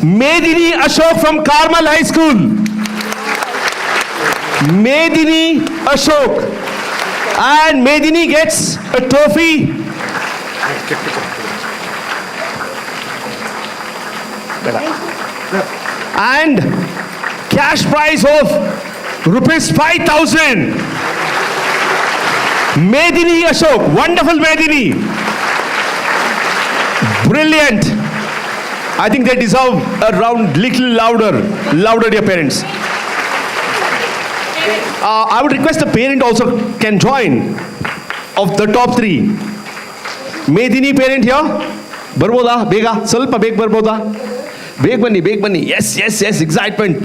Medini Ashok from Carmel High School. Medini Ashok. And Medini gets a trophy. And cash prize of rupees 5,000. Medini Ashok, wonderful Medini. Brilliant. I think they deserve a round little louder dear parents. I would request the parent also can join of the top three. Medini parent here. Barboda, bega, salpa beg barboda. Beg bunny, yes, excitement.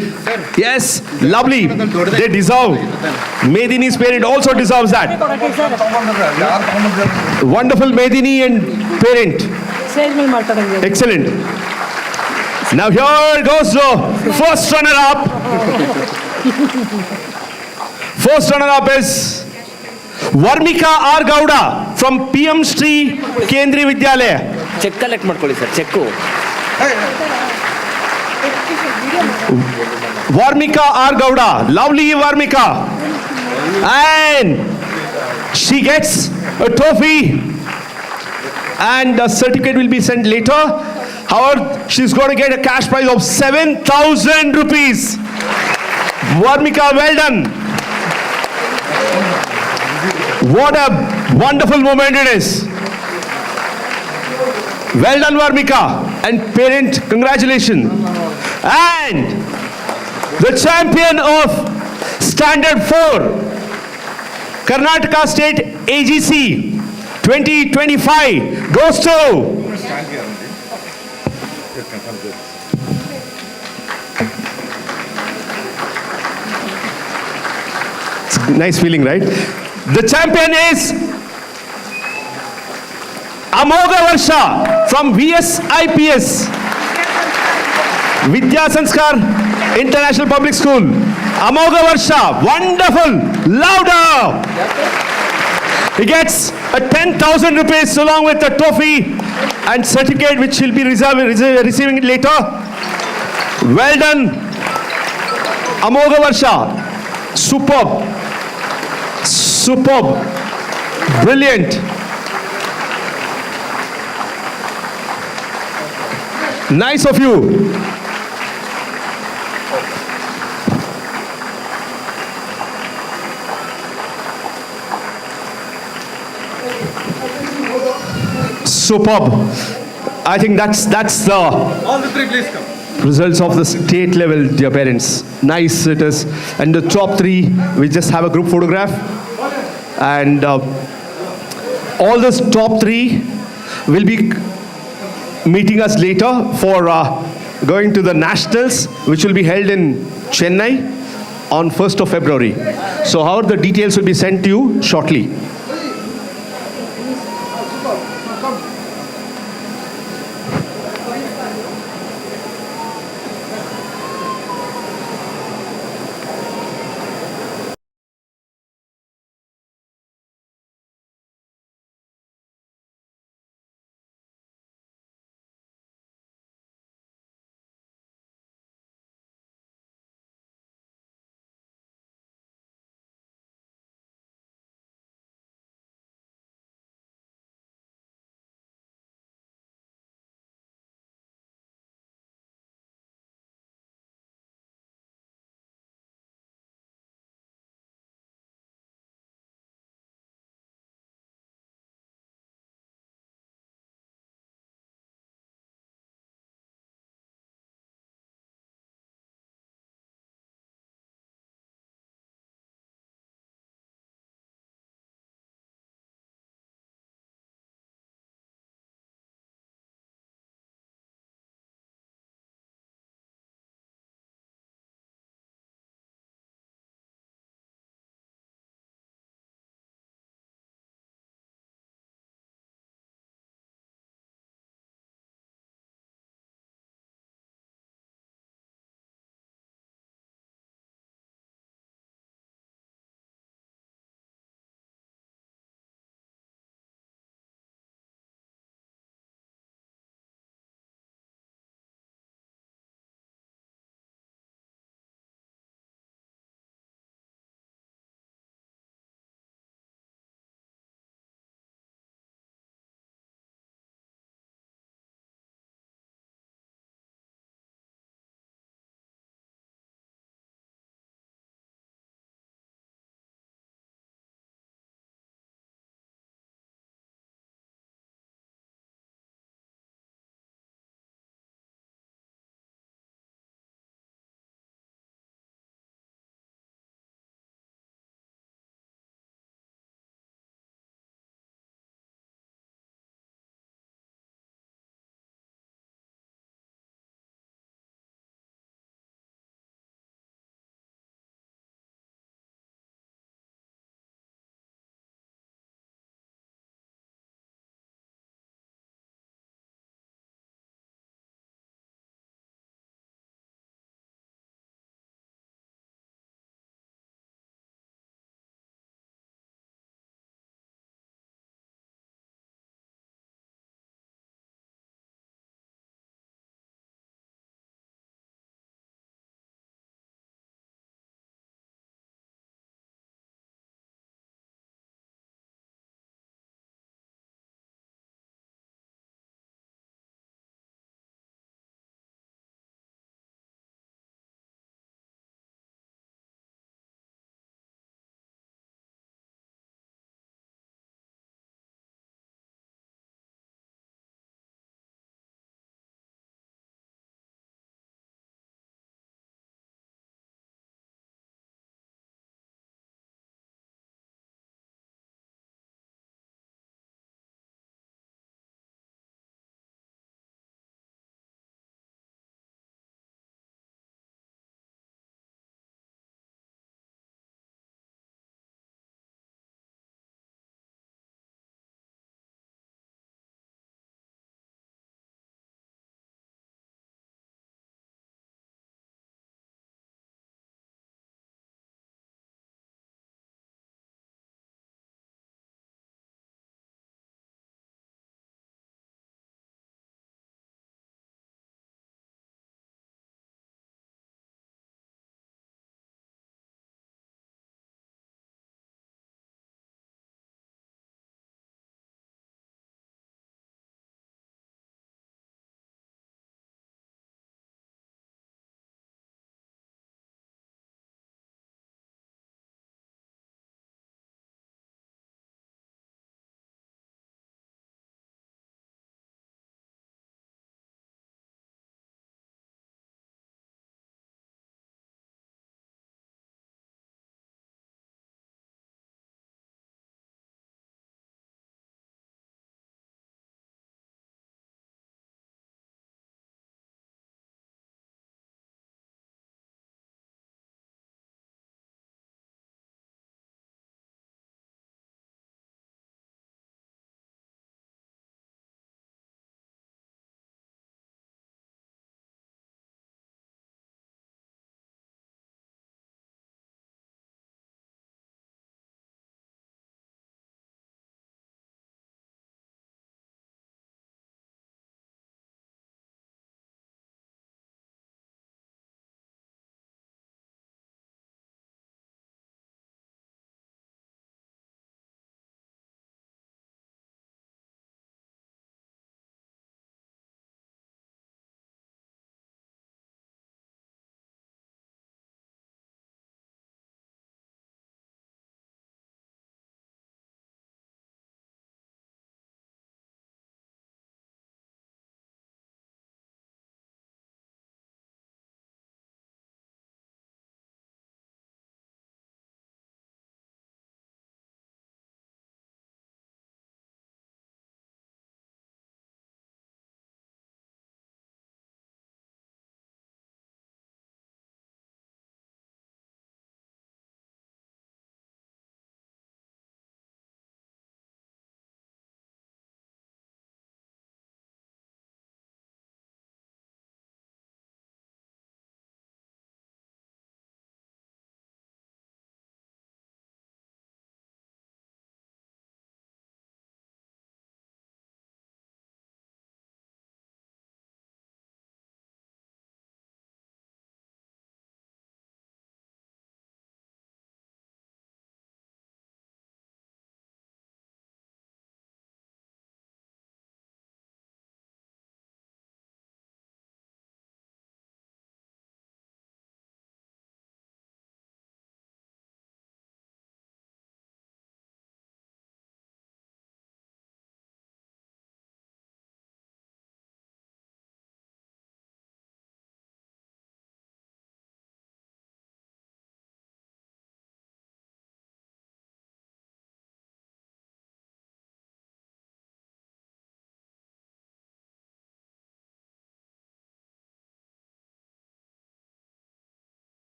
Yes, lovely. They deserve. Medini's parent also deserves that. Wonderful Medini and parent. Excellent. Now here goes the first runner-up. First runner-up is Varmika R. Gowda from PM Sri Kendri Vidyalaya. Check collect ಮಾಡ್ಕೊಳ್ಳಿ sir, check. Varmika R. Gowda, lovely Varmika. And she gets a trophy and a certificate will be sent later. However, she's going to get a cash prize of 7,000 rupees. Varmika, well done. What a wonderful moment it is. Well done, Varmika. And parent, congratulations. And the champion of Standard 4, Karnataka State AGC 2025 goes to it's a nice feeling, right? The champion is Amoga Varsha from VSIPS Vidya Sanskar International Public School. Amoga Varsha, wonderful, louder. He gets a 10,000 rupees along with a trophy and certificate which he'll be receiving later. Well done, Amoga Varsha. Superb, brilliant. Nice of you. Superb. I think that's the All the three, please come. results of the state level, dear parents. Nice it is. And the top three, we just have a group photograph. And all those top three will be meeting us later for going to the nationals, which will be held in Chennai on 1st of February. So how the details will be sent to you shortly.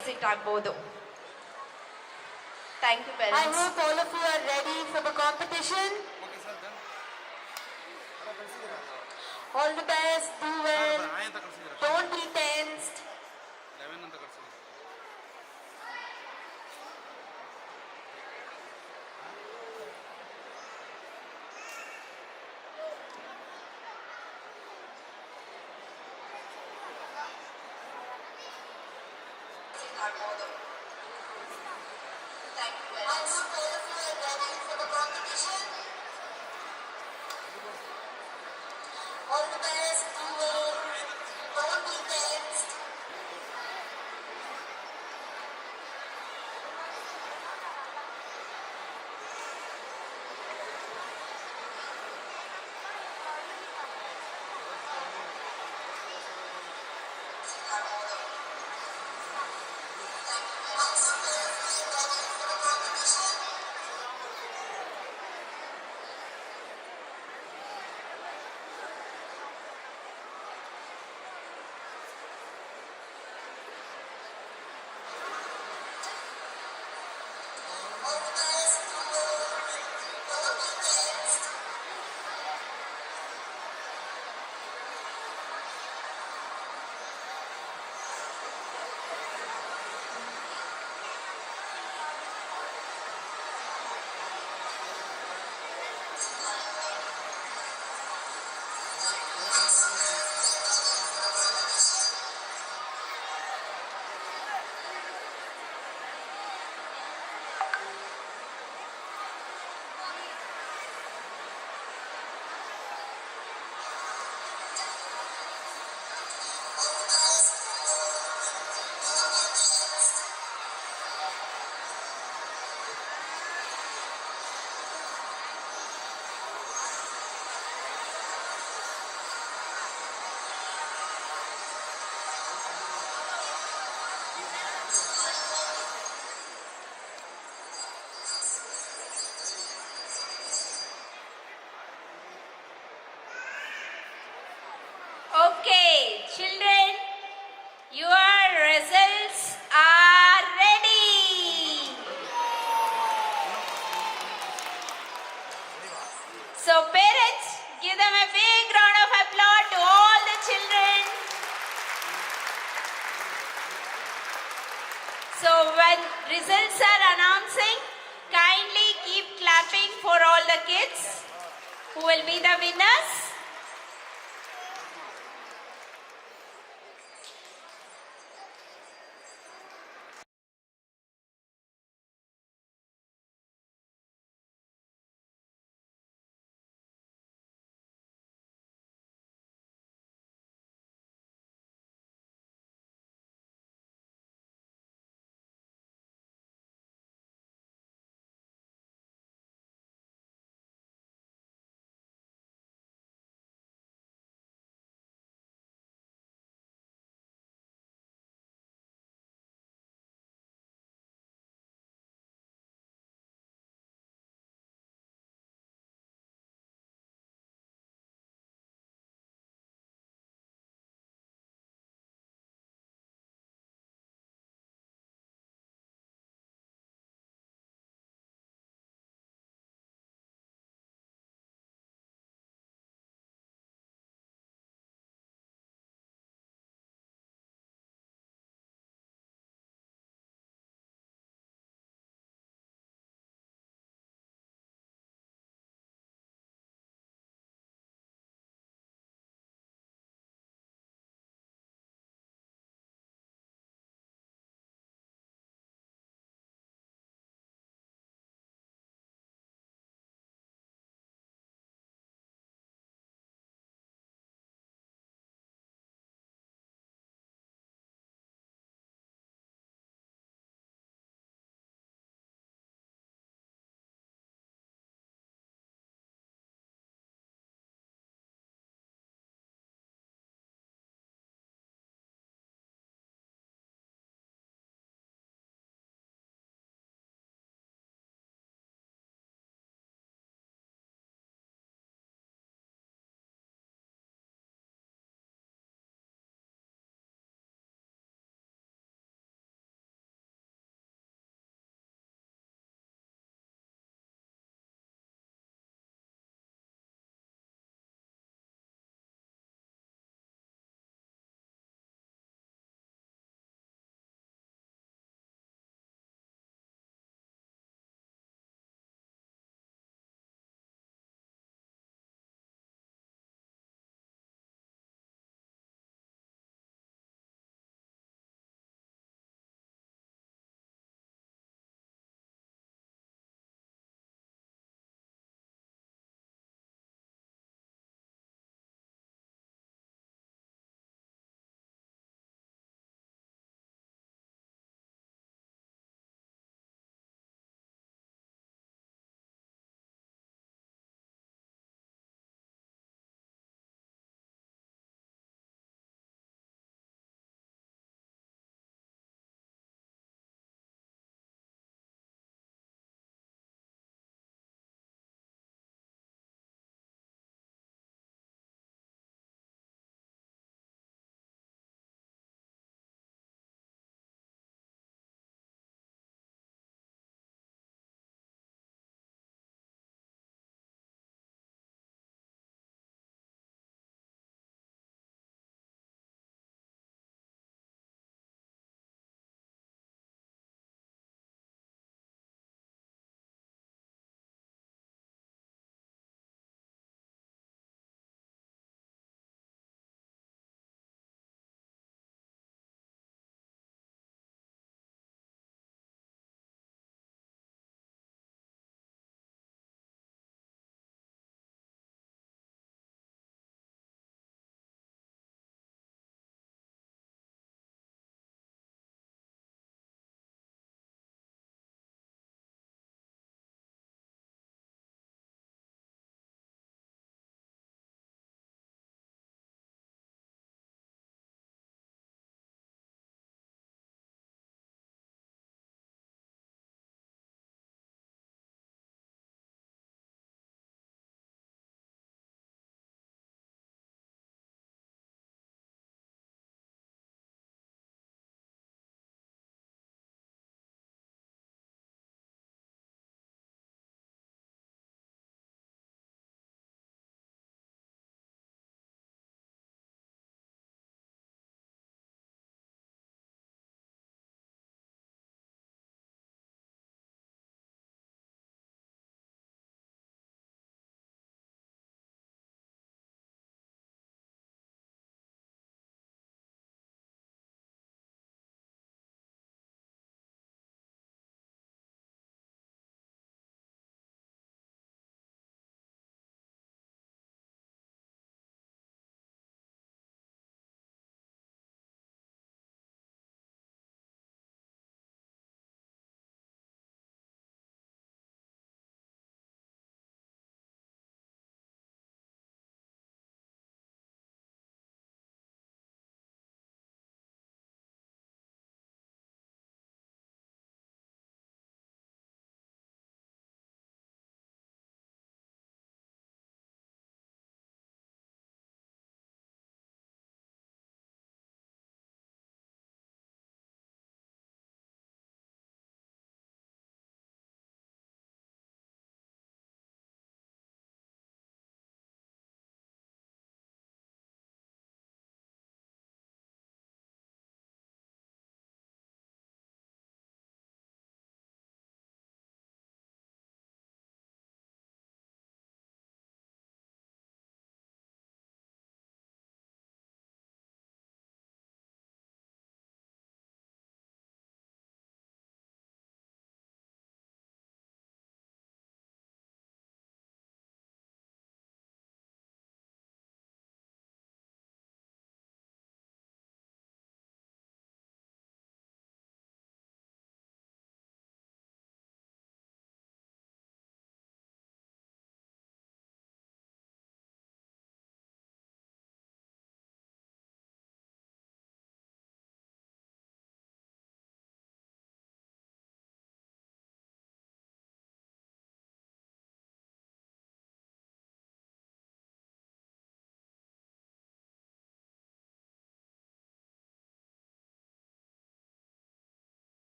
Exit ಆಗ್ಬೋದು. Thank you I parents. hope all of you are ready for the competition. All the best, do well, don't be tensed. ಆಗ್ಬೋದು. Thank you I parents. hope all of you are ready for the competition. All the best, do well, don't be tensed. ಆಗ್ಬೋದು. Thank you I parents. hope all of you are ready for the competition. All the best, do well, don't be tensed. Okay, children, your results are ready. So parents, give them a big round of applause to all the children. So when results are announcing, kindly keep clapping for all the kids who will be the winners.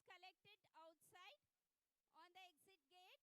collect it outside on the exit gate.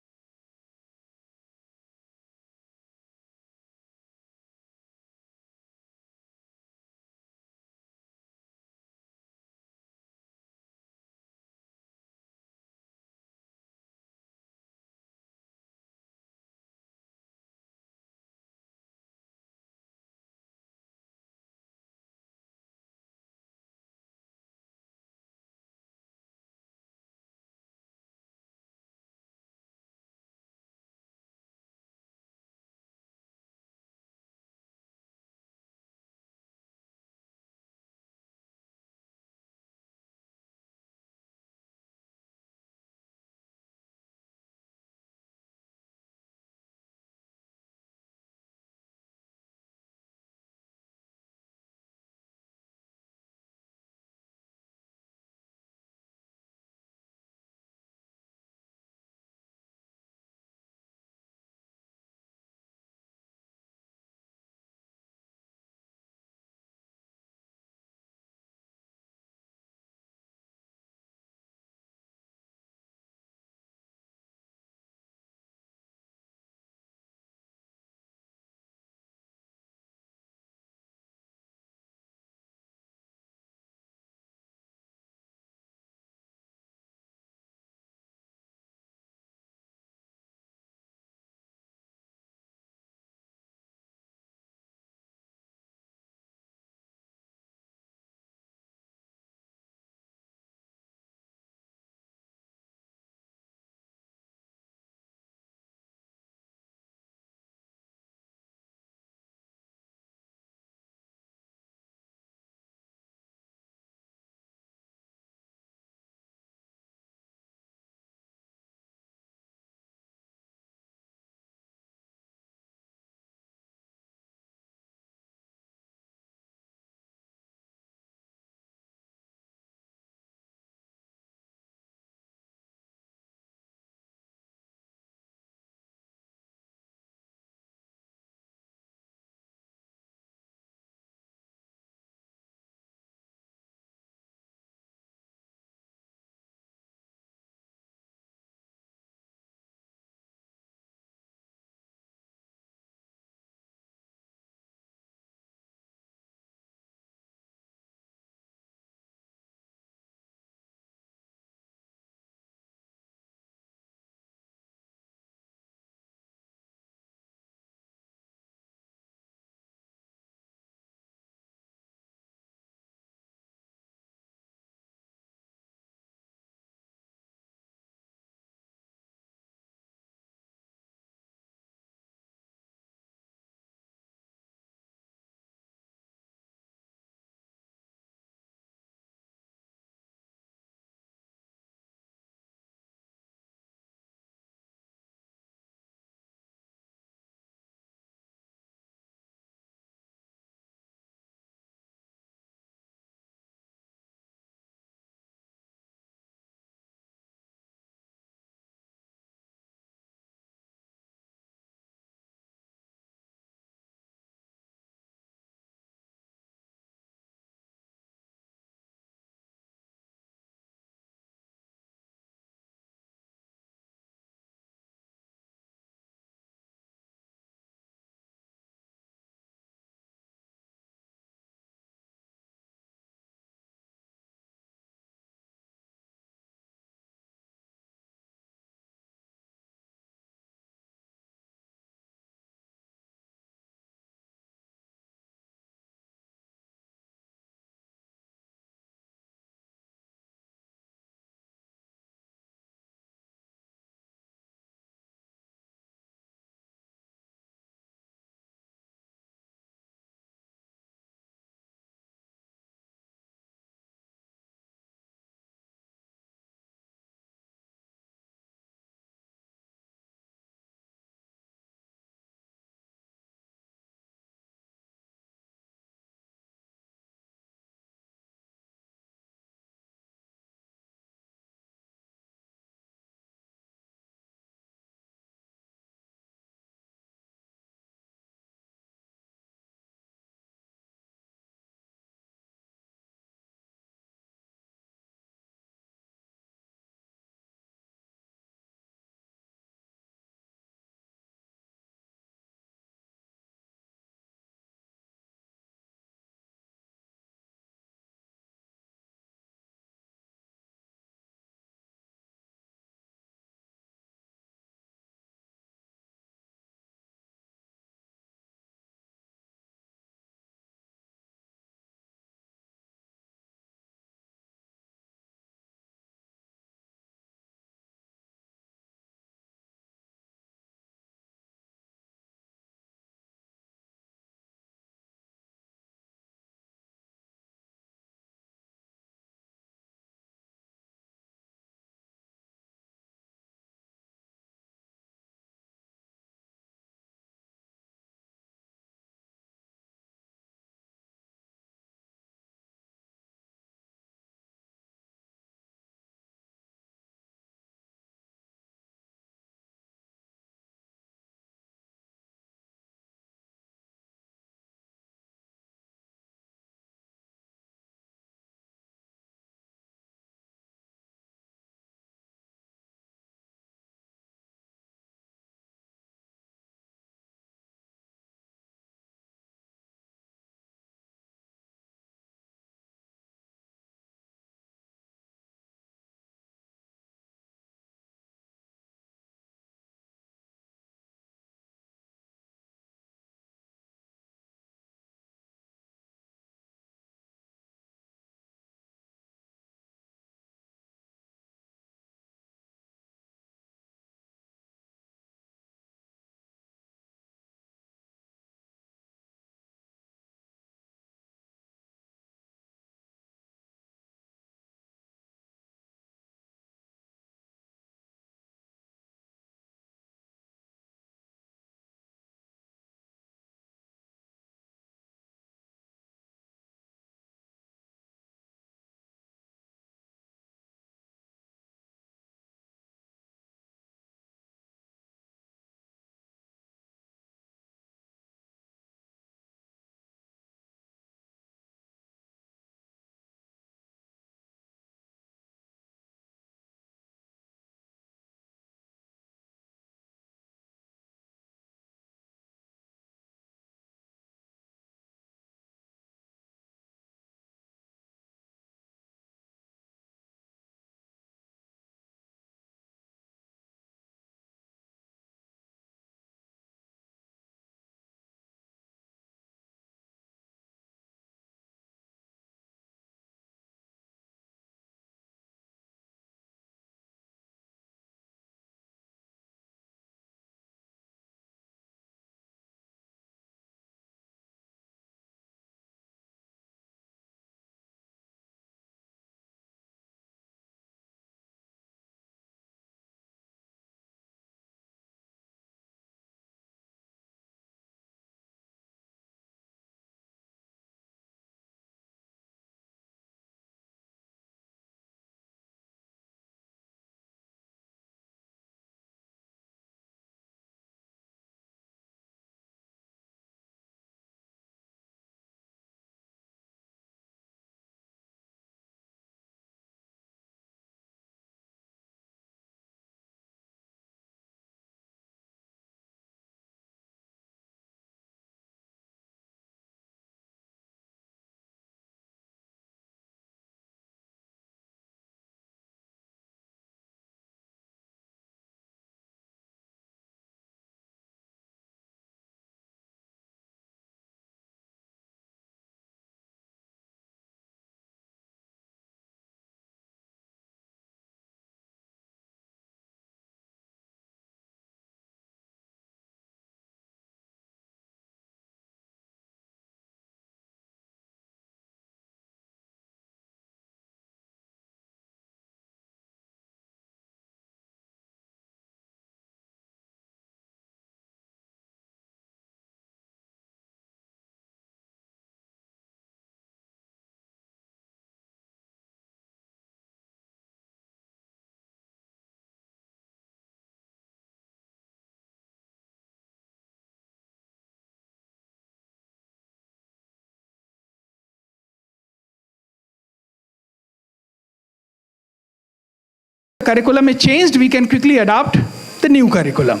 curriculum is changed, we can quickly adopt the new curriculum.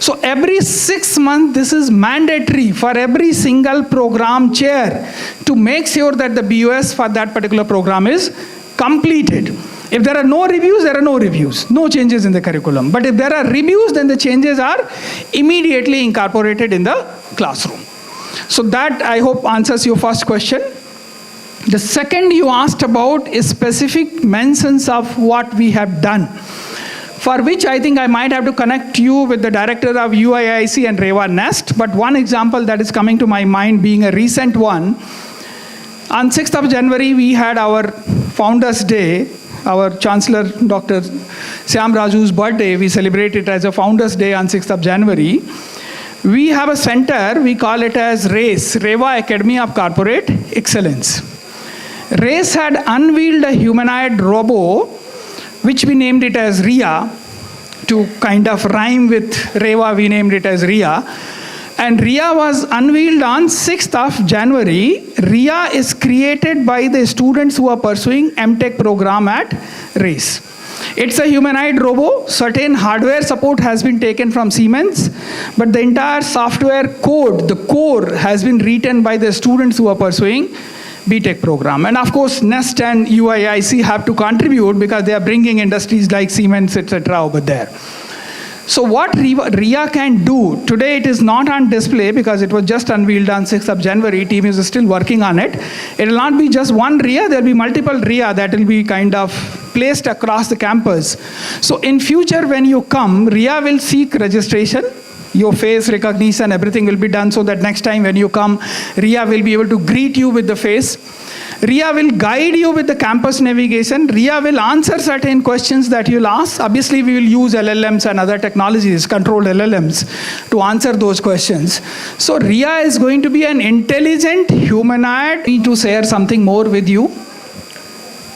So every 6 months, this is mandatory for every single program chair to make sure that the BOS for that particular program is completed. If there are no reviews, there are no reviews, no changes in the curriculum. But if there are reviews, then the changes are immediately incorporated in the classroom. So that, I hope, answers your first question. The second you asked about is specific mentions of what we have done, for which I think I might have to connect you with the director of UIIC and REVA Nest. But one example that is coming to my mind, being a recent one, on 6th of January, we had our Founders' Day, our Chancellor Dr. Syam Raju's birthday. We celebrate it as a Founders' Day on 6th of January. We have a center, we call it as RACE, REVA Academy of Corporate Excellence. RACE had unveiled a humanoid robot, which we named it as RIA. To kind of rhyme with REVA, we named it as RIA. And RIA was unveiled on 6th of January. RIA is created by the students who are pursuing MTech program at RACE. It's a humanoid robot. Certain hardware support has been taken from Siemens, but the entire software code, the core, has been written by the students who are pursuing BTech program. And of course, Nest and UIIC have to contribute because they are bringing industries like Siemens, etc. over there. So what RIA can do, today it is not on display because it was just unveiled on 6th of January, team is still working on it. It will not be just one RIA, there will be multiple RIA that will be kind of placed across the campus. So in future when you come, RIA will seek registration, your face recognition, everything will be done so that next time when you come, RIA will be able to greet you with the face. RIA will guide you with the campus navigation. RIA will answer certain questions that you'll ask. Obviously, we will use LLMs and other technologies, controlled LLMs, to answer those questions. So RIA is going to be an intelligent humanoid. I need to share something more with you.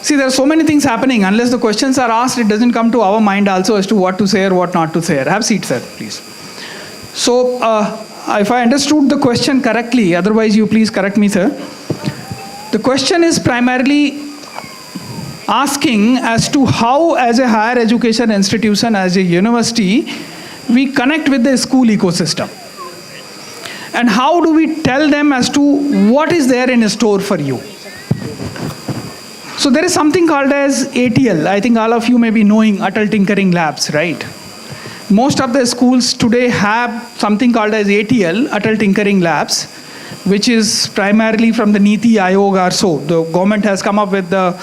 See, there are so many things happening. Unless the questions are asked, it doesn't come to our mind also as to what to say or what not to say. Have a seat, sir, please. So, if I understood the question correctly, otherwise you please correct me, sir. The question is primarily asking as to how, as a higher education institution, as a university, we connect with the school ecosystem. And how do we tell them as to what is there in store for you? So there is something called as ATL. I think all of you may be knowing Atal Tinkering Labs, right? Most of the schools today have something called as ATL, Atal Tinkering Labs, which is primarily from the Niti Aayog or so. The government has come up with the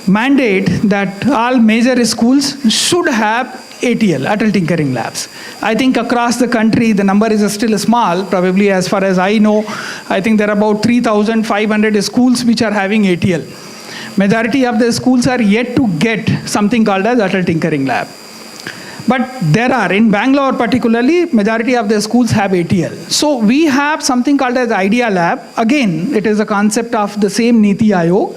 mandate that all major schools should have ATL, Atal Tinkering Labs. I think across the country, the number is still small. Probably as far as I know, I think there are about 3,500 schools which are having ATL. Majority of the schools are yet to get something called as Atal Tinkering Lab. But there are, in Bangalore particularly, majority of the schools have ATL. So we have something called as Idea Lab. Again, it is a concept of the same Niti Aayog,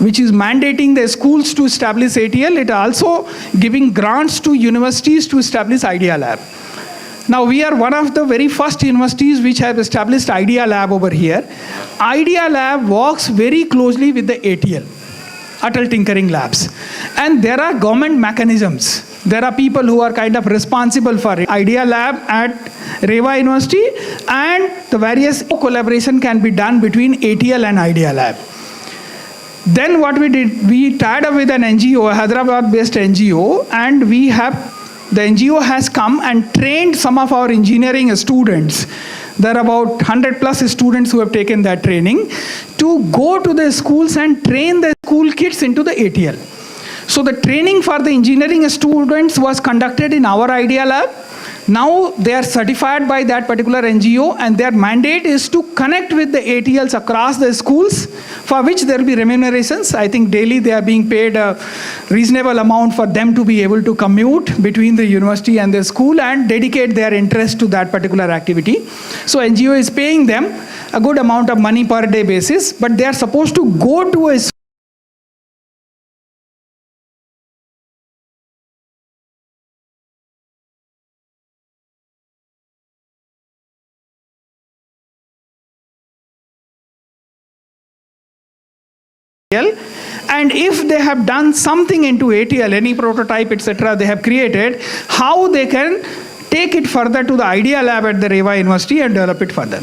which is mandating the schools to establish ATL. It also giving grants to universities to establish Idea Lab. Now we are one of the very first universities which have established Idea Lab over here. Idea Lab works very closely with the ATL, Atal Tinkering Labs. And there are government mechanisms. There are people who are kind of responsible for it. Idea Lab at REVA University, and the various collaboration can be done between ATL and Idea Lab. Then what we did, we tied up with an NGO, a Hyderabad-based NGO, and the NGO has come and trained some of our engineering students. There are about 100 plus students who have taken that training to go to the schools and train the school kids into the ATL. So the training for the engineering students was conducted in our Idea Lab. Now they are certified by that particular NGO, and their mandate is to connect with the ATLs across the schools, for which there will be remunerations. I think daily they are being paid a reasonable amount for them to be able to commute between the university and the school and dedicate their interest to that particular activity. So NGO is paying them a good amount of money per day basis, but they are supposed to go to a And if they have done something into ATL, any prototype, etc., they have created, how they can take it further to the Idea Lab at the REVA University and develop it further.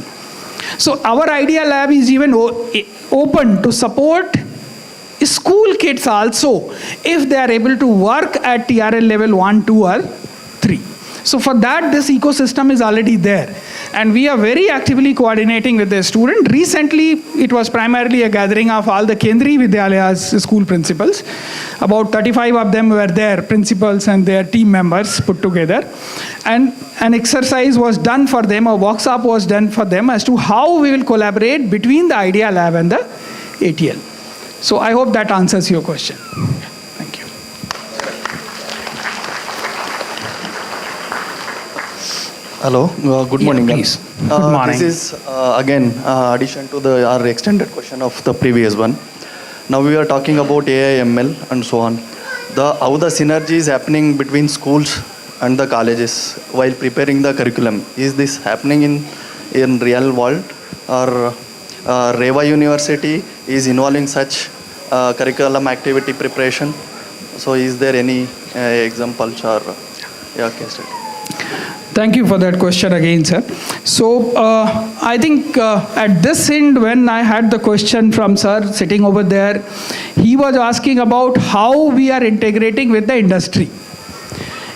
So our Idea Lab is even open to support school kids also if they are able to work at TRL level 1, 2 or 3. So for that, this ecosystem is already there. And we are very actively coordinating with the student. Recently, it was primarily a gathering of all the Kendriya Vidyalayas school principals. About 35 of them were there, principals and their team members put together. And an exercise was done for them, a workshop was done for them as to how we will collaborate between the Idea Lab and the ATL. So I hope that answers your question. Thank you. Hello, good morning. Please. Good morning. This is again addition to our extended question of the previous one. Now we are talking about AI, ML and so on. How the synergy is happening between schools and the colleges while preparing the curriculum. Is this happening in real world, or REVA University is involving such curriculum activity preparation? So is there any examples or case study? Thank you for that question again, sir. So I think at this end, when I had the question from sir sitting over there, he was asking about how we are integrating with the industry.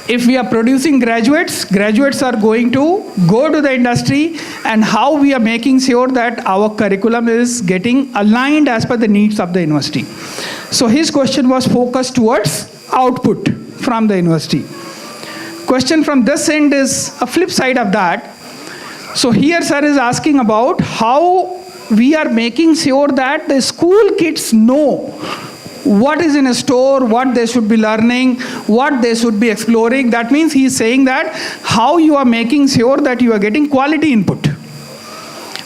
If we are producing graduates, graduates are going to go to the industry, and how we are making sure that our curriculum is getting aligned as per the needs of the university. So his question was focused towards output from the university. Question from this end is a flip side of that. So here sir is asking about how we are making sure that the school kids know what is in a store, what they should be learning, what they should be exploring. That means he is saying that how you are making sure that you are getting quality input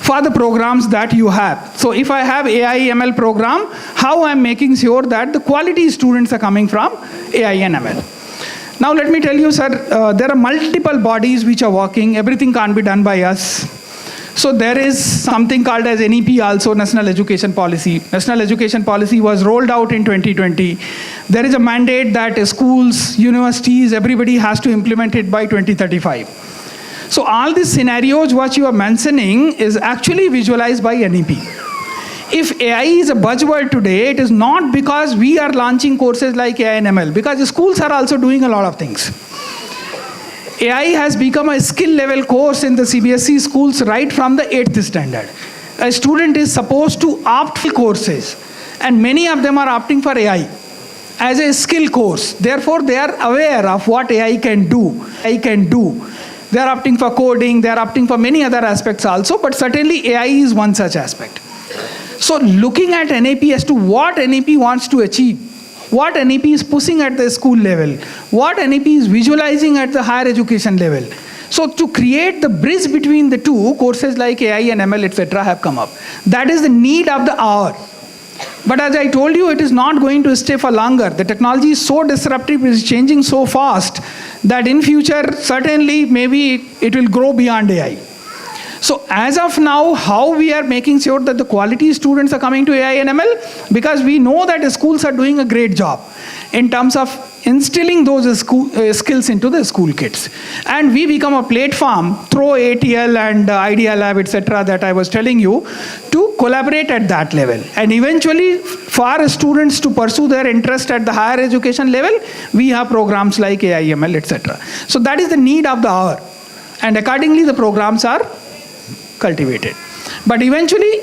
for the programs that you have. So if I have AI ML program, how I am making sure that the quality students are coming from AI and ML. Now let me tell you, sir, there are multiple bodies which are working. Everything can't be done by us. So there is something called as NEP also, National Education Policy. National Education Policy was rolled out in 2020. There is a mandate that schools, universities, everybody has to implement it by 2035. So all these scenarios what you are mentioning is actually visualized by NEP. If AI is a buzzword today, it is not because we are launching courses like AI and ML, because the schools are also doing a lot of things. AI has become a skill level course in the CBSE schools right from the 8th standard. A student is supposed to opt for courses, and many of them are opting for AI as a skill course. Therefore, they are aware of what AI can do. They are opting for coding, they are opting for many other aspects also, but certainly AI is one such aspect. So looking at NAP as to what NAP wants to achieve, what NAP is pushing at the school level, what NAP is visualizing at the higher education level. So to create the bridge between the two, courses like AI and ML, etc. have come up. That is the need of the hour. But as I told you, it is not going to stay for longer. The technology is so disruptive, it is changing so fast that in future, certainly, maybe it will grow beyond AI. So as of now, how we are making sure that the quality students are coming to AI and ML? Because we know that the schools are doing a great job in terms of instilling those skills into the school kids. And we become a platform through ATL and Idea Lab, etc. that I was telling you, to collaborate at that level. And eventually, for students to pursue their interest at the higher education level, we have programs like AI, ML, etc. So that is the need of the hour. And accordingly, the programs are cultivated. But eventually,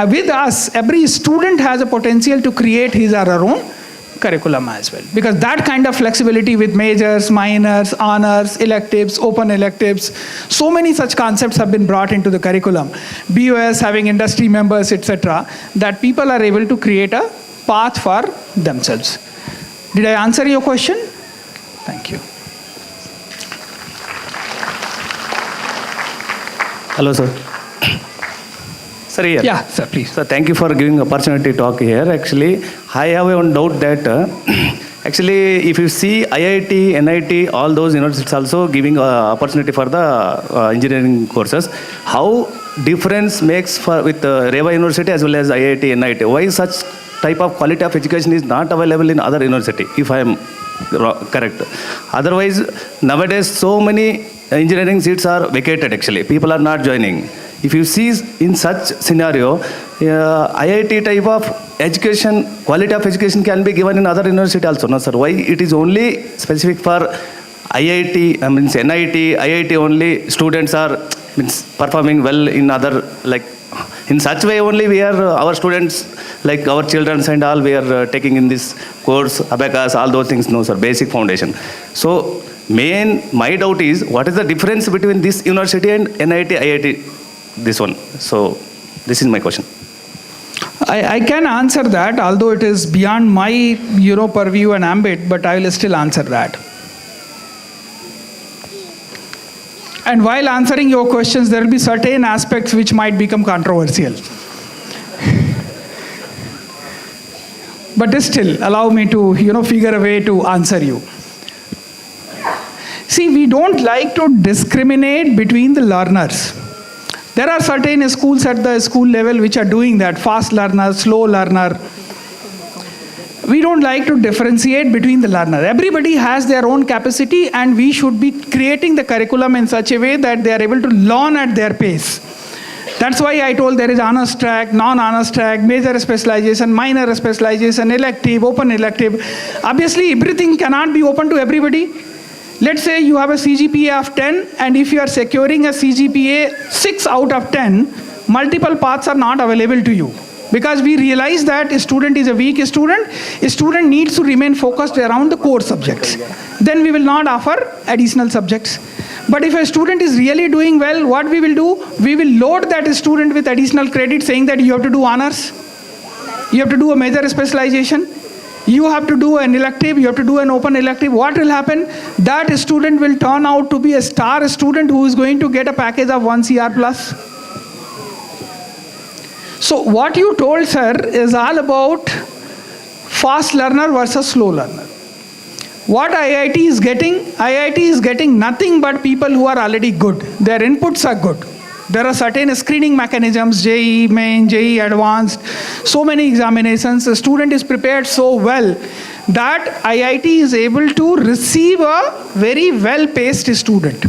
with us, every student has a potential to create his or her own curriculum as well. Because that kind of flexibility with majors, minors, honors, electives, open electives, so many such concepts have been brought into the curriculum. BOS having industry members, etc., that people are able to create a path for themselves. Did I answer your question? Thank you. Hello, sir. Sir, here. Yeah, sir, please. So thank you for giving opportunity to talk here. Actually, I have one doubt that actually, if you see IIT, NIT, all those universities also giving opportunity for the engineering courses. How difference makes with REVA University as well as IIT, NIT? Why such type of quality of education is not available in other university, if I am correct. Otherwise, nowadays so many engineering seats are vacated actually. People are not joining. If you see in such scenario, IIT type of education, quality of education can be given in other university also. No, sir. Why it is only specific for IIT, means NIT, IIT only students are performing well in other, like in such way only we are, our students, like our children and all, we are taking in this course, Abacus, all those things, no sir, basic foundation. So my doubt is, what is the difference between this university and NIT, IIT, this one? So this is my question. I can answer that, although it is beyond my purview and ambit, but I will still answer that. And while answering your questions, there will be certain aspects which might become controversial. But still, allow me to, figure a way to answer you. See, we don't like to discriminate between the learners. There are certain schools at the school level which are doing that, fast learner, slow learner. We don't like to differentiate between the learner. Everybody has their own capacity, and we should be creating the curriculum in such a way that they are able to learn at their pace. That's why I told there is honors track, non-honors track, major specialization, minor specialization, elective, open elective. Obviously, everything cannot be open to everybody. Let's say you have a CGPA of 10, and if you are securing a CGPA 6 out of 10, multiple paths are not available to you. Because we realize that a student is a weak student, a student needs to remain focused around the core subjects. Then we will not offer additional subjects. But if a student is really doing well, what we will do? We will load that student with additional credit, saying that you have to do honors, you have to do a major specialization, you have to do an elective, you have to do an open elective. What will happen? That student will turn out to be a star student who is going to get a package of 1 CR plus. So what you told, sir, is all about fast learner versus slow learner. What IIT is getting nothing but people who are already good. Their inputs are good. There are certain screening mechanisms, JEE Main, JEE Advanced, so many examinations. The student is prepared so well that IIT is able to receive a very well-paced student.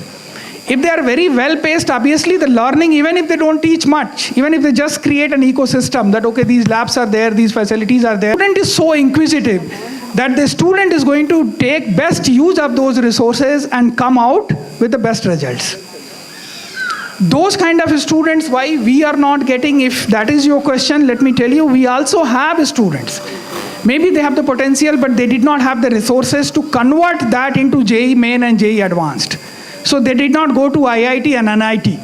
If they are very well-paced, obviously the learning, even if they don't teach much, even if they just create an ecosystem that, okay, these labs are there, these facilities are there, the student is so inquisitive that the student is going to take best use of those resources and come out with the best results. Those kind of students, why we are not getting, if that is your question, let me tell you, we also have students. Maybe they have the potential, but they did not have the resources to convert that into JEE Main and JEE Advanced. So they did not go to IIT and NIT.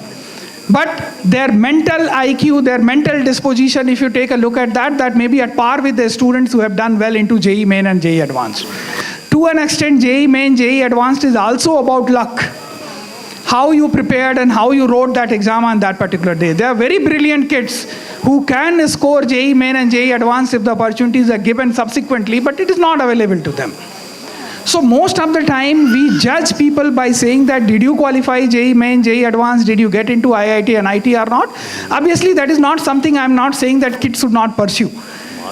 But their mental IQ, their mental disposition, if you take a look at that, that may be at par with the students who have done well into JEE Main and JEE Advanced. To an extent, JEE Main, JEE Advanced is also about luck. How you prepared and how you wrote that exam on that particular day. They are very brilliant kids who can score JEE Main and JEE Advanced if the opportunities are given subsequently, but it is not available to them. So most of the time we judge people by saying that did you qualify JEE Main, JEE Advanced, did you get into IIT and IT or not? Obviously that is not something I am not saying that kids should not pursue.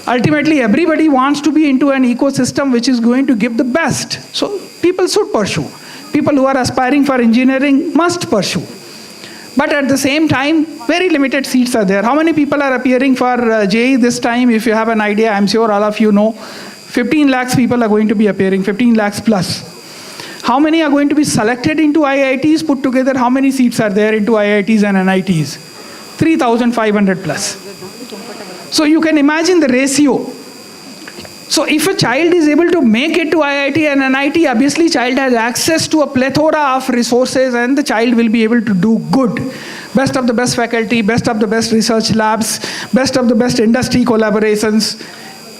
Ultimately everybody wants to be into an ecosystem which is going to give the best. So people should pursue. People who are aspiring for engineering must pursue. But at the same time, very limited seats are there. How many people are appearing for JEE this time? If you have an idea, I'm sure all of you know. 15 lakhs people are going to be appearing, 15 lakhs plus. How many are going to be selected into IITs? Put together, how many seats are there into IITs and NITs? 3,500 plus. So you can imagine the ratio. So if a child is able to make it to IIT and NIT, obviously child has access to a plethora of resources and the child will be able to do good. Best of the best faculty, best of the best research labs, best of the best industry collaborations.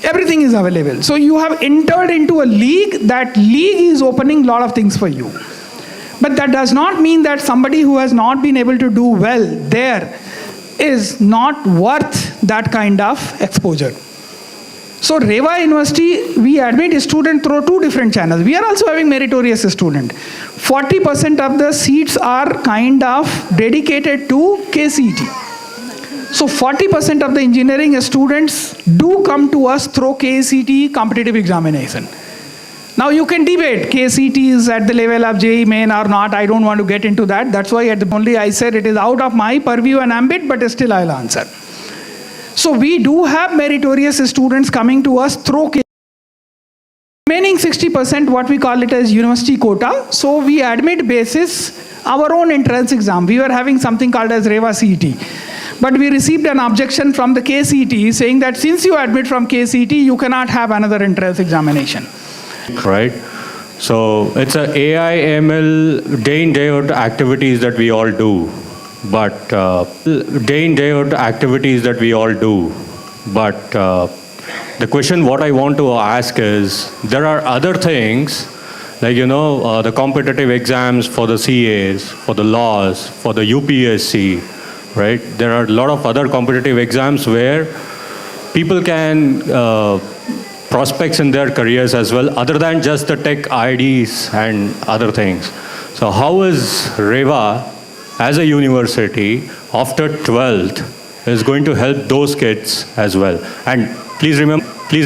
Everything is available. So you have entered into a league. That league is opening a lot of things for you. But that does not mean that somebody who has not been able to do well there is not worth that kind of exposure. So REVA University, we admit a student through two different channels. We are also having meritorious student. 40% of the seats are kind of dedicated to KCET. So 40% of the engineering students do come to us through KCT competitive examination. Now you can debate KCT is at the level of JEE main or not. I don't want to get into that. That's why only I said it is out of my purview and ambit, but still I'll answer. So we do have meritorious students coming to us through KCT. Remaining 60%, what we call it as university quota. So we admit basis our own entrance exam. We were having something called as REVA CET. But we received an objection from the KCT saying that since you admit from KCT, you cannot have another entrance examination. Right? So it's a AI, ML, day in, day out activities that we all do. But day in, day out activities that we all do. But the question what I want to ask is, there are other things, like, the competitive exams for the CAs, for the laws, for the UPSC, right? There are a lot of other competitive exams where people can prospects in their careers as well, other than just the tech IDs and other things. So how is REVA as a university after 12th is going to help those kids as well? And please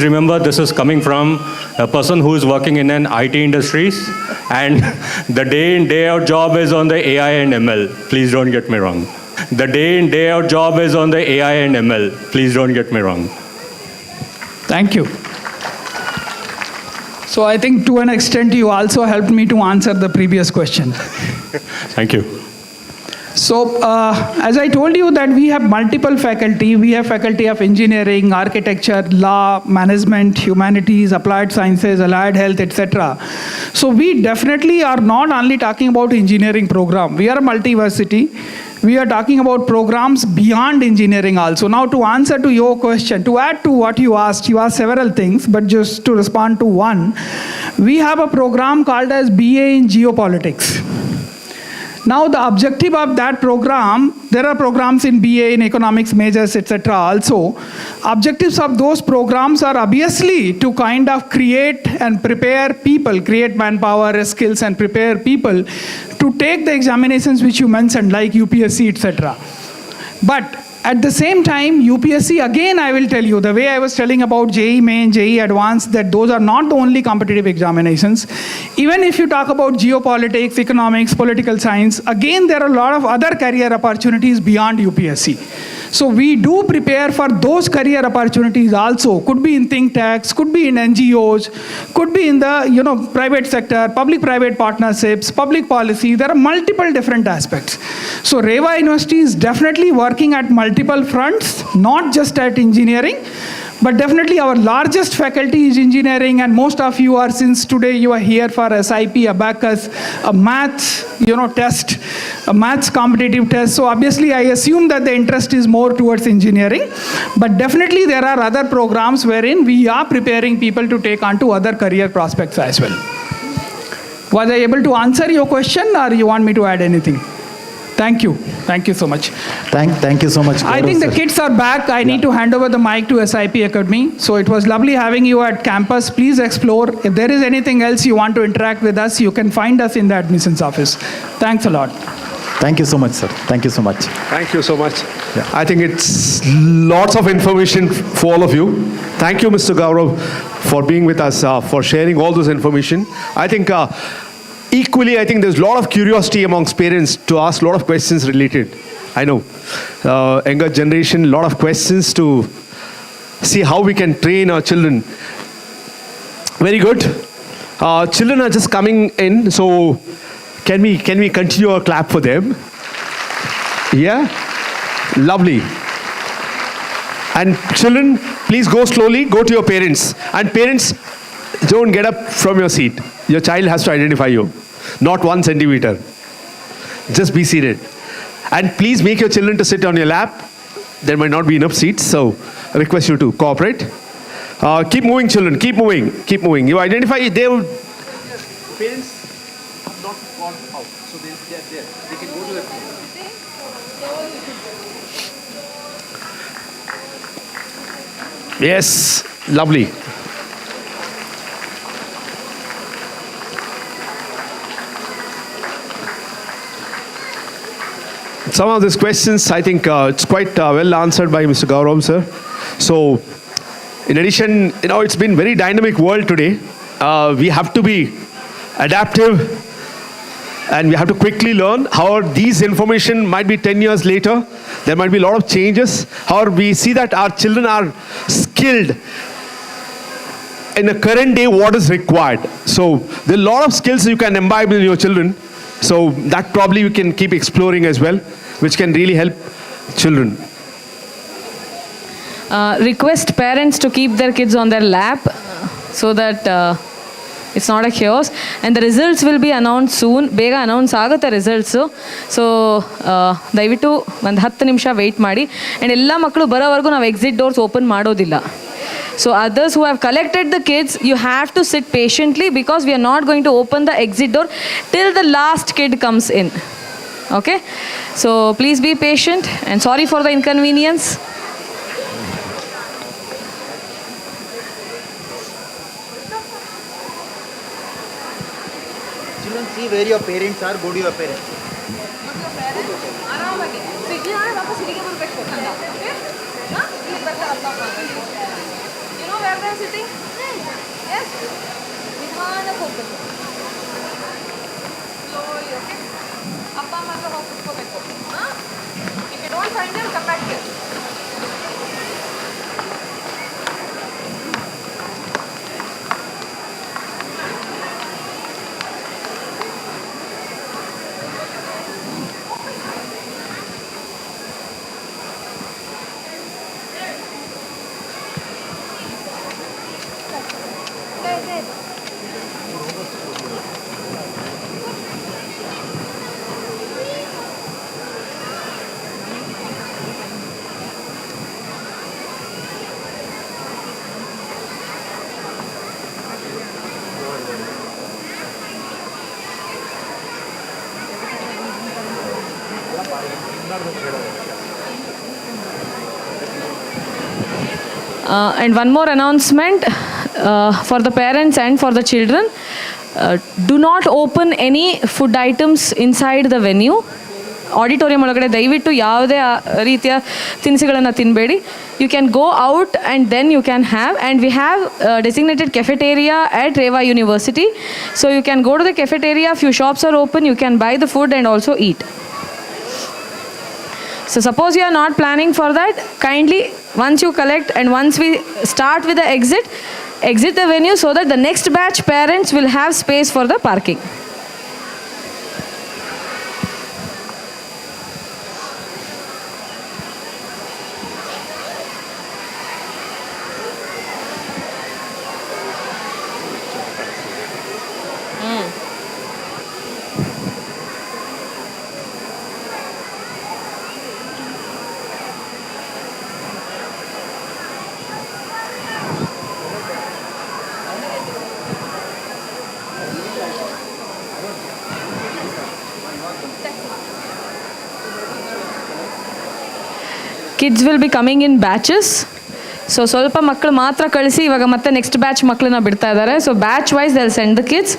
remember this is coming from a person who is working in an IT industries, and the day in, day out job is on the AI and ML. Please don't get me wrong. The day in, day out job is on the AI and ML. Please don't get me wrong. Thank you. So I think to an extent you also helped me to answer the previous question. Thank you. So as I told you that we have multiple faculty. We have faculty of engineering, architecture, law, management, humanities, applied sciences, allied health, etc. So we definitely are not only talking about engineering program. We are a multiversity. We are talking about programs beyond engineering also. Now to answer to your question, to add to what you asked several things, but just to respond to one, we have a program called as BA in Geopolitics. Now the objective of that program, there are programs in BA in economics majors, etc. also. Objectives of those programs are obviously to kind of create and prepare people, create manpower, skills, and prepare people to take the examinations which you mentioned, like UPSC, etc. But at the same time, UPSC, again I will tell you, the way I was telling about JEE Main, JEE Advanced, that those are not the only competitive examinations. Even if you talk about geopolitics, economics, political science, again there are a lot of other career opportunities beyond UPSC. So we do prepare for those career opportunities also. Could be in think tanks, could be in NGOs, could be in the private sector, public-private partnerships, public policy. There are multiple different aspects. So REVA University is definitely working at multiple fronts, not just at engineering, but definitely our largest faculty is engineering, and most of you are, since today you are here for SIP Abacus, a maths test, a maths competitive test. So obviously I assume that the interest is more towards engineering, but definitely there are other programs wherein we are preparing people to take on to other career prospects as well. Was I able to answer your question, or you want me to add anything? Thank you. Thank you so much. Thank you so much. I think the kids are back. I need to hand over the mic to SIP Academy. So it was lovely having you at campus. Please explore. If there is anything else you want to interact with us, you can find us in the admissions office. Thanks a lot. Thank you so much, sir. Thank you so much. Thank you so much. Yeah. I think it's lots of information for all of you. Thank you, Mr. Gaurav, for being with us, for sharing all this information. I think equally, I think there's a lot of curiosity amongst parents to ask a lot of questions related. I know. Younger generation, a lot of questions to see how we can train our children. Very good. Children are just coming in, so can we continue our clap for them? Yeah? Lovely. And children, please go slowly, go to your parents. And parents, don't get up from your seat. Your child has to identify you. Not 1 centimeter. Just be seated. And please make your children to sit on your lap. There might not be enough seats, so I request you to cooperate. Keep moving, children. Keep moving. Keep moving. You identify, they will... Parents have not gone out, so they are there. They can go to the... Yes, lovely. some of these questions, I think it's quite well answered by Mr. Gaurav, sir. So, in addition, it's been very dynamic world today. We have to be adaptive and we have to quickly learn. However, these information might be 10 years later. There might be a lot of changes. However, we see that our children are skilled in the current day what is required. So there are a lot of skills you can imbibe in your children. So that probably you can keep exploring as well, which can really help children. Request parents to keep their kids on their lap so that it's not a chaos. And the results will be announced soon. ಬೇಗ announce ಆಗುತ್ತೆ results. So ದಯವಿಟ್ಟು ಒಂದು 10 ನಿಮಿಷ weight ಮಾಡಿ. And ಎಲ್ಲ ಮಕ್ಕಳು ಬರೋವರೆಗೂ ನಾವು ಎಕ್ಸಿಟ್ ಡೋರ್ಸ್ ಓಪನ್ ಮಾಡೋದಿಲ್ಲ. So others who have collected the kids, you have to sit patiently because we are not going to open the exit door till the last kid comes in. Okay? So please be patient and sorry for the inconvenience. Children, see where your parents are, go to your parents. You know where they are sitting? Yes? ನಿಧಾನಕ್ಕೆ ಹೋಗ್ಬೇಕು. Slowly, okay? ಅಪ್ಪ ಅಮ್ಮ ಹತ್ರ ಹೋಗಿ ಕುತ್ಕೋಬೇಕು. If you don't find them, come back here. And one more announcement for the parents and for the children. Do not open any food items inside the venue. Auditorium ಒಳಗಡೆ ದಯವಿಟ್ಟು ಯಾವುದೇ ರೀತಿಯ ತಿನಿಸುಗಳನ್ನು ತಿನ್ನಬೇಡಿ. You can go out and then you can have. And we have designated cafeteria at REVA University. So you can go to the cafeteria, few shops are open, you can buy the food and also eat. So suppose you are not planning for that, kindly once you collect and once we start with the exit the venue so that the next batch parents will have space for the parking. Kids will be coming in batches. So ಸ್ವಲ್ಪ ಮಕ್ಕಳು ಮಾತ್ರ ಕಳಿಸಿ ಇವಾಗ ಮತ್ತೆ next batch ಮಕ್ಕಳನ್ನ ಬಿಡ್ತಾ ಇದ್ದಾರೆ. So batch wise they will send the kids.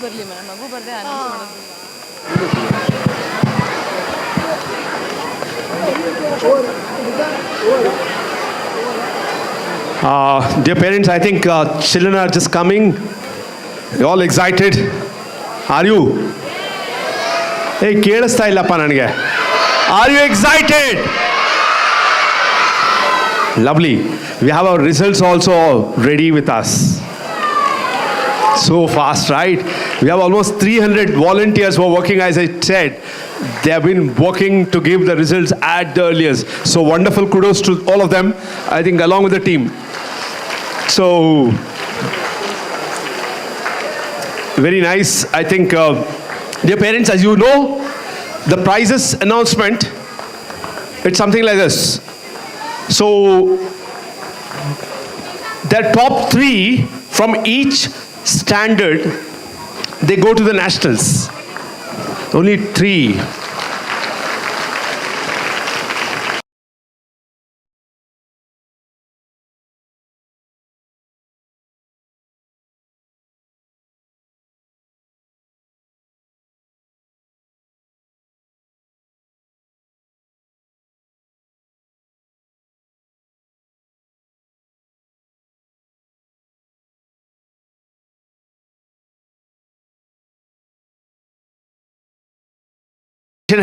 ಬರಲಿ ಮೇಡಮ್, ಮಗು ಬರದೆ ಅನೌನ್ಸ್ ಮಾಡೋದು. Dear parents, I think children are just coming. You all excited? Are you? Hey, ಕೇಳಿಸ್ತಾ ಇಲ್ಲಪ್ಪ ನನಗೆ. Are you excited? Lovely. We have our results also ready with us. So fast, right? We have almost 300 volunteers who are working, as I said. They have been working to give the results at the earliest. So wonderful kudos to all of them, I think, along with the team. So, very nice. I think, dear parents, as you know, the prizes announcement, it's something like this. So, the top 3 from each standard, they go to the nationals. Only 3.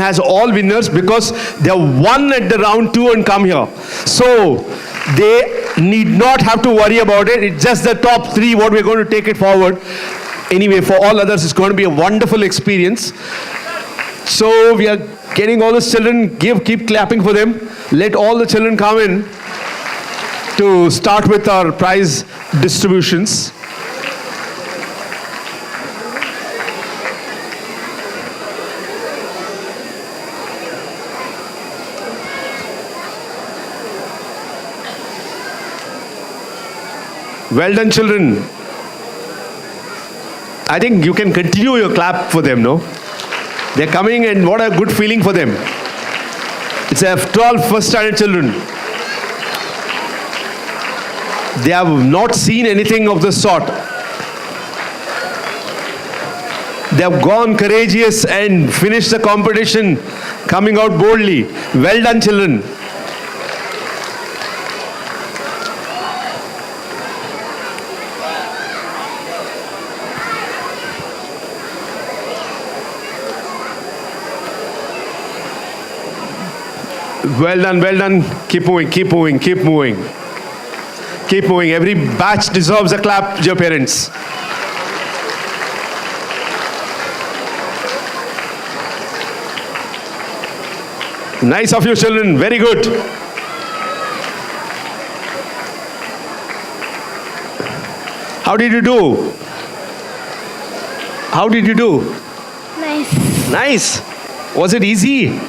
Has all winners because they have won at the round 2 and come here. So they need not have to worry about it. It's just the top 3 what we're going to take it forward. Anyway, for all others, it's going to be a wonderful experience. So we are getting all the children, keep clapping for them. Let all the children come in to start with our prize distributions. Well done, children. I think you can continue your clap for them, no? They're coming and what a good feeling for them. It's after all first standard children. They have not seen anything of the sort. They have gone courageous and finished the competition, coming out boldly. Well done, children. Well done, well done. Keep moving, keep moving, keep moving. Keep moving. Every batch deserves a clap, dear parents. Nice of you, children. Very good. How did you do? How did you do? Nice. Nice. Was it easy?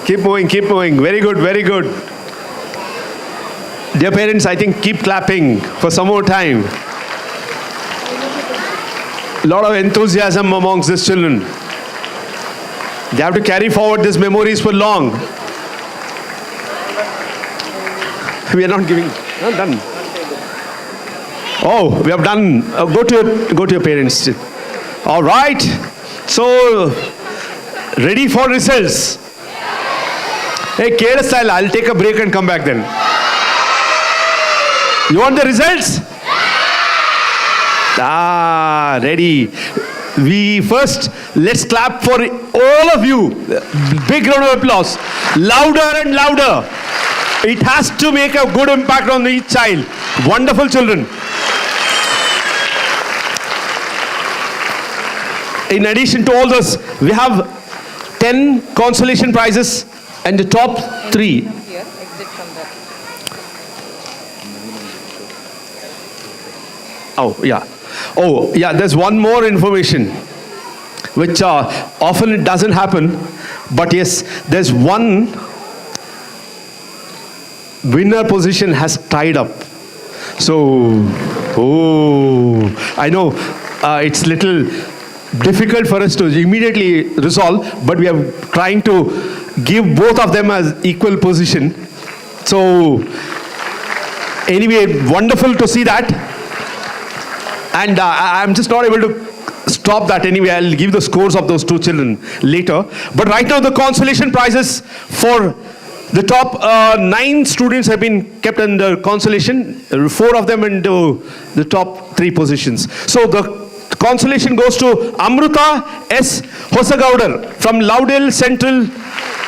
Keep moving, keep moving. Very good, very good. Dear parents, I think keep clapping for some more time. A lot of enthusiasm amongst these children. They have to carry forward these memories for long. We are not giving, not done. Oh, we have done. Go to your parents. All right. So, ready for results. Hey, Kera style, I'll take a break and come back then. You want the results? Ready. Let's clap for all of you. Big round of applause. Louder and louder. It has to make a good impact on each child. Wonderful children. In addition to all this, we have 10 consolation prizes. And the top 3. Here, exit from there. Oh, yeah. Oh, yeah, there's one more information, which often it doesn't happen, but yes, there's one winner position has tied up. So, I know it's little difficult for us to immediately resolve, but we are trying to give both of them as equal position. So, anyway, wonderful to see that. And I'm just not able to stop that anyway. I'll give the scores of those two children later. But right now, the consolation prizes for the top 9 students have been kept under consolation. 4 of them into the top 3 positions. So the consolation goes to Amruta S. Hosagaudar from Loudale Central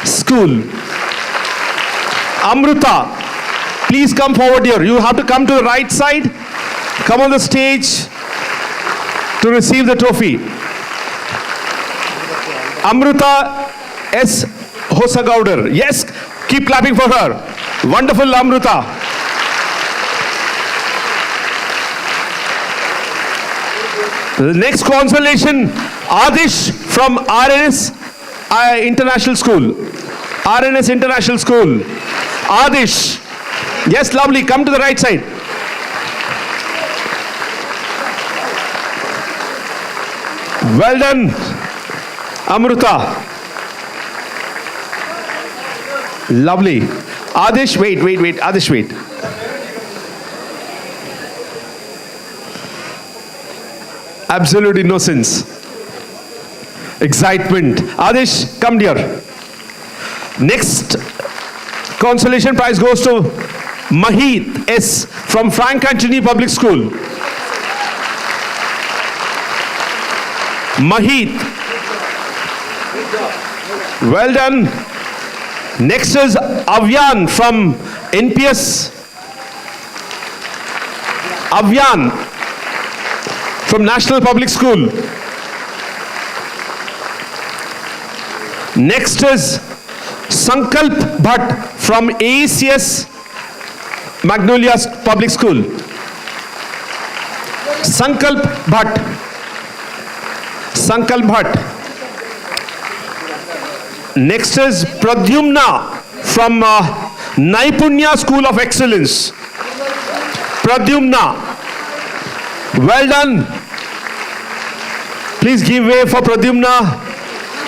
School. Amruta, please come forward here. You have to come to the right side. Come on the stage to receive the trophy. Amruta S. Hosagaudar. Yes, keep clapping for her. Wonderful, Amruta. The next consolation, Adish from RNS International School. RNS International School. Adish. Yes, lovely. Come to the right side. Well done, Amruta. Lovely. Adish, wait. Adish, wait. Absolute innocence. Excitement. Adish, come dear. Next consolation prize goes to Mahit S. from Frank Antony Public School. Mahit. Well done. Next is Avyan from NPS. Avyan from National Public School. Next is Sankalp Bhatt from ACS Magnolia Public School. Sankalp Bhatt. Sankalp Bhatt. Next is Pradyumna from Naipunya School of Excellence. Pradyumna. Well done. Please give way for Pradyumna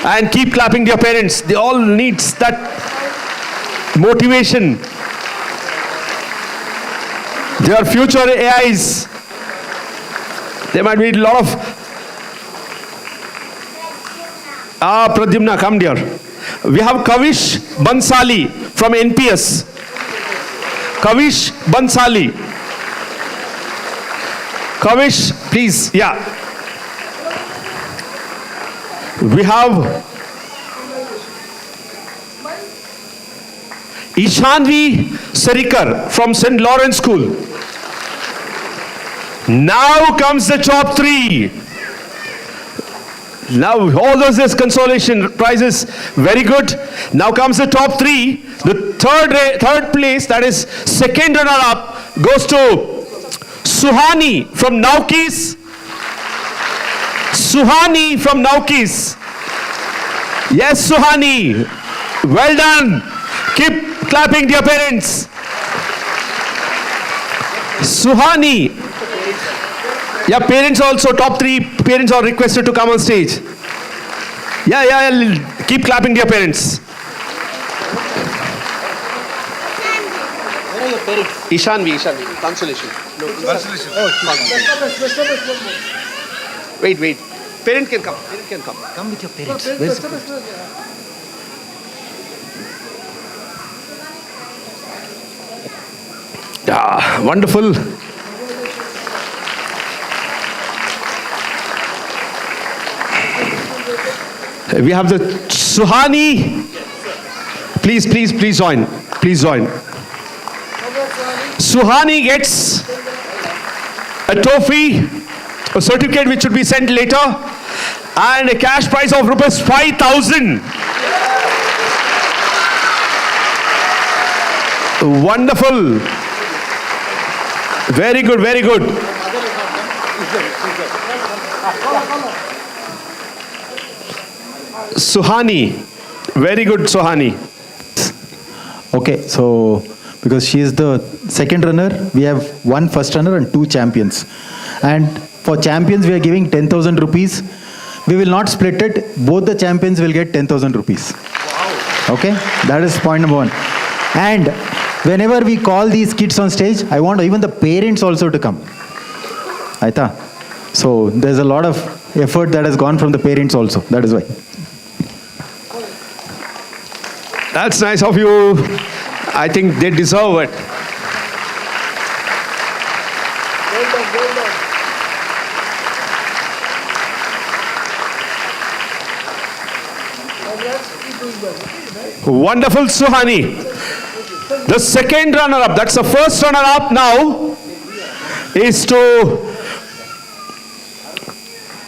and keep clapping to your parents. They all need that motivation. They are future AIs. There might be a lot of... Pradyumna, come dear. We have Kavish Bansali from NPS. Kavish Bansali. Kavish, please, yeah. We have Ishanvi Sarikar from St. Lawrence School. Now comes the top 3. Now all those consolation prizes, very good. Now comes the top 3. The third place, that is second runner-up, goes to Suhani from Naukis. Suhani from Naukis. Yes, Suhani. Well done. Keep clapping to your parents. Suhani. Yeah, parents also, top 3 parents are requested to come on stage. Yeah, keep clapping to your parents. Where are your parents? Ishanvi, consolation. No, consolation. Wait. Parent can come. Come with your parents. Yeah, wonderful. We have the Suhani. Please join. Please join. Suhani gets a trophy, a certificate which should be sent later, and a cash prize of rupees 5,000. Wonderful. Very good. Suhani. Very good, Suhani. Okay, so because she is the second runner, we have one first runner and two champions. And for champions, we are giving 10,000 rupees. We will not split it. Both the champions will get 10,000 rupees. Okay, that is point number one. And whenever we call these kids on stage, I want even the parents also to come. Aita. So there's a lot of effort that has gone from the parents also. That is why. That's nice of you. I think they deserve it. Wonderful, Suhani. The second runner-up, that's the first runner-up now, is to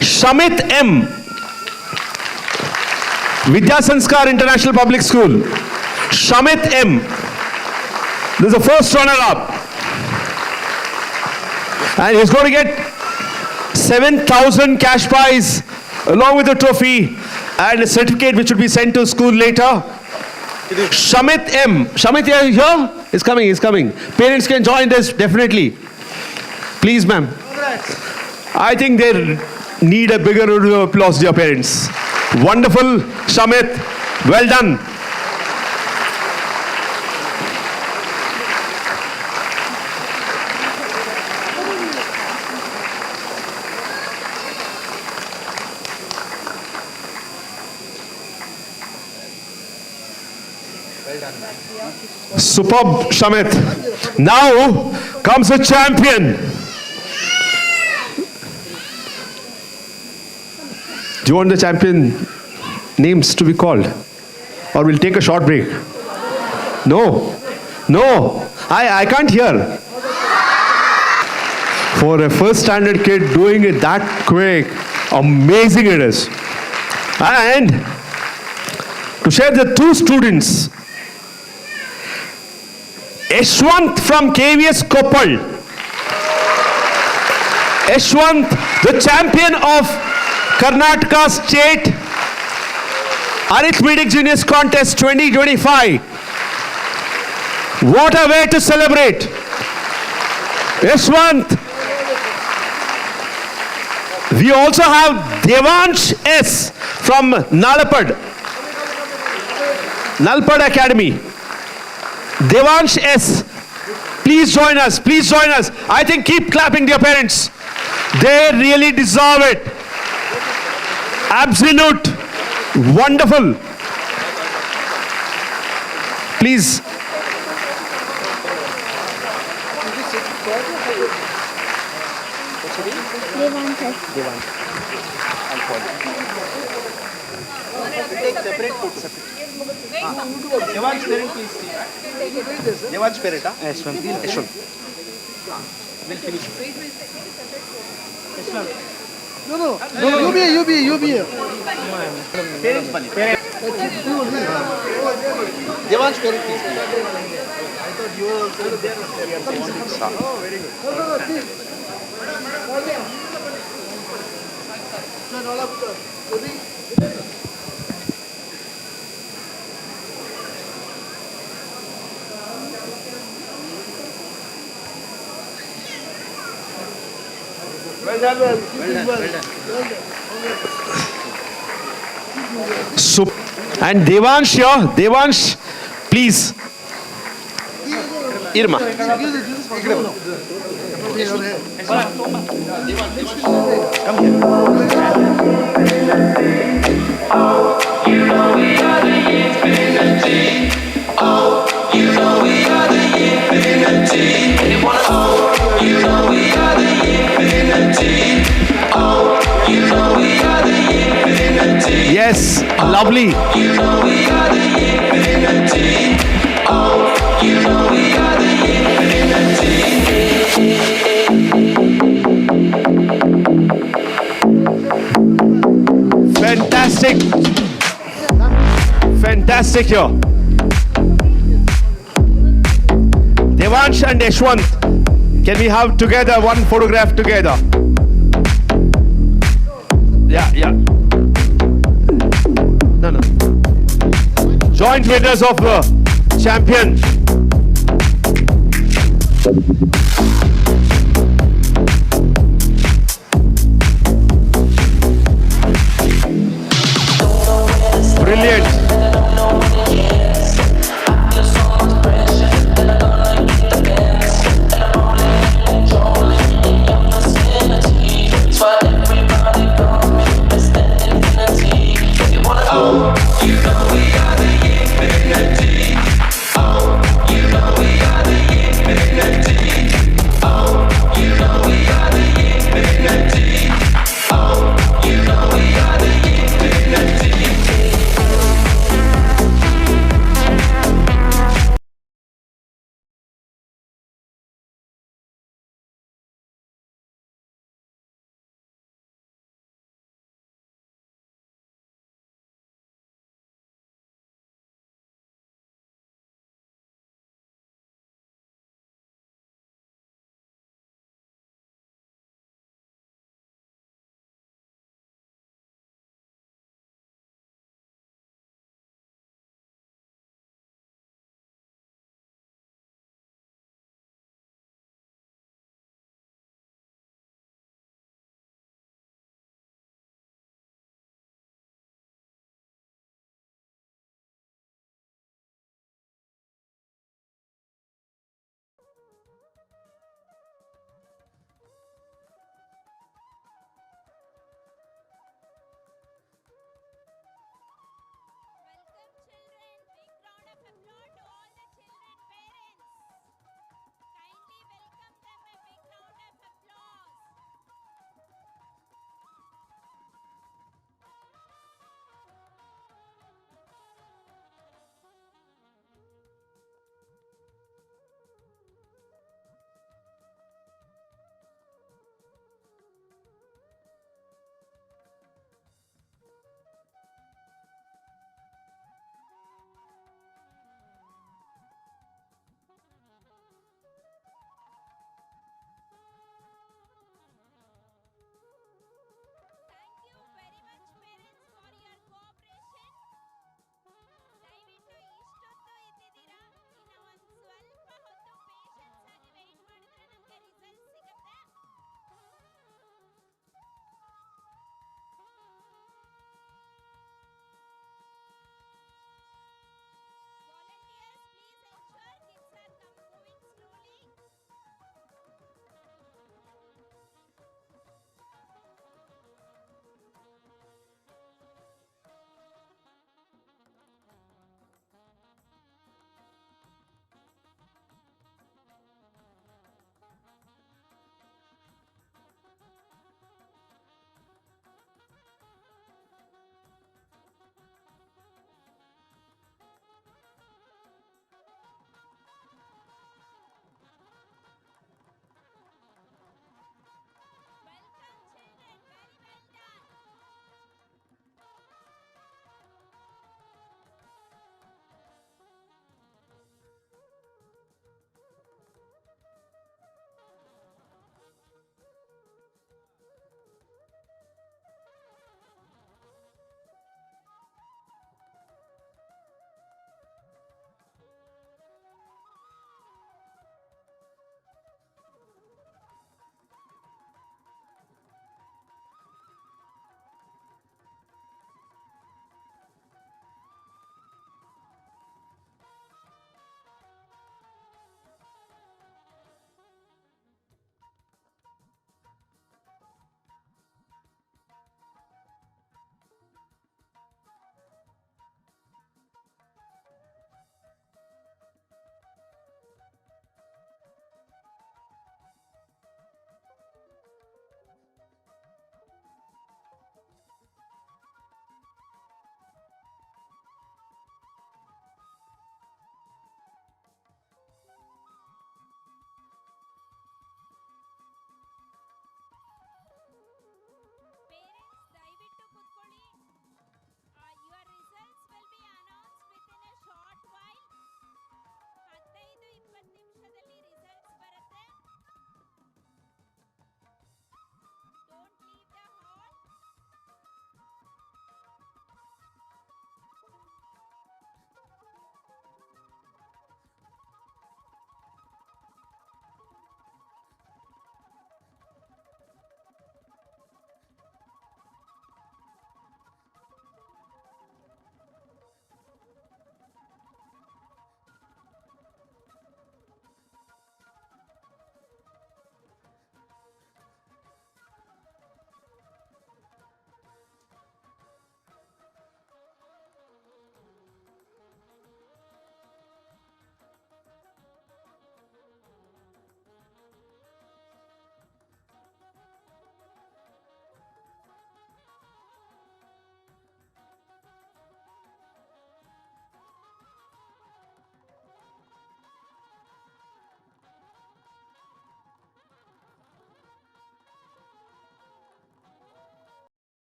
Shamit M. Vidya Sanskar International Public School. Shamit M. This is the first runner-up. And he's going to get 7,000 cash prize along with a trophy and a certificate which will be sent to school later. Shamit M. Shamit, are you here? He's coming, he's coming. Parents can join this, definitely. Please, ma'am. I think they need a bigger round of applause, dear parents. Wonderful, Shamit. Well done. Superb, Shamit. Now comes a champion. Do you want the champion names to be called? Or we'll take a short break? No. No. I can't hear. For a first standard kid doing it that quick, amazing it is. And to share the two students, Yashwant from KVS Koppal. Yashwant, the champion of Karnataka State Arithmetic Genius Contest 2025. What a way to celebrate. Yashwant. We also have Devansh S from Nalpad Academy. Devansh S. Please join us. Please join us. I think keep clapping, dear parents. They really deserve it. Absolute. Wonderful. Please. Devansh parent, please. Devansh parent, huh? Yashwant. We'll finish. No, you be here. Parents, Bali. Devansh parent, please. I thought you were also there. Oh, very good. Well done. Super. And Devansh here. Devansh, please. Irma. You know we are the infinity. Oh, you know we are the infinity. Oh, you know we are the infinity. Oh, you know we are the infinity. Yes, lovely. You know we are the infinity. Oh, you know we are the infinity. Fantastic. Fantastic here. Devansh and Yashwant, can we have together one photograph together? Yeah. No. Joint winners of champion. Brilliant.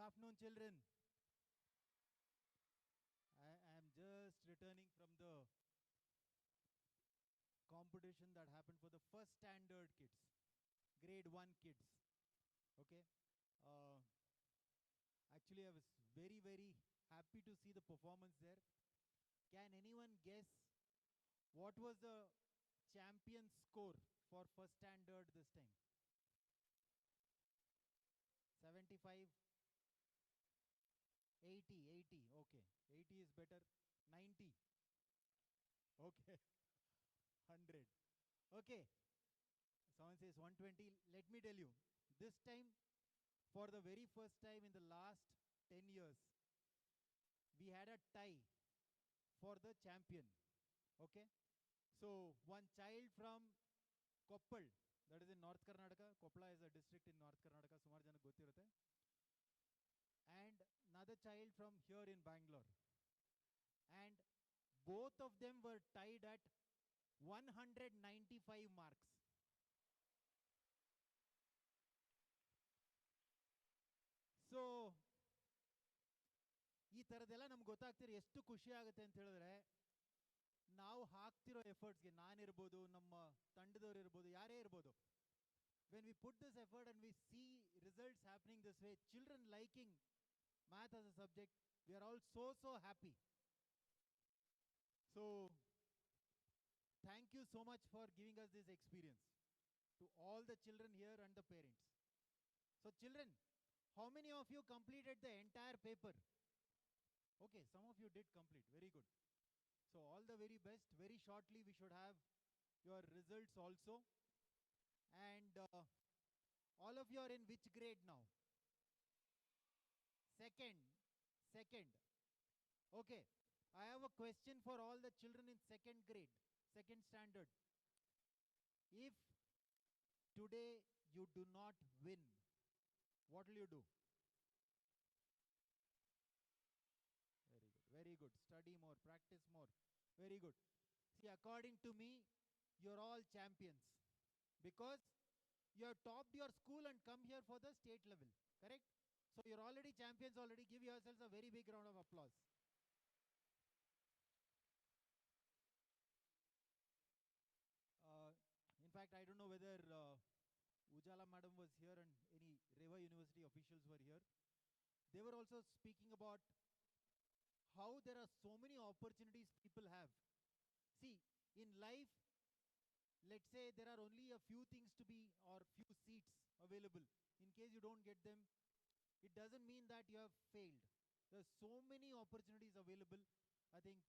afternoon, children. I am just returning from the competition that happened for the first standard kids, grade 1 kids. Okay. Actually, I was very, very happy to see the performance there. Can anyone guess what was the champion score for first standard this time? 75? 80, okay. 80 is better. 90. Okay. 100. Okay. Someone says 120. Let me tell you, this time, for the very first time in the last 10 years, we had a tie for the champion. Okay. So one child from Koppal, that is in North Karnataka. Koppala is a district in North Karnataka. Sumar jana gotirutte. And another child from here in Bangalore. And both of them were tied at 195 marks. So ಈ ಥರದ್ದೆಲ್ಲ ನಮ್ಗೆ ಗೊತ್ತಾಗ್ತಿರೋ ಎಷ್ಟು ಖುಷಿ ಆಗುತ್ತೆ ಅಂತ ಹೇಳಿದ್ರೆ ನಾವು ಹಾಕ್ತಿರೋ ಎಫರ್ಟ್ಸ್ಗೆ ನಾನಿರ್ಬೋದು, ನಮ್ಮ ತಂಡದವ್ರು ಇರ್ಬೋದು, ಯಾರೇ ಇರ್ಬೋದು, when we put this effort and we see results happening this way, children liking math as a subject, we are all so happy. So thank you so much for giving us this experience, to all the children here and the parents. So children, how many of you completed the entire paper? Okay, some of you did complete. Very good. So all the very best. Very shortly we should have your results also. And all of you are in which grade now? Second. Okay. I have a question for all the children in second grade, second standard. If today you do not win, what will you do? Very good. Study more, practice more. Very good. See, according to me, you're all champions. Because you have topped your school and come here for the state level. Correct? So you're already champions already. Give yourselves a very big round of applause. In fact, I don't know whether Ujala madam was here and any REVA University officials were here. They were also speaking about how there are so many opportunities people have. See, in life, let's say there are only a few things to be, or few seats available. In case you don't get them, it doesn't mean that you have failed. There are so many opportunities available. I think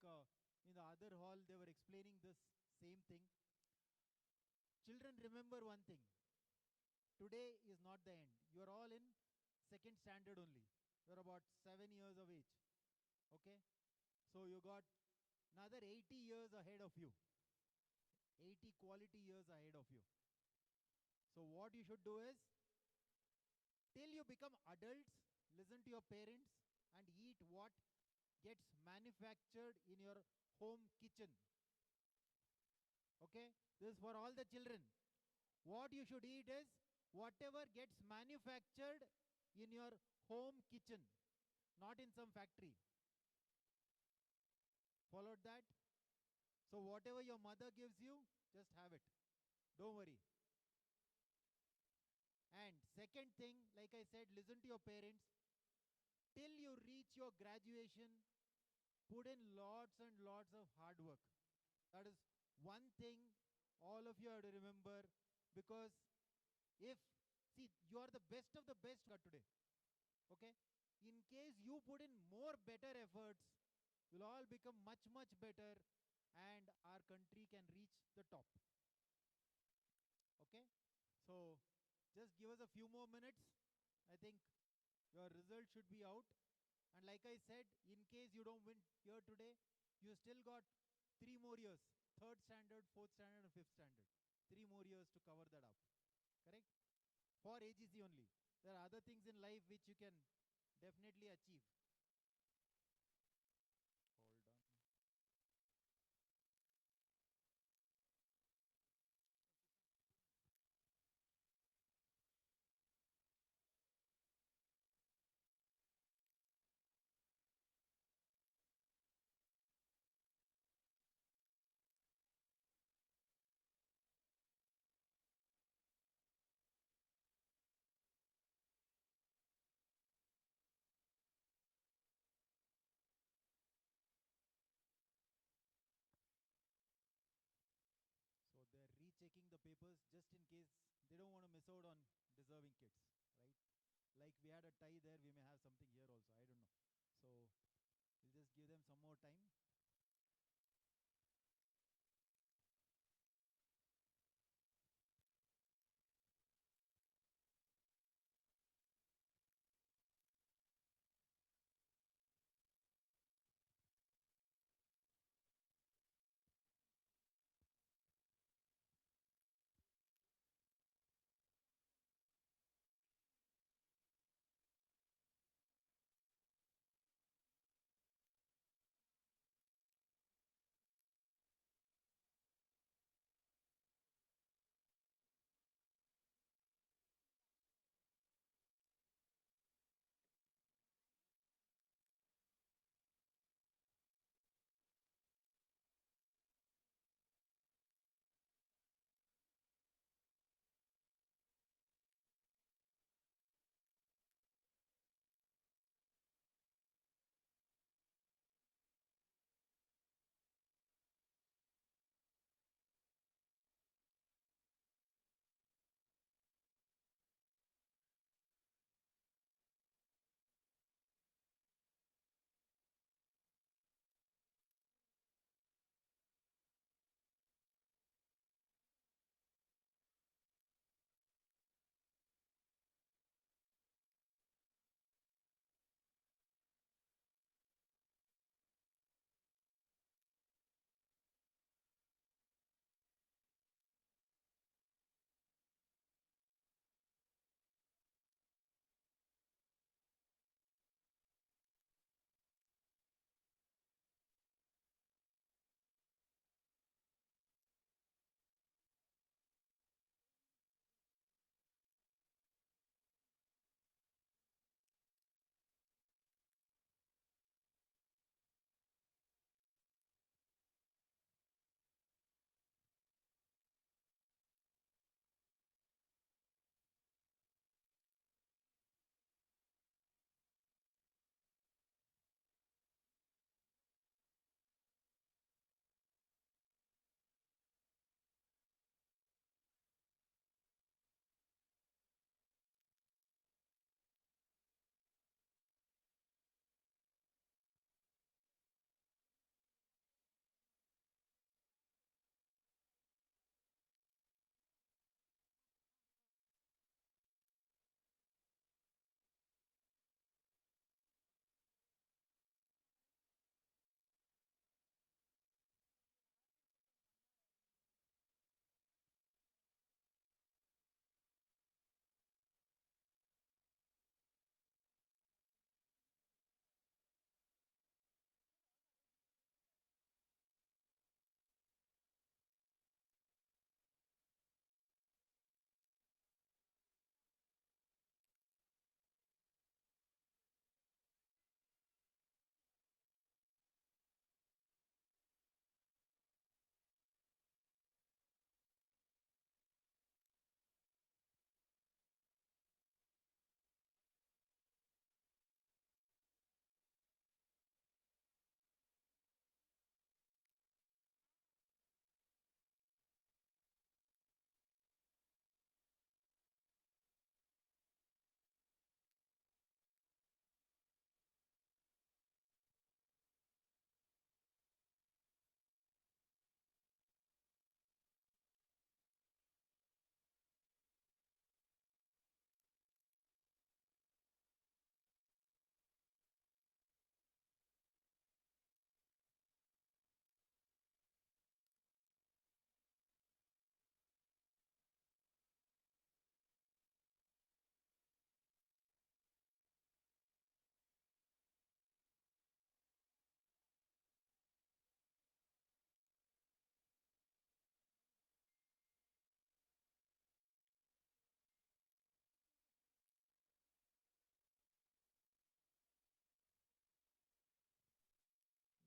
in the other hall, they were explaining this same thing. Children, remember one thing. Today is not the end. You are all in second standard only. You are about 7 years of age. Okay? So you got another 80 years ahead of you. 80 quality years ahead of you. So what you should do is, till you become adults, listen to your parents and eat what gets manufactured in your home kitchen. Okay? This is for all the children. What you should eat is whatever gets manufactured in your home kitchen, not in some factory. Followed that? So whatever your mother gives you, just have it. Don't worry. And second thing, like I said, listen to your parents. Till you reach your graduation, put in lots and lots of hard work. That is one thing all of you have to remember, because see, you are the best of the best today. Okay? In case you put in more better efforts, you'll all become much better and our country can reach the top. Okay? So just give us a few more minutes. I think your result should be out. And like I said, in case you don't win here today, you still got 3 more years. 3rd standard, 4th standard and 5th standard. 3 more years to cover that up. Correct? For AGC only. There are other things in life which you can definitely achieve. Hold on. just in case they don't want to miss out on deserving kids, right? Like we had a tie there, we may have something here also, I don't know. So we'll just give them some more time.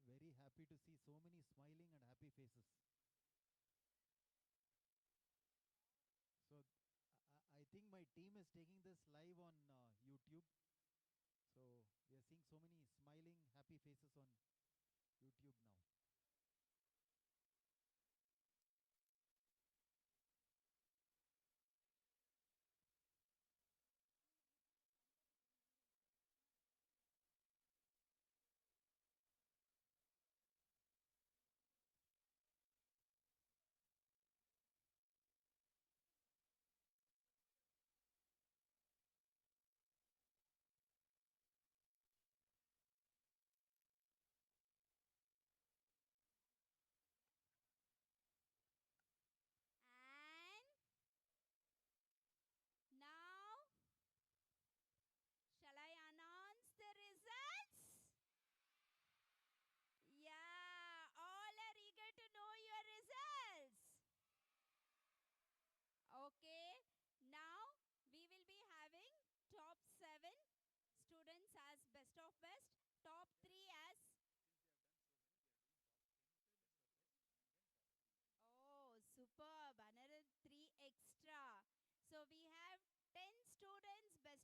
Very happy to see so many smiling and happy faces. So I think my team is taking this live on YouTube. So we are seeing so many smiling, happy faces on YouTube now.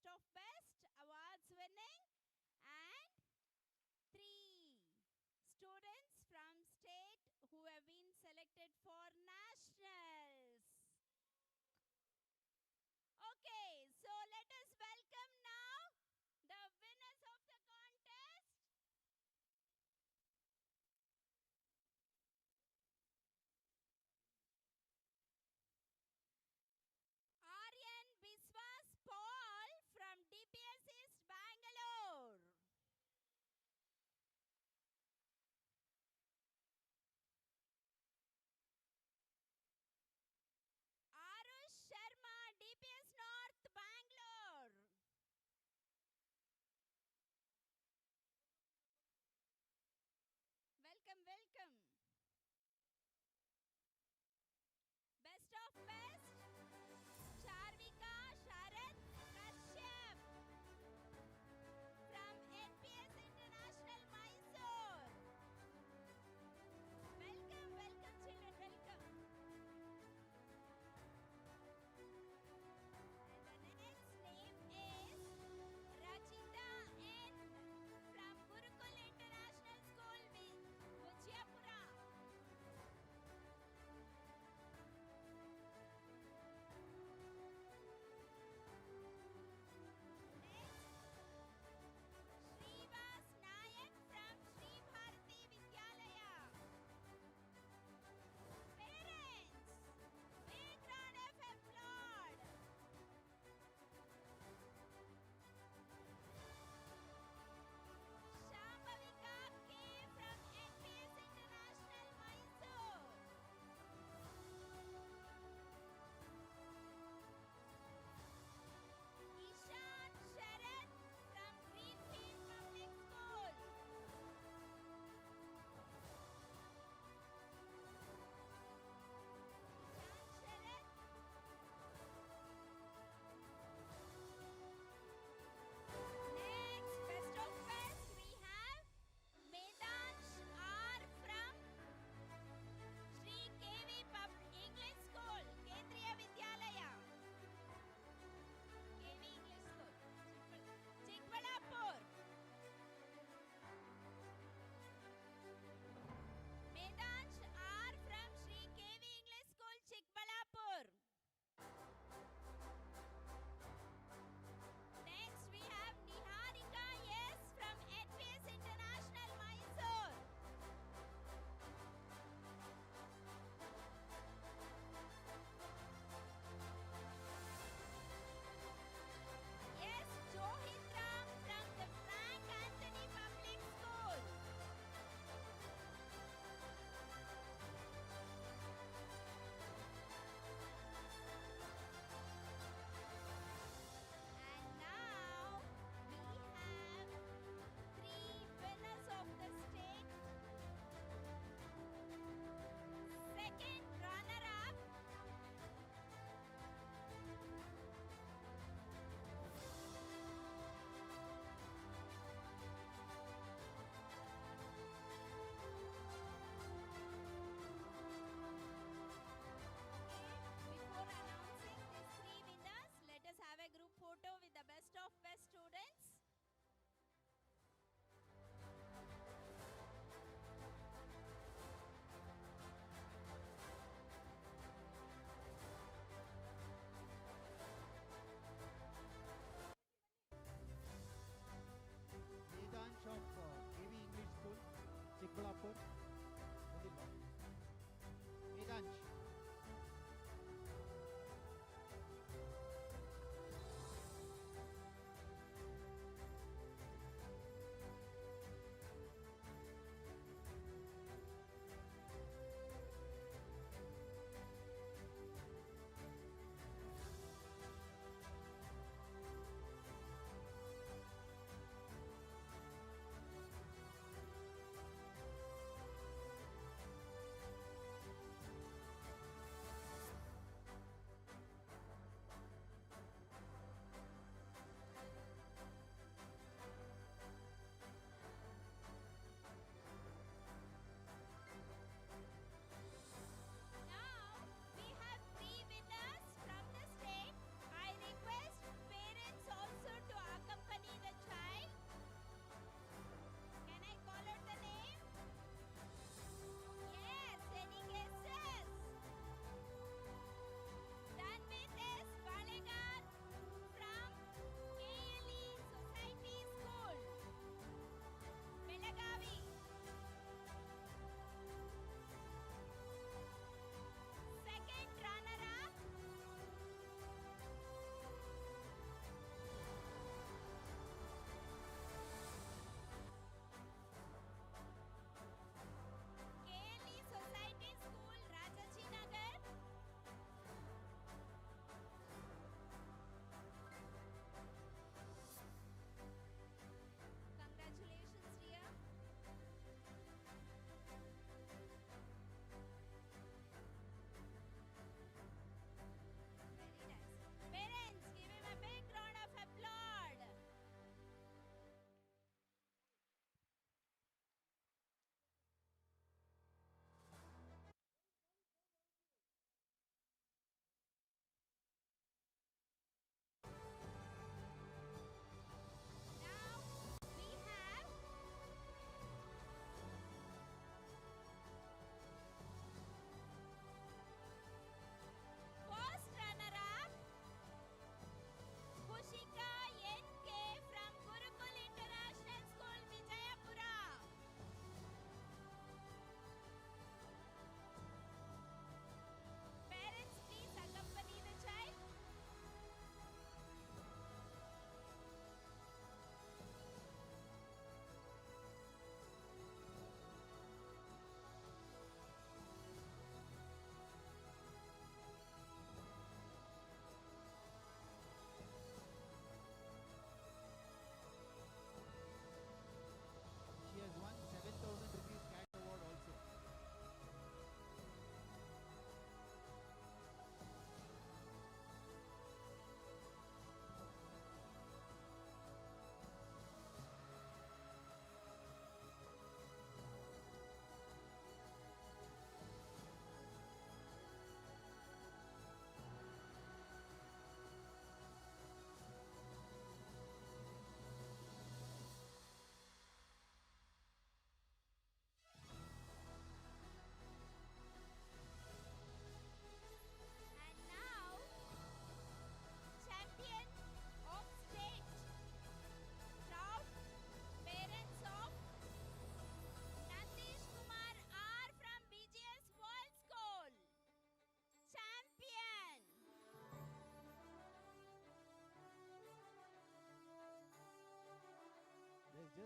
of best awards winning, and 3 students from state who have been selected for nationals. Okay, so let us welcome now the winners of the contest. Aryan Biswas Paul from DPS East, Bangalore.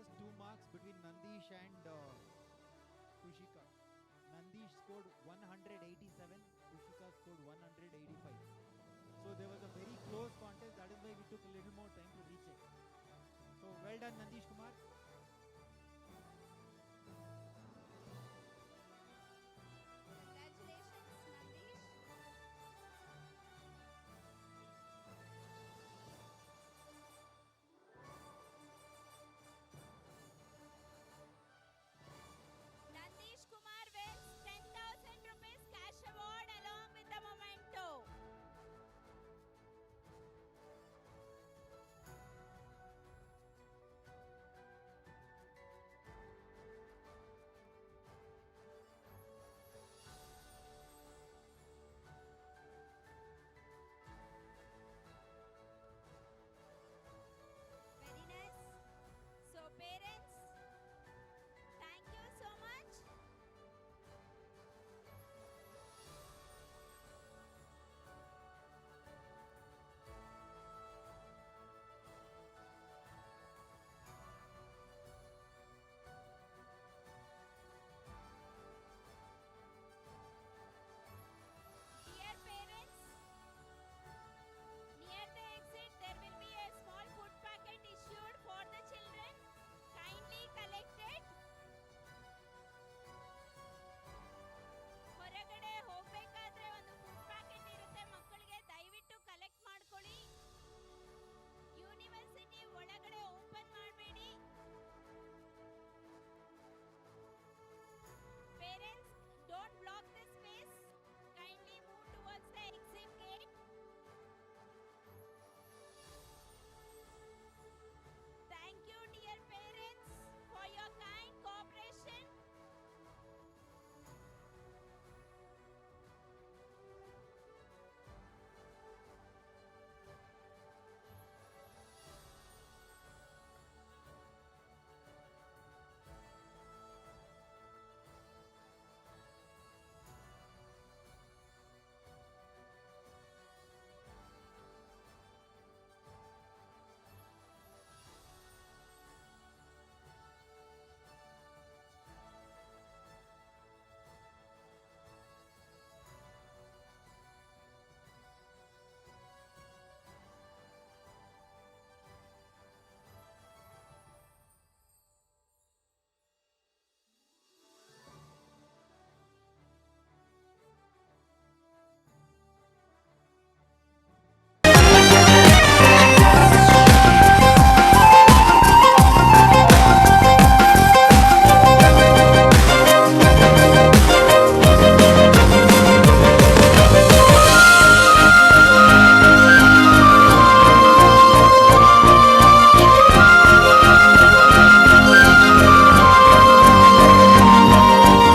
just 2 marks between Nandish and Kushika. Nandish scored 187, Kushika scored 185. So there was a very close contest. That is why we took a little more time to recheck. So well done, Nandish Kumar. Nandish Kumar wins 10,000 rupees cash award along with the memento. Very nice. So parents, thank you so much. Dear parents, near the exit there will be a small food packet issued for the children. Kindly collect it. ಹೊರಗಡೆ ಹೋಗ್ಬೇಕಾದ್ರೆ ಒಂದು food packet ಇರುತ್ತೆ, ಮಕ್ಕಳಿಗೆ ದಯವಿಟ್ಟು collect ಮಾಡ್ಕೊಳ್ಳಿ. University ಒಳಗಡೆ open ಮಾಡಬೇಡಿ. Parents, don't block the space. Kindly move towards the exit gate. Thank you, dear parents, for your kind cooperation.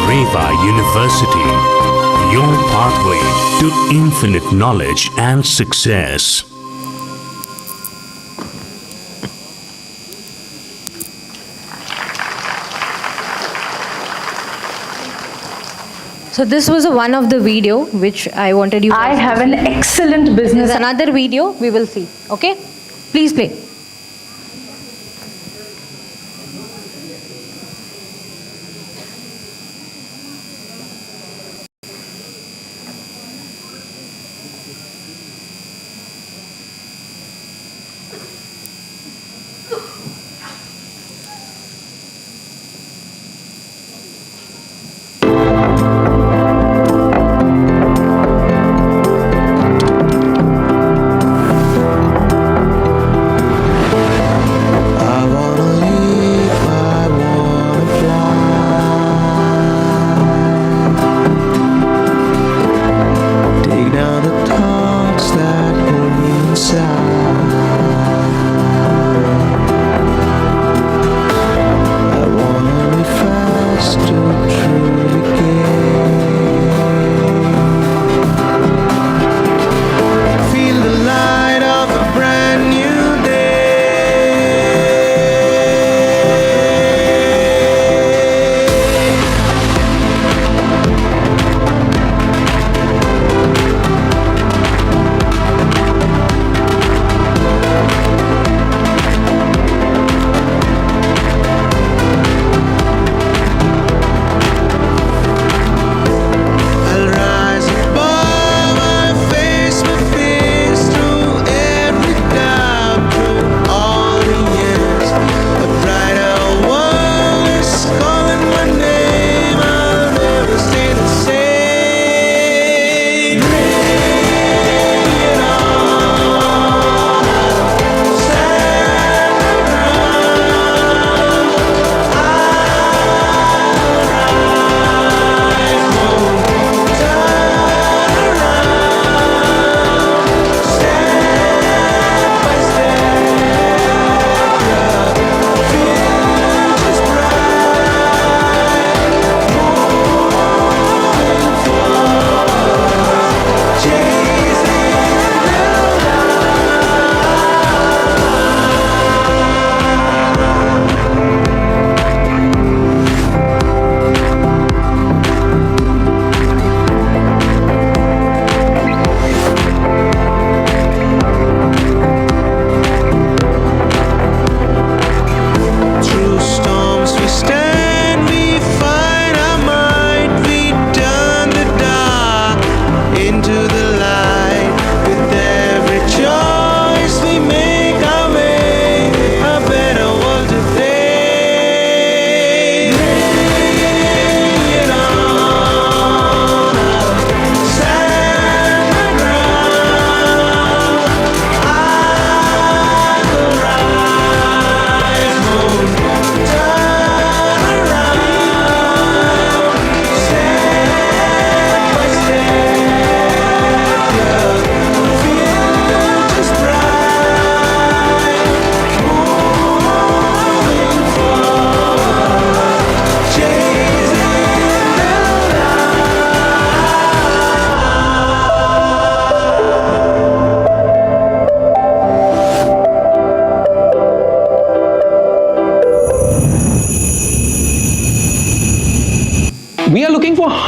REVA University, your pathway to infinite knowledge and success. So this was one of the video which I wanted you guys I have to an see. excellent business. There's another video we will see. Okay? Please play.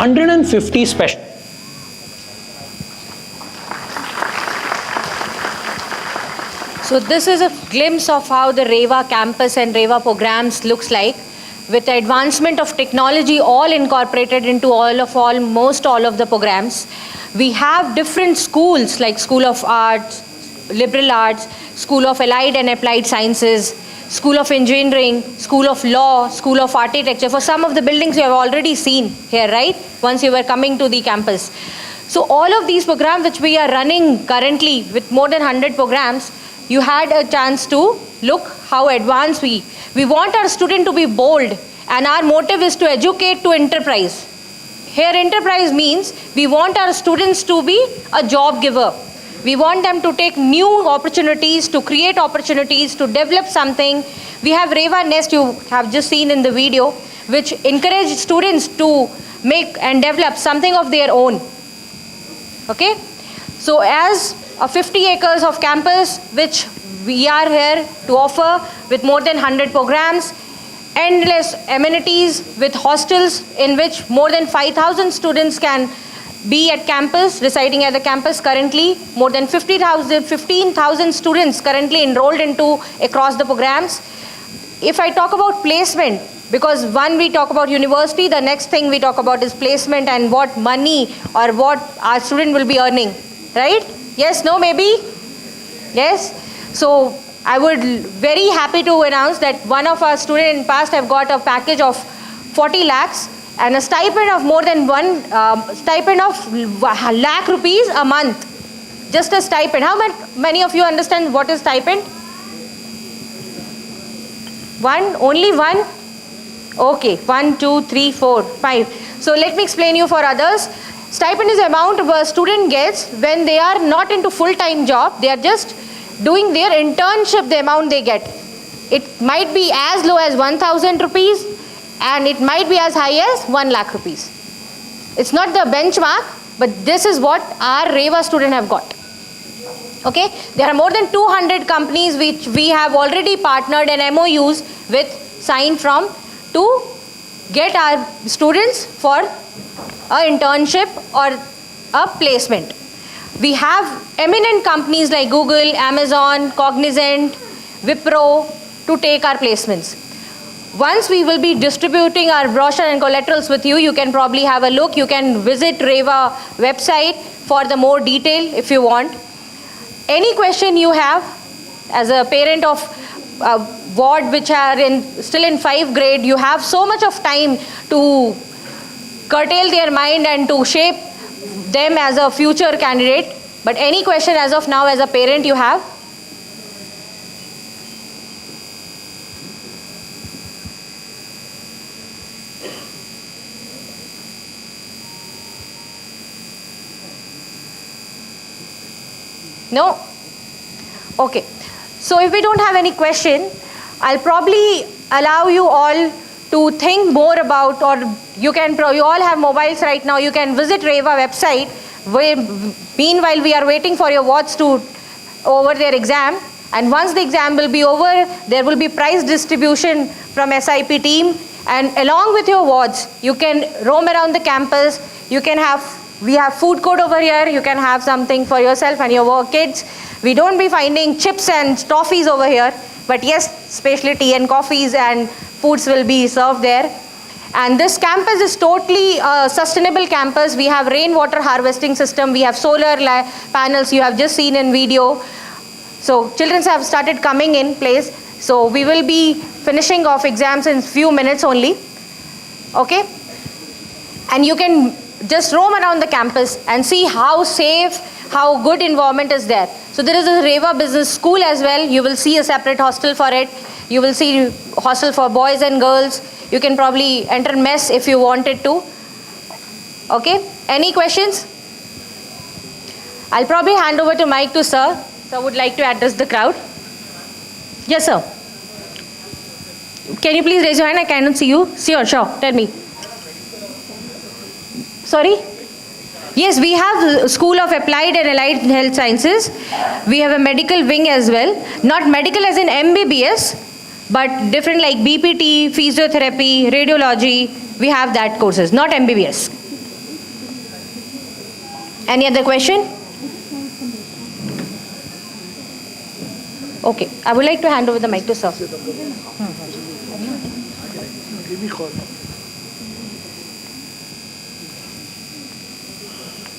150 special. So this is a glimpse of how the REVA campus and REVA programs looks like, with the advancement of technology all incorporated into almost all of the programs. We have different schools like School of Arts, Liberal Arts, School of Allied and Applied Sciences, School of Engineering, School of Law, School of Architecture. For some of the buildings you have already seen here, right? Once you were coming to the campus. So all of these programs which we are running currently with more than 100 programs, you had a chance to look how advanced we want our student to be bold, and our motive is to educate to enterprise. Here enterprise means we want our students to be a job giver. We want them to take new opportunities, to create opportunities, to develop something. We have REVA Nest, you have just seen in the video, which encourage students to make and develop something of their own. Okay? So as a 50 acres of campus, which we are here to offer with more than 100 programs, endless amenities with hostels in which more than 5,000 students can be at campus, residing at the campus currently. More than 15,000 students currently enrolled into across the programs. If I talk about placement, because one we talk about university, the next thing we talk about is placement and what money or what our student will be earning, right? Yes, no, maybe? Yes? So I would very happy to announce that one of our students in past have got a package of 40 lakhs and a stipend of more than stipend of lakh rupees a month. Just a stipend. How many of you understand what is stipend? One? Only one? Okay. 1, 2, 3, 4, 5. So let me explain you for others. Stipend is the amount a student gets when they are not into full-time job. They are just doing their internship, the amount they get. It might be as low as 1,000 rupees and it might be as high as 1 lakh rupees. It's not the benchmark, but this is what our REVA students have got. Okay? There are more than 200 companies which we have already partnered and MOUs with, signed from, to get our students for an internship or a placement. We have eminent companies like Google, Amazon, Cognizant, Wipro to take our placements. Once we will be distributing our brochure and collaterals with you, you can probably have a look. You can visit REVA website for the more detail if you want. Any question you have as a parent of ward which are still in 5th grade, you have so much of time to curtail their mind and to shape them as a future candidate. But any question as of now as a parent you have? No? Okay. So if we don't have any question, I'll probably allow you all to think more about, or you all have mobiles right now, you can visit REVA website, where meanwhile we are waiting for your wards to over their exam, and once the exam will be over, there will be prize distribution from SIP team, and along with your wards, you can roam around the campus, you can we have food court over here, you can have something for yourself and your kids. We don't be finding chips and toffees over here, but yes, especially tea and coffees and foods will be served there. And this campus is totally a sustainable campus. We have rainwater harvesting system, we have solar panels you have just seen in video. So children have started coming in place. So we will be finishing off exams in few minutes only. Okay? And you can just roam around the campus and see how safe, how good environment is there. So there is a REVA business school as well. You will see a separate hostel for it. You will see hostel for boys and girls. You can probably enter mess if you wanted to. Okay, any questions? I'll probably hand over to mic to sir. Sir would like to address the crowd. Yes, sir. Can you please raise your hand? I cannot see you. Sure, tell me. Sorry? Yes, we have School of Applied and Allied Health Sciences. We have a medical wing as well. Not medical as in MBBS, but different like BPT, physiotherapy, radiology. We have that courses, not MBBS. Any other question? Okay, I would like to hand over the mic to sir.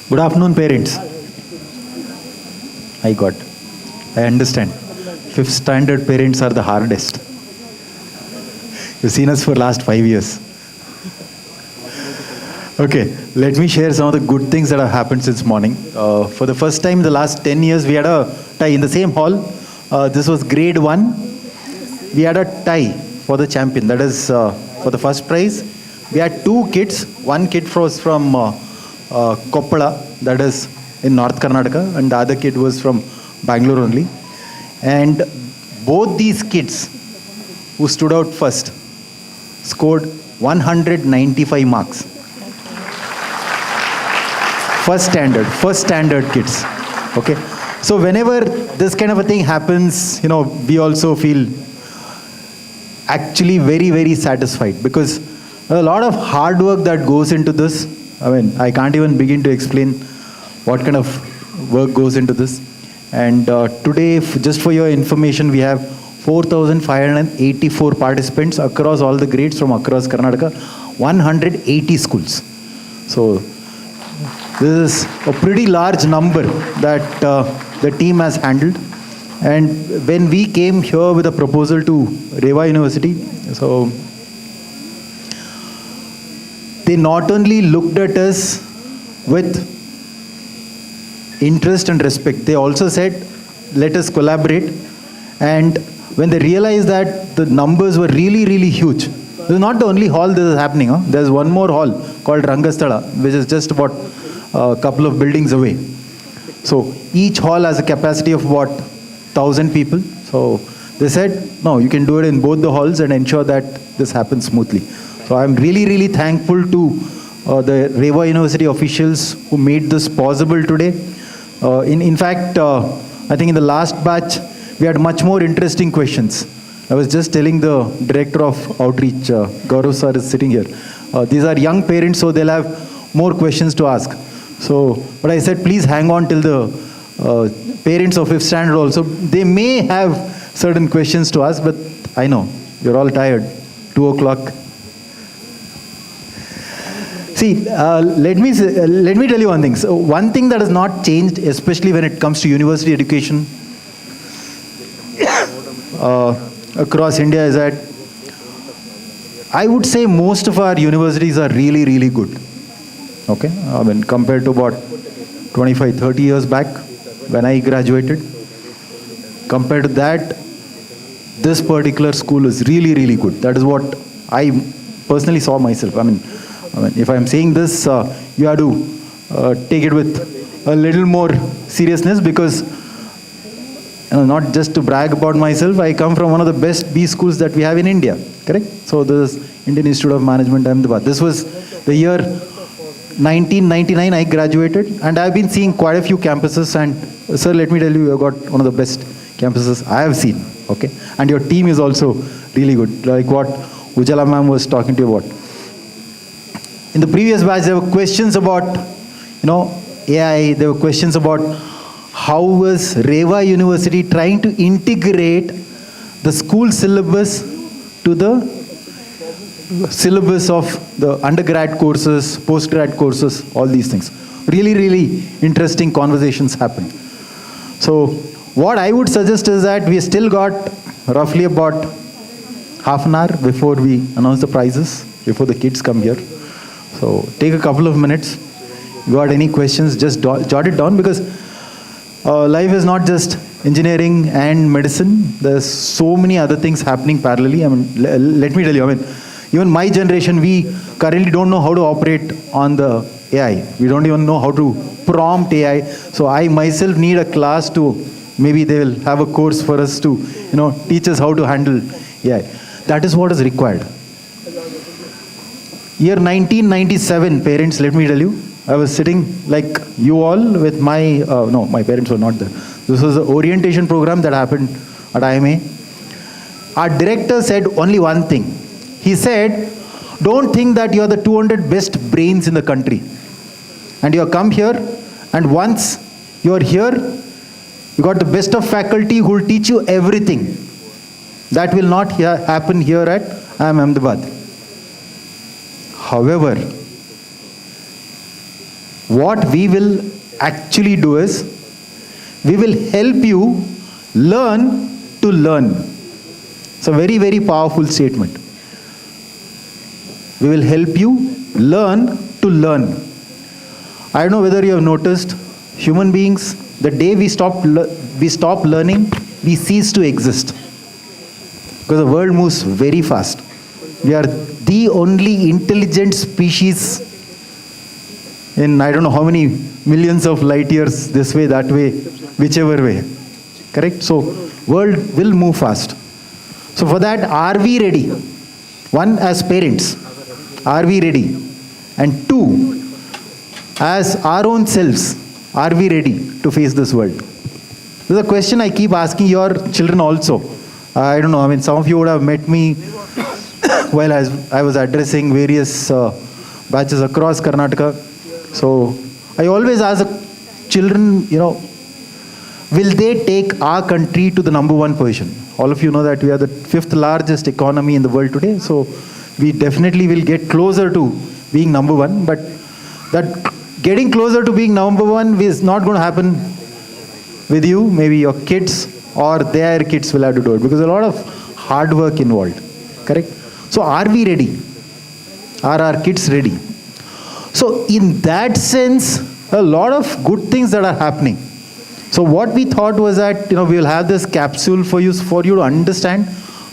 Good afternoon, parents. I understand. Fifth standard parents are the hardest. You've seen us for last 5 years. Okay, let me share some of the good things that have happened since morning. For the first time in the last 10 years, we had a tie in the same hall. This was grade 1. We had a tie for the champion. That is for the first prize. We had 2 kids. One kid was from Koppala, that is in North Karnataka, and the other kid was from Bengaluru only. And both these kids who stood out first scored 195 marks. First standard kids. Okay. So whenever this kind of a thing happens, we also feel actually very, very satisfied, because a lot of hard work that goes into this. I can't even begin to explain what kind of work goes into this. And today, just for your information, we have 4,584 participants across all the grades from across Karnataka, 180 schools. So this is a pretty large number that the team has handled. And when we came here with a proposal to REVA University, so they not only looked at us with interest and respect, they also said, let us collaborate. And when they realized that the numbers were really, really huge, this is not the only hall this is happening. There's one more hall called Rangasthala, which is just about a couple of buildings away. So each hall has a capacity of about 1,000 people. So they said, no, you can do it in both the halls and ensure that this happens smoothly. So I'm really, really thankful to the REVA University officials who made this possible today. In fact, I think in the last batch, we had much more interesting questions. I was just telling the Director of Outreach, Gaurav sir is sitting here. These are young parents, so they'll have more questions to ask. So, but I said, please hang on till the parents of 5th standard also. They may have certain questions to ask, but I know, you're all tired. 2 o'clock. See, let me tell you one thing. So one thing that has not changed, especially when it comes to university education across India, is that I would say most of our universities are really, really good. Okay, compared to about 25, 30 years back when I graduated, compared to that, this particular school is really, really good. That is what I personally saw myself. If I'm saying this, you have to take it with a little more seriousness, because not just to brag about myself, I come from one of the best B schools that we have in India, correct? So this is Indian Institute of Management, Ahmedabad. This was the year 1999 I graduated, and I've been seeing quite a few campuses, and sir, let me tell you, you've got one of the best campuses I have seen, okay? And your team is also really good, like what Ujala ma'am was talking to you about. In the previous batch, there were questions about, AI, there were questions about how was REVA University trying to integrate the school syllabus to the syllabus of the undergrad courses, postgrad courses, all these things. Really, really interesting conversations happened. So what I would suggest is that we still got roughly about half an hour before we announce the prizes, before the kids come here. So take a couple of minutes. If you got any questions, just jot it down, because life is not just engineering and medicine. There's so many other things happening parallelly. Let me tell you, even my generation, we currently don't know how to operate on the AI. We don't even know how to prompt AI. So I myself need a class to, maybe they will have a course for us to, teach us how to handle AI. That is what is required. Year 1997, parents, let me tell you, I was sitting like you all with my, no, my parents were not there. This was an orientation program that happened at IMA. Our director said only one thing. He said, don't think that you are the 200 best brains in the country. And you have come here And once you are here, you got the best of faculty who will teach you everything. That will not happen here at IIM Ahmedabad. However, what we will actually do is, we will help you learn to learn. It's a very, very powerful statement. We will help you learn to learn. I don't know whether you have noticed, human beings, the day we stop learning, we cease to exist. Because the world moves very fast. We are the only intelligent species in I don't know how many millions of light years, this way, that way, whichever way. Correct? So, world will move fast. So for that, are we ready? One, as parents, are we ready? And two, as our own selves, are we ready to face this world? This is a question I keep asking your children also. I don't know, I mean, some of you would have met me while I was addressing various batches across Karnataka. So I always ask the children, will they take our country to the #1 position? All of you know that we are the 5th largest economy in the world today. So we definitely will get closer to being #1. But that getting closer to being #1 is not going to happen with you. Maybe your kids or their kids will have to do it, because a lot of hard work involved. Correct? So are we ready? Are our kids ready? So in that sense, a lot of good things that are happening. So what we thought was that, we will have this capsule for you to understand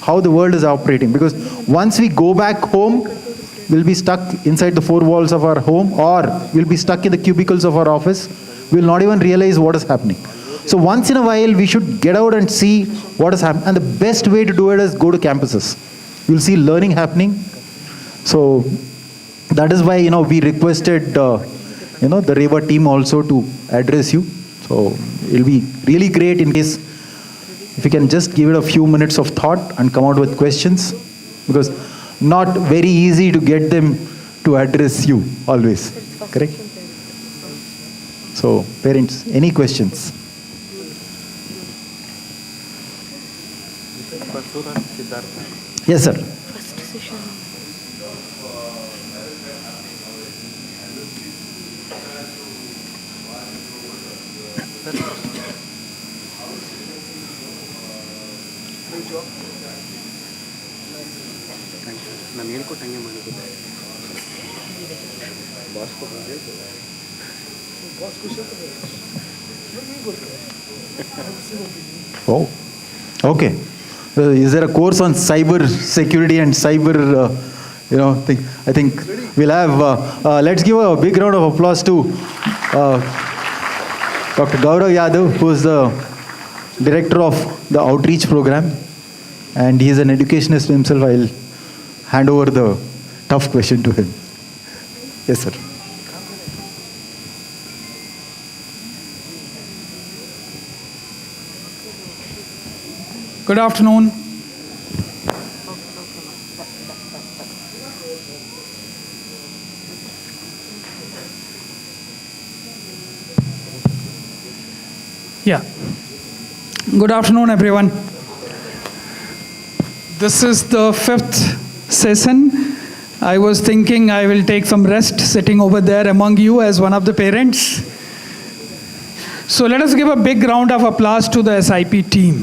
how the world is operating. Because once we go back home, we'll be stuck inside the 4 walls of our home, or we'll be stuck in the cubicles of our office. We'll not even realize what is happening. So once in a while, we should get out and see what is happening. And the best way to do it is go to campuses. You'll see learning happening. So that is why, we requested, the REVA team also to address you. So it'll be really great in case if you can just give it a few minutes of thought and come out with questions, because not very easy to get them to address you always. Correct? So parents, any questions? Yes, sir. ನಾನು ಹೇಳ್ಕೊಟ್ಟಂಗೆ ಮಾಡಿದ್ದು Oh, okay. Is there a course on cyber security and cyber, thing? I think we'll have, let's give a big round of applause to Dr. Gaurav Yadav, who is the director of the outreach program. And he is an educationist himself. I'll hand over the tough question to him. Yes, sir. Good afternoon. Yeah. Good afternoon, everyone. This is the 5th session. I was thinking I will take some rest sitting over there among you as one of the parents. So let us give a big round of applause to the SIP team.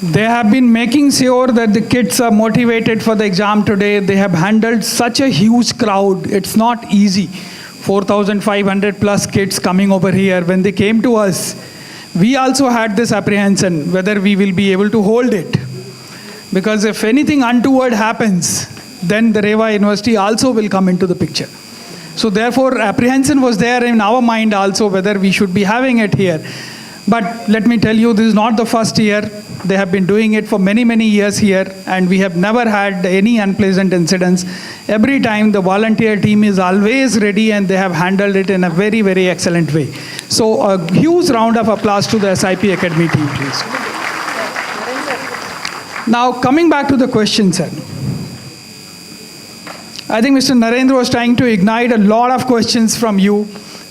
They have been making sure that the kids are motivated for the exam today. They have handled such a huge crowd. It's not easy. 4,500 plus kids coming over here. When they came to us, we also had this apprehension whether we will be able to hold it. Because if anything untoward happens, then the REVA University also will come into the picture. So therefore, apprehension was there in our mind also whether we should be having it here. But let me tell you, this is not the first year. They have been doing it for many, many years here, and we have never had any unpleasant incidents. Every time the volunteer team is always ready, and they have handled it in a very, very excellent way. So a huge round of applause to the SIP Academy team, please. Now, coming back to the question, sir. I think Mr. Narendra was trying to ignite a lot of questions from you.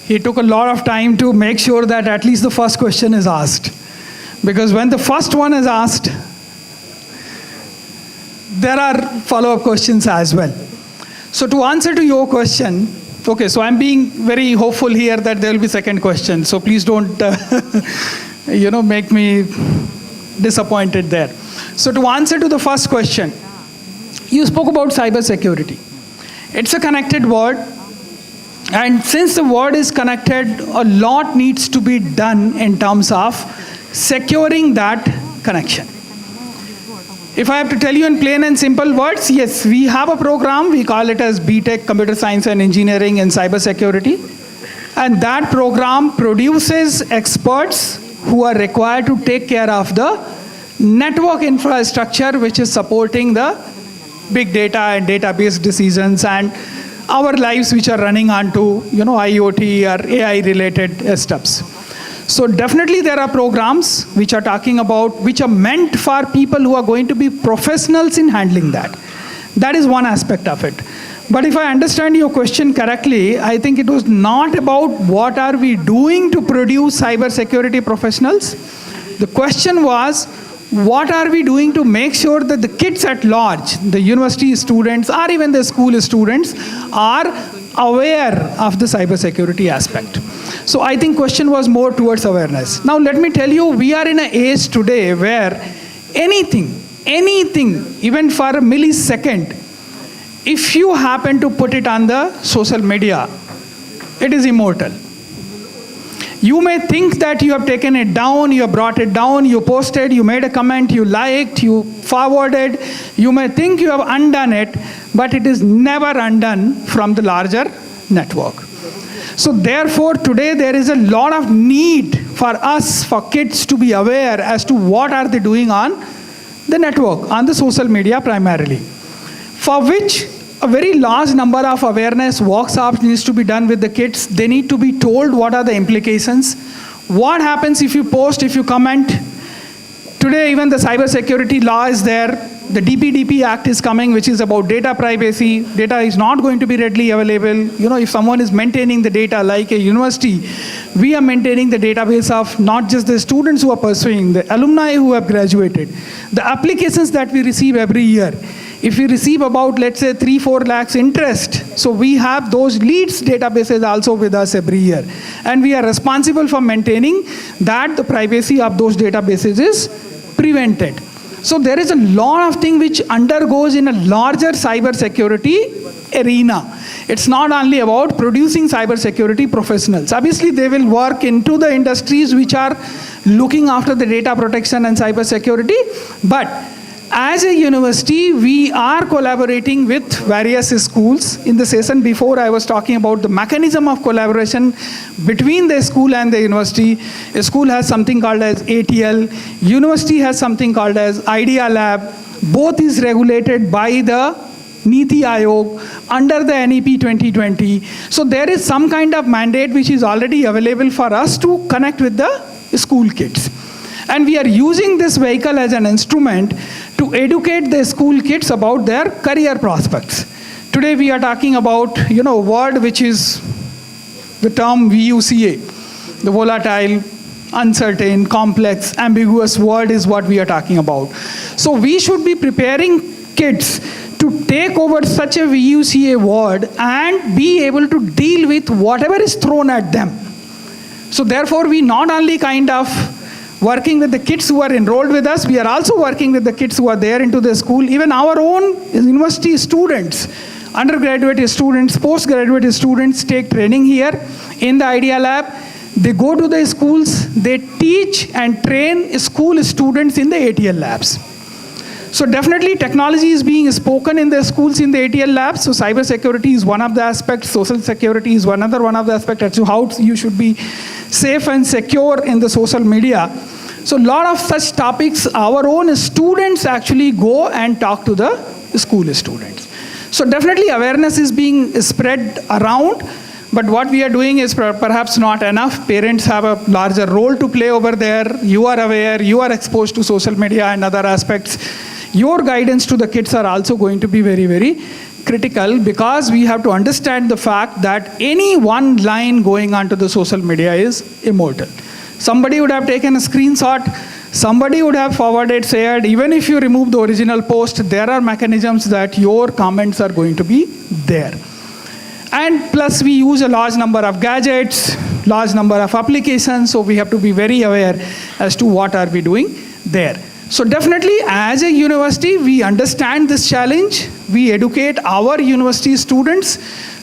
He took a lot of time to make sure that at least the first question is asked. Because when the first one is asked, there are follow-up questions as well. So to answer to your question, okay, so I'm being very hopeful here that there will be second question. So please don't, make me disappointed there. So to answer to the first question, you spoke about cyber security. It's a connected word. And since the word is connected, a lot needs to be done in terms of securing that connection. If I have to tell you in plain and simple words, yes, we have a program, we call it as BTech, Computer Science and Engineering in Cybersecurity. And that program produces experts who are required to take care of the network infrastructure which is supporting the big data and database decisions and our lives which are running onto IoT or AI related steps. So definitely there are programs which are talking about, which are meant for people who are going to be professionals in handling that. That is one aspect of it. But if I understand your question correctly, I think it was not about what are we doing to produce cybersecurity professionals. The question was, what are we doing to make sure that the kids at large, the university students or even the school students are aware of the cybersecurity aspect. So I think question was more towards awareness. Now let me tell you, we are in an age today where anything, even for a millisecond, if you happen to put it on the social media, it is immortal. You may think that you have taken it down, you have brought it down, you posted, you made a comment, you liked, you forwarded. You may think you have undone it, but it is never undone from the larger network. So therefore, today there is a lot of need for us, for kids to be aware as to what are they doing on the network, on the social media primarily. For which a very large number of awareness workshops needs to be done with the kids. They need to be told what are the implications. What happens if you post, if you comment. Today even the cybersecurity law is there. The DPDP Act is coming, which is about data privacy. Data is not going to be readily available. If someone is maintaining the data like a university, we are maintaining the database of not just the students who are pursuing, the alumni who have graduated, the applications that we receive every year. If we receive about, let's say, 3-4 lakhs interest, so we have those leads databases also with us every year. And we are responsible for maintaining that the privacy of those databases is prevented. So there is a lot of things which undergoes in a larger cybersecurity arena. It's not only about producing cybersecurity professionals. Obviously, they will work into the industries which are looking after the data protection and cybersecurity, but as a university, we are collaborating with various schools. In the session before, I was talking about the mechanism of collaboration between the school and the university. A school has something called as ATL. University has something called as Idea Lab. Both is regulated by the Niti Aayog under the NEP 2020. So there is some kind of mandate which is already available for us to connect with the school kids. And we are using this vehicle as an instrument to educate the school kids about their career prospects. Today we are talking about, a word which is the term VUCA, the volatile, uncertain, complex, ambiguous word is what we are talking about. So we should be preparing kids to take over such a VUCA word and be able to deal with whatever is thrown at them. So therefore we not only kind of working with the kids who are enrolled with us, we are also working with the kids who are there into the school. Even our own university students, undergraduate students, postgraduate students take training here in the Idea Lab. They go to the schools, they teach and train school students in the ATL labs. So definitely technology is being spoken in the schools in the ATL labs. So cybersecurity is one of the aspects, social security is one of the aspects as to how you should be safe and secure in the social media. So a lot of such topics, our own students actually go and talk to the school students. So definitely awareness is being spread around, but what we are doing is perhaps not enough. Parents have a larger role to play over there. You are aware, you are exposed to social media and other aspects. your guidance to the kids are also going to be very, very critical, because we have to understand the fact that any one line going onto the social media is immortal. Somebody would have taken a screenshot, somebody would have forwarded, shared. Even if you remove the original post, there are mechanisms that your comments are going to be there. And plus we use a large number of gadgets, large number of applications, so we have to be very aware as to what are we doing there. So definitely as a university, we understand this challenge. We educate our university students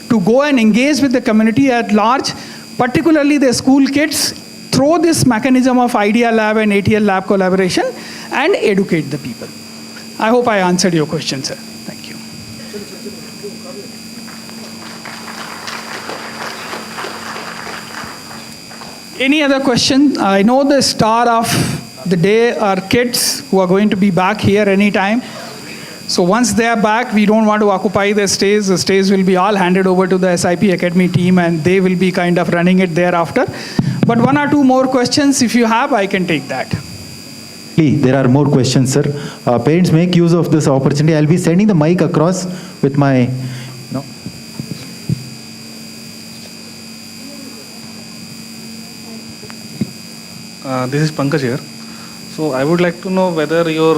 to go and engage with the community at large, particularly the school kids, through this mechanism of Idea Lab and ATL Lab collaboration, and educate the people. I hope I answered your question, sir. Thank you. Any other question? I know the star of the day are kids who are going to be back here anytime. So once they are back, we don't want to occupy the stage. The stage will be all handed over to the SIP Academy team, and they will be kind of running it thereafter. But one or two more questions, if you have, I can take that. There are more questions, sir. Parents, make use of this opportunity. I'll be sending the mic across with my... This is Pankaj here. So I would like to know whether your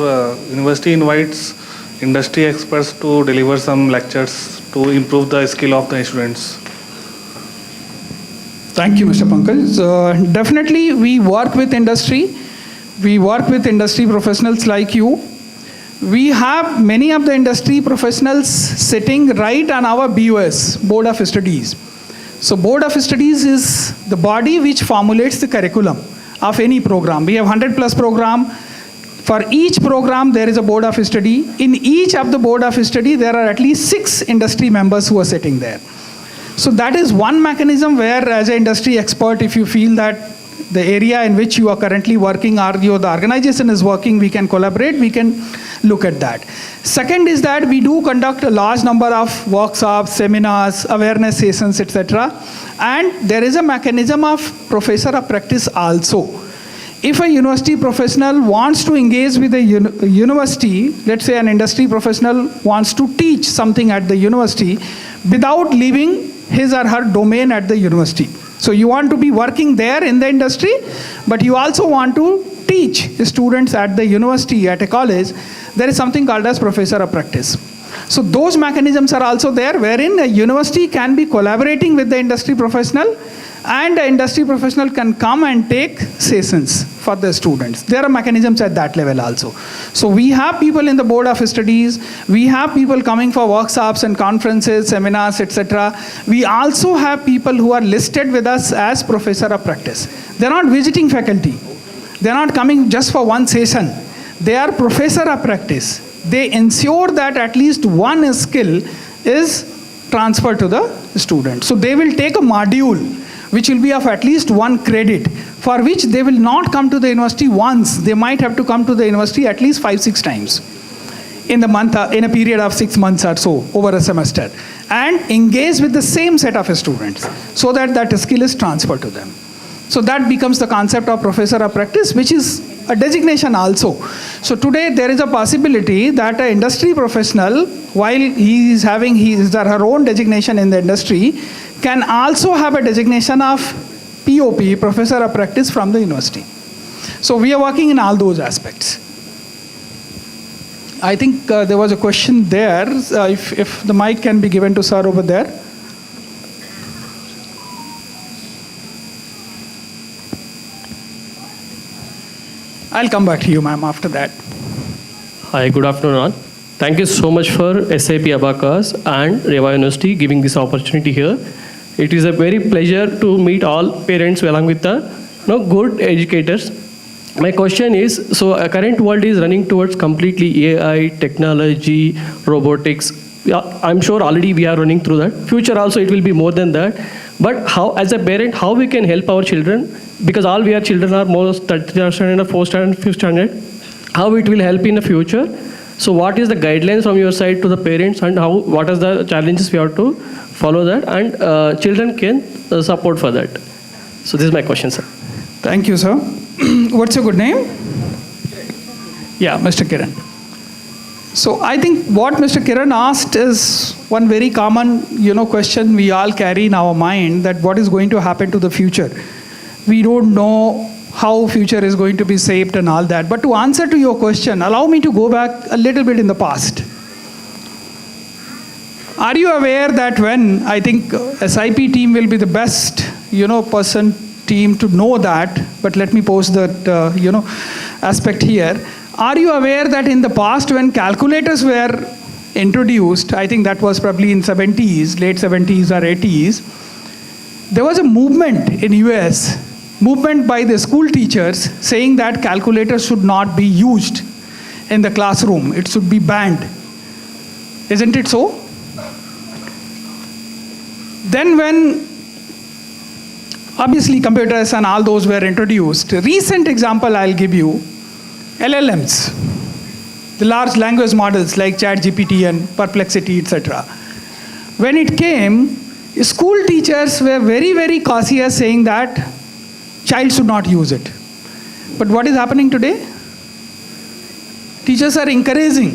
university invites industry experts to deliver some lectures to improve the skill of the students. Thank you, Mr. Pankaj. Definitely we work with industry. We work with industry professionals like you. We have many of the industry professionals sitting right on our BOS, Board of Studies. So Board of Studies is the body which formulates the curriculum of any program. We have 100+ program. For each program, there is a board of study. In each of the board of study, there are at least 6 industry members who are sitting there. So that is one mechanism where, as an industry expert, if you feel that the area in which you are currently working or the organization is working, we can collaborate, we can look at that. Second is that we do conduct a large number of workshops, seminars, awareness sessions, etc. And there is a mechanism of professor of practice also. If a university professional wants to engage with a university, let's say an industry professional wants to teach something at the university without leaving his or her domain at the university. So you want to be working there in the industry, but you also want to teach students at the university, at a college. There is something called as professor of practice. So those mechanisms are also there, wherein a university can be collaborating with the industry professional, and the industry professional can come and take sessions for the students. There are mechanisms at that level also. So we have people in the board of studies, we have people coming for workshops and conferences, seminars, etc. We also have people who are listed with us as professor of practice. They're not visiting faculty. They're not coming just for one session. They are professor of practice. They ensure that at least one skill is transferred to the student. So they will take a module which will be of at least 1 credit, for which they will not come to the university once. They might have to come to the university at least 5-6 times in the month, in a period of 6 months or so over a semester, and engage with the same set of students so that that skill is transferred to them. So that becomes the concept of professor of practice, which is a designation also. So today there is a possibility that an industry professional, while he is having his or her own designation in the industry, can also have a designation of POP, professor of practice, from the university. So we are working in all those aspects. I think there was a question there. If the mic can be given to sir over there. I'll come back to you, ma'am, after that. Hi, good afternoon all. Thank you so much for SIP Abacus and REVA University giving this opportunity here. It is a very pleasure to meet all parents along with the good educators. My question is, so a current world is running towards completely AI, technology, robotics. Yeah, I'm sure already we are running through that. Future also it will be more than that. But how, as a parent, how we can help our children? Because all we are children are most 3rd standard, 4th standard, 5th standard. How it will help in the future? So what is the guidelines from your side to the parents, and how, what are the challenges we have to follow that, and children can support for that? So this is my question, sir. Thank you, sir. What's your good name? Yeah, Mr. Kiran. So I think what Mr. Kiran asked is one very common, question we all carry in our mind, that what is going to happen to the future. We don't know how future is going to be shaped and all that. But to answer to your question, allow me to go back a little bit in the past. Are you aware that when I think SIP team will be the best, team to know that, but let me pose that, aspect here. Are you aware that in the past when calculators were introduced, I think that was probably in 70s, late 70s or 80s, there was a movement in US, movement by the school teachers saying that calculators should not be used in the classroom. It should be banned. Isn't it so? Then when obviously computers and all those were introduced, recent example I'll give you, LLMs, the large language models like ChatGPT and Perplexity, etc. When it came, school teachers were very, very cautious saying that child should not use it. But what is happening today? Teachers are encouraging.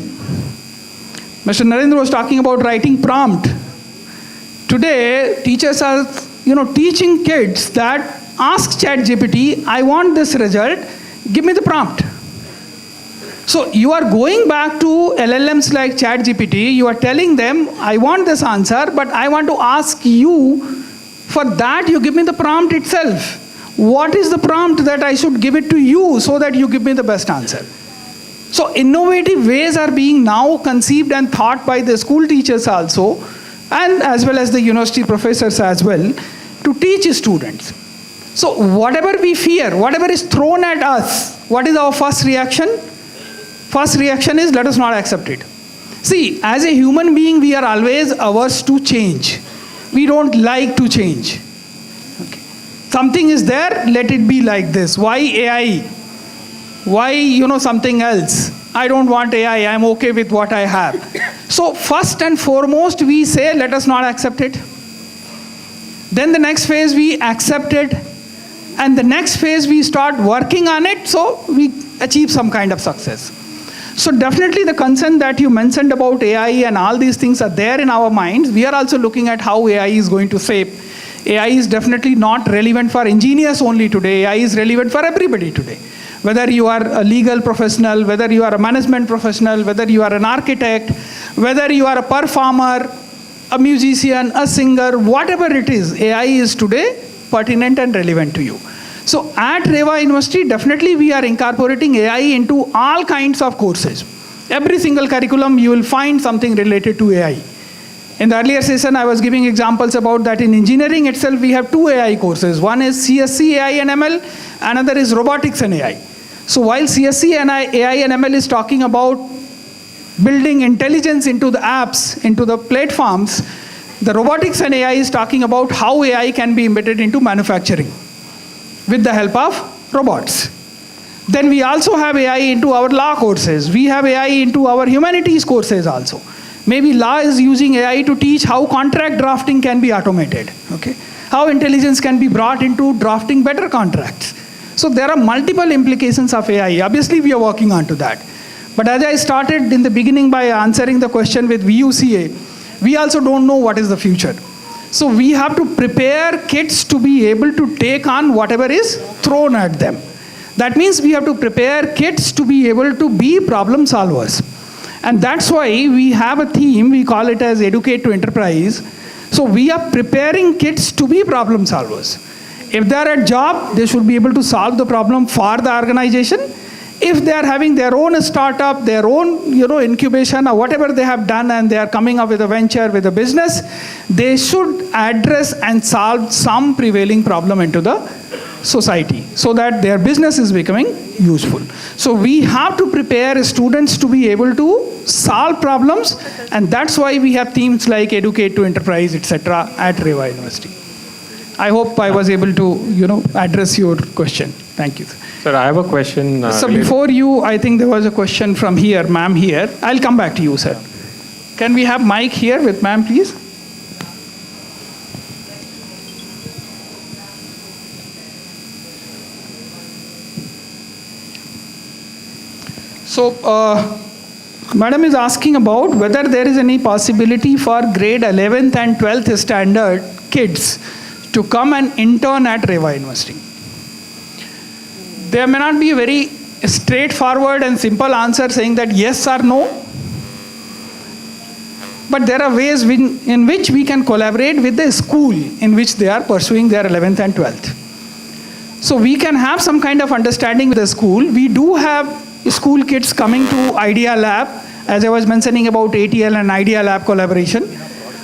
Mr. Narendra was talking about writing prompt. Today, teachers are, teaching kids that ask ChatGPT, I want this result, give me the prompt. So you are going back to LLMs like ChatGPT, you are telling them, I want this answer, but I want to ask you, for that you give me the prompt itself. What is the prompt that I should give it to you so that you give me the best answer? So innovative ways are being now conceived and thought by the school teachers also, and as well as the university professors as well, to teach students. So whatever we fear, whatever is thrown at us, what is our first reaction? First reaction is, let us not accept it. See, as a human being, we are always averse to change. We don't like to change. Okay. Something is there, let it be like this. Why AI? Why, something else? I don't want AI, I'm okay with what I have. So first and foremost, we say, let us not accept it. Then the next phase, we accept it. And the next phase, we start working on it, so we achieve some kind of success. So definitely the concern that you mentioned about AI and all these things are there in our minds. We are also looking at how AI is going to shape. AI is definitely not relevant for engineers only today. AI is relevant for everybody today. Whether you are a legal professional, whether you are a management professional, whether you are an architect, whether you are a performer, a musician, a singer, whatever it is, AI is today pertinent and relevant to you. So at REVA University, definitely we are incorporating AI into all kinds of courses. Every single curriculum, you will find something related to AI. In the earlier session, I was giving examples about that in engineering itself, we have 2 AI courses. One is CSC, AI and ML, another is robotics and AI. So while CSC and AI and ML is talking about building intelligence into the apps, into the platforms, the robotics and AI is talking about how AI can be embedded into manufacturing with the help of robots. Then we also have AI into our law courses. We have AI into our humanities courses also. Maybe law is using AI to teach how contract drafting can be automated. Okay? How intelligence can be brought into drafting better contracts. So there are multiple implications of AI. Obviously, we are working on to that. But as I started in the beginning by answering the question with VUCA, we also don't know what is the future. So we have to prepare kids to be able to take on whatever is thrown at them. That means we have to prepare kids to be able to be problem solvers. And that's why we have a theme, we call it as Educate to Enterprise. So we are preparing kids to be problem solvers. If they are at job, they should be able to solve the problem for the organization. If they are having their own startup, their own incubation or whatever they have done and they are coming up with a venture, with a business, they should address and solve some prevailing problem into the society so that their business is becoming useful. So we have to prepare students to be able to solve problems, and that's why we have themes like Educate to Enterprise, etc. at REVA University. I hope I was able to address your question. Thank you. Sir, I have a question. So before you, I think there was a question from here, ma'am here. I'll come back to you, sir. Can we have mic here with ma'am, please? So Madam is asking about whether there is any possibility for grade 11th and 12th standard kids to come and intern at REVA University. There may not be a very straightforward and simple answer saying that yes or no, but there are ways in which we can collaborate with the school in which they are pursuing their 11th and 12th. So we can have some kind of understanding with the school. We do have school kids coming to Idea Lab, as I was mentioning about ATL and Idea Lab collaboration.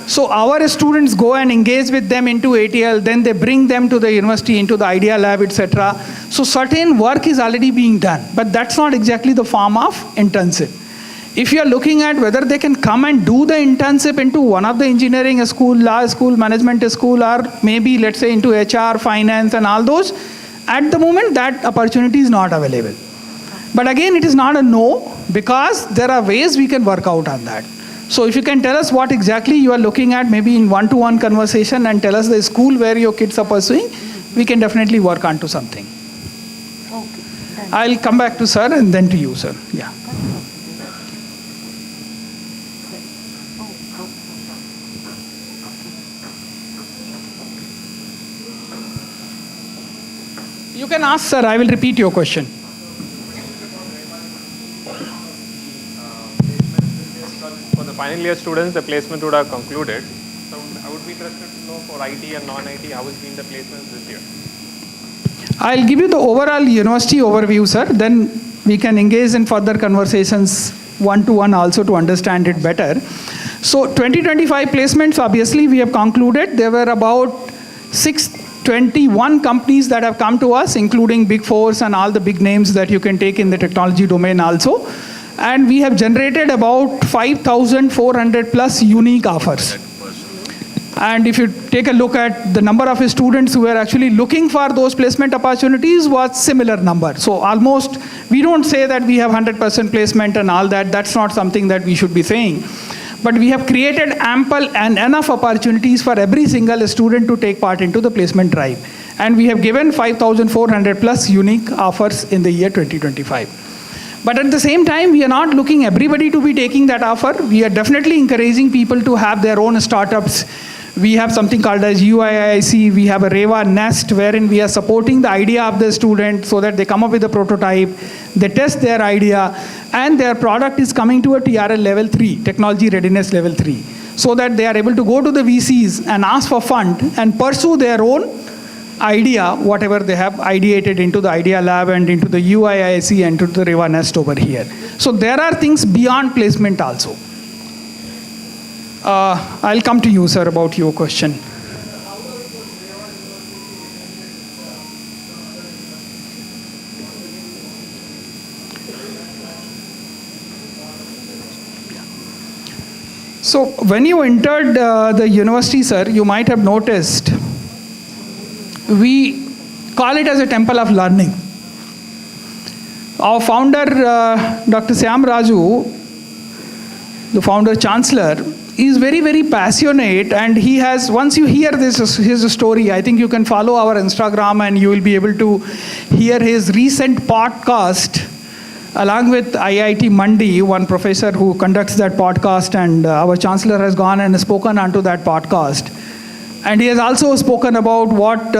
So our students go and engage with them into ATL, then they bring them to the university into the Idea Lab, etc. So certain work is already being done, but that's not exactly the form of internship. If you are looking at whether they can come and do the internship into one of the engineering school, law school, management school, or maybe let's say into HR, finance and all those, at the moment that opportunity is not available. But again, it is not a no, because there are ways we can work out on that. So if you can tell us what exactly you are looking at, maybe in one-to-one conversation, and tell us the school where your kids are pursuing, we can definitely work on to something. Okay. I'll come back to sir and then to you, sir. Yeah. You can ask, sir. I will repeat your question. For the final year students, the placement would have concluded. So I would be interested to know for IT and non-IT, how has been the placements this year? I'll give you the overall university overview, sir. Then we can engage in further conversations one-to-one also to understand it better. So 2025 placements, obviously, we have concluded. There were about 621 companies that have come to us, including Big Fours and all the big names that you can take in the technology domain also. And we have generated about 5,400 plus unique offers. And if you take a look at the number of students who were actually looking for those placement opportunities was similar number. So almost, we don't say that we have 100% placement and all that. That's not something that we should be saying. But we have created ample and enough opportunities for every single student to take part into the placement drive. And we have given 5,400 plus unique offers in the year 2025. But at the same time, we are not looking everybody to be taking that offer. We are definitely encouraging people to have their own startups. We have something called as UIIC. We have a REVA Nest, wherein we are supporting the idea of the student so that they come up with a prototype, they test their idea, and their product is coming to a TRL level 3, technology readiness level 3, so that they are able to go to the VCs and ask for fund and pursue their own idea, whatever they have ideated into the Idea Lab and into the UIIC and to the REVA Nest over here. So there are things beyond placement also. I'll come to you, sir, about your question. So when you entered the university, sir, you might have noticed we call it as a temple of learning. Our founder, Dr. Syam Raju, the founder chancellor, is very, very passionate, and he has, once you hear his story, I think you can follow our Instagram and you will be able to hear his recent podcast along with IIT Mandi, one professor who conducts that podcast, and our chancellor has gone and spoken onto that podcast. And he has also spoken about what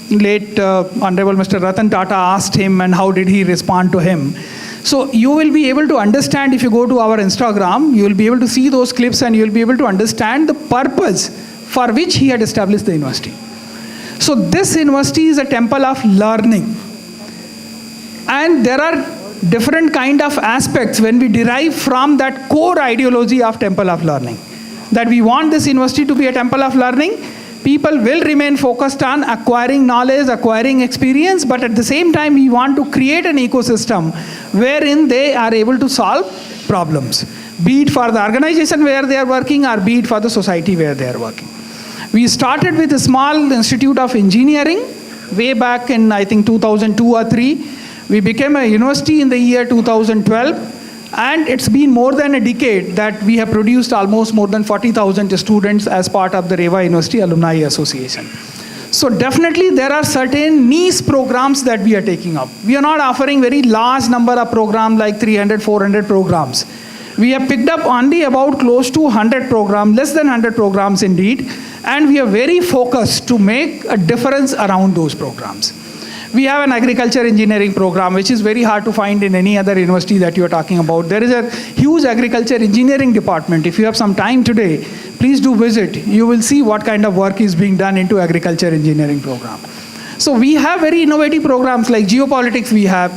late Honorable Mr. Ratan Tata asked him and how did he respond to him. So you will be able to understand, if you go to our Instagram, you will be able to see those clips and you will be able to understand the purpose for which he had established the university. So this university is a temple of learning. And there are different kind of aspects when we derive from that core ideology of temple of learning. That we want this university to be a temple of learning. People will remain focused on acquiring knowledge, acquiring experience, but at the same time we want to create an ecosystem wherein they are able to solve problems, be it for the organization where they are working or be it for the society where they are working. We started with a small institute of engineering way back in, I think, 2002 or 3. We became a university in the year 2012. And it's been more than a decade that we have produced almost more than 40,000 students as part of the REVA University Alumni Association. So definitely there are certain niche programs that we are taking up. We are not offering very large number of programs like 300, 400 programs. We have picked up only about close to 100 programs, less than 100 programs indeed, and we are very focused to make a difference around those programs. We have an agriculture engineering program, which is very hard to find in any other university that you are talking about. There is a huge agriculture engineering department. If you have some time today, please do visit. You will see what kind of work is being done into agriculture engineering program. So we have very innovative programs like geopolitics we have,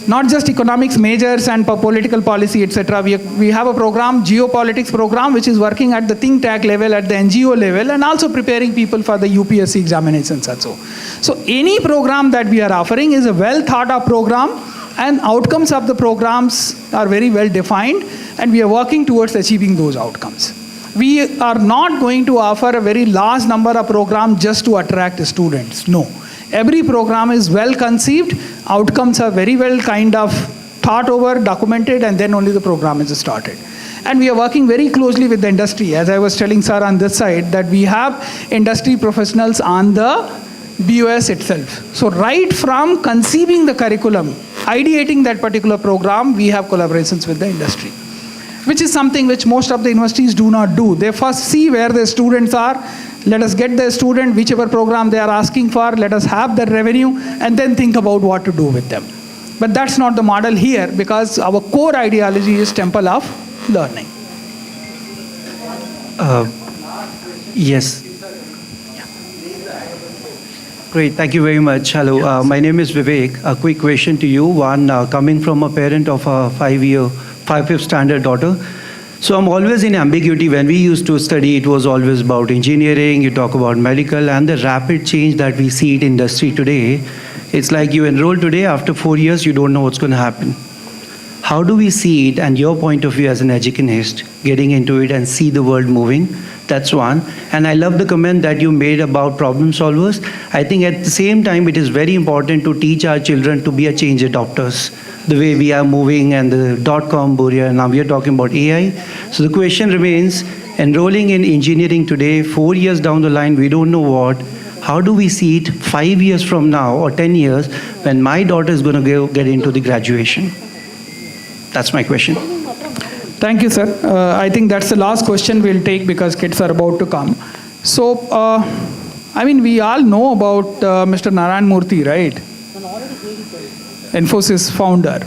not just economics majors and political policy, etc. We have a program, geopolitics program, which is working at the think tank level, at the NGO level, and also preparing people for the UPSC examinations also. So any program that we are offering is a well thought of program, and outcomes of the programs are very well defined, and we are working towards achieving those outcomes. We are not going to offer a very large number of programs just to attract students. No. Every program is well conceived, outcomes are very well kind of thought over, documented, and then only the program is started. And we are working very closely with the industry. As I was telling sir on this side, that we have industry professionals on the BOS itself. So right from conceiving the curriculum, ideating that particular program, we have collaborations with the industry, which is something which most of the universities do not do. They first see where the students are. Let us get the student, whichever program they are asking for, let us have the revenue, and then think about what to do with them. But that's not the model here, because our core ideology is temple of learning. Yes. Great, thank you very much. Hello, my name is Vivek. A quick question to you. One, coming from a parent of a 5th standard daughter. So I'm always in ambiguity. When we used to study, it was always about engineering, you talk about medical, and the rapid change that we see in industry today. It's like you enroll today, after 4 years, you don't know what's going to happen. How do we see it, and your point of view as an educationist, getting into it and see the world moving? That's one. And I love the comment that you made about problem solvers. I think at the same time, it is very important to teach our children to be a change adopters. The way we are moving and the .com boom, now we are talking about AI. So the question remains, enrolling in engineering today, 4 years down the line, we don't know what. How do we see it 5 years from now or 10 years when my daughter is going to get into the graduation? That's my question. Thank you, sir. I think that's the last question we'll take because kids are about to come. So, we all know about Mr. Narayan Murthy, right? Infosys founder.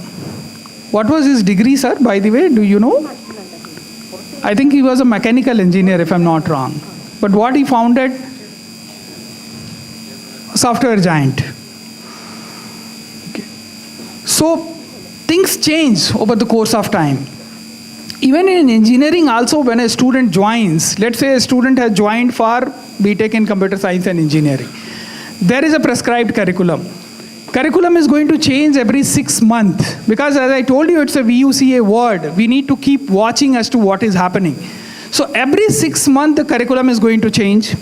What was his degree, sir, by the way? Do you know? I think he was a mechanical engineer, if I'm not wrong. But what he founded? A software giant. Okay. So, things change over the course of time. Even in engineering also, when a student joins, let's say a student has joined for BTech in computer science and engineering, there is a prescribed curriculum. Curriculum is going to change every 6 months because, as I told you, it's a VUCA word. We need to keep watching as to what is happening. So every 6 months, the curriculum is going to change.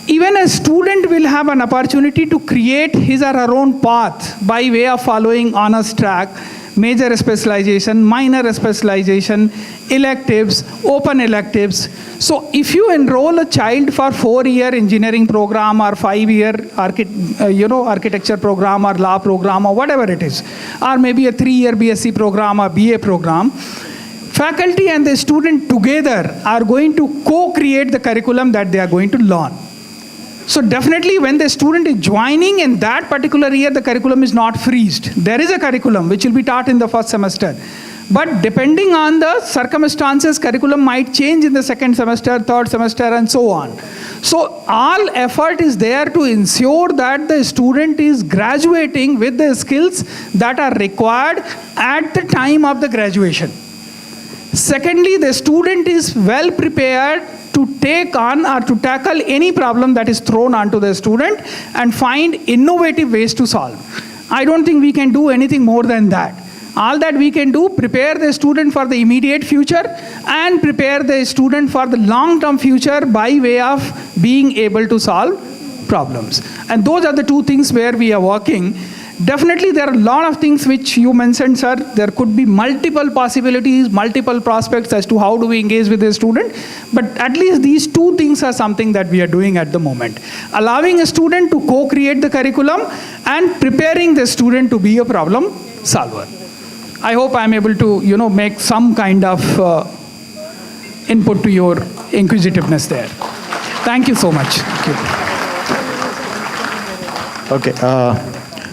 Even a student will have an opportunity to create his or her own path by way of following honors track, major specialization, minor specialization, electives, open electives. So if you enroll a child for 4-year engineering program or 5-year architecture program or law program or whatever it is, or maybe a 3-year BSc program or BA program, faculty and the student together are going to co-create the curriculum that they are going to learn. So definitely when the student is joining in that particular year, the curriculum is not freezed. There is a curriculum which will be taught in the first semester. But depending on the circumstances, curriculum might change in the second semester, third semester, and so on. So all effort is there to ensure that the student is graduating with the skills that are required at the time of the graduation. Secondly, the student is well prepared to take on or to tackle any problem that is thrown onto the student and find innovative ways to solve. I don't think we can do anything more than that. All that we can do, prepare the student for the immediate future and prepare the student for the long-term future by way of being able to solve problems. And those are the two things where we are working. Definitely, there are a lot of things which you mentioned, sir. There could be multiple possibilities, multiple prospects as to how do we engage with a student. But at least these two things are something that we are doing at the moment. Allowing a student to co-create the curriculum and preparing the student to be a problem solver. I hope I'm able to, make some kind of input to your inquisitiveness there. Thank you so much. Thank you. Okay,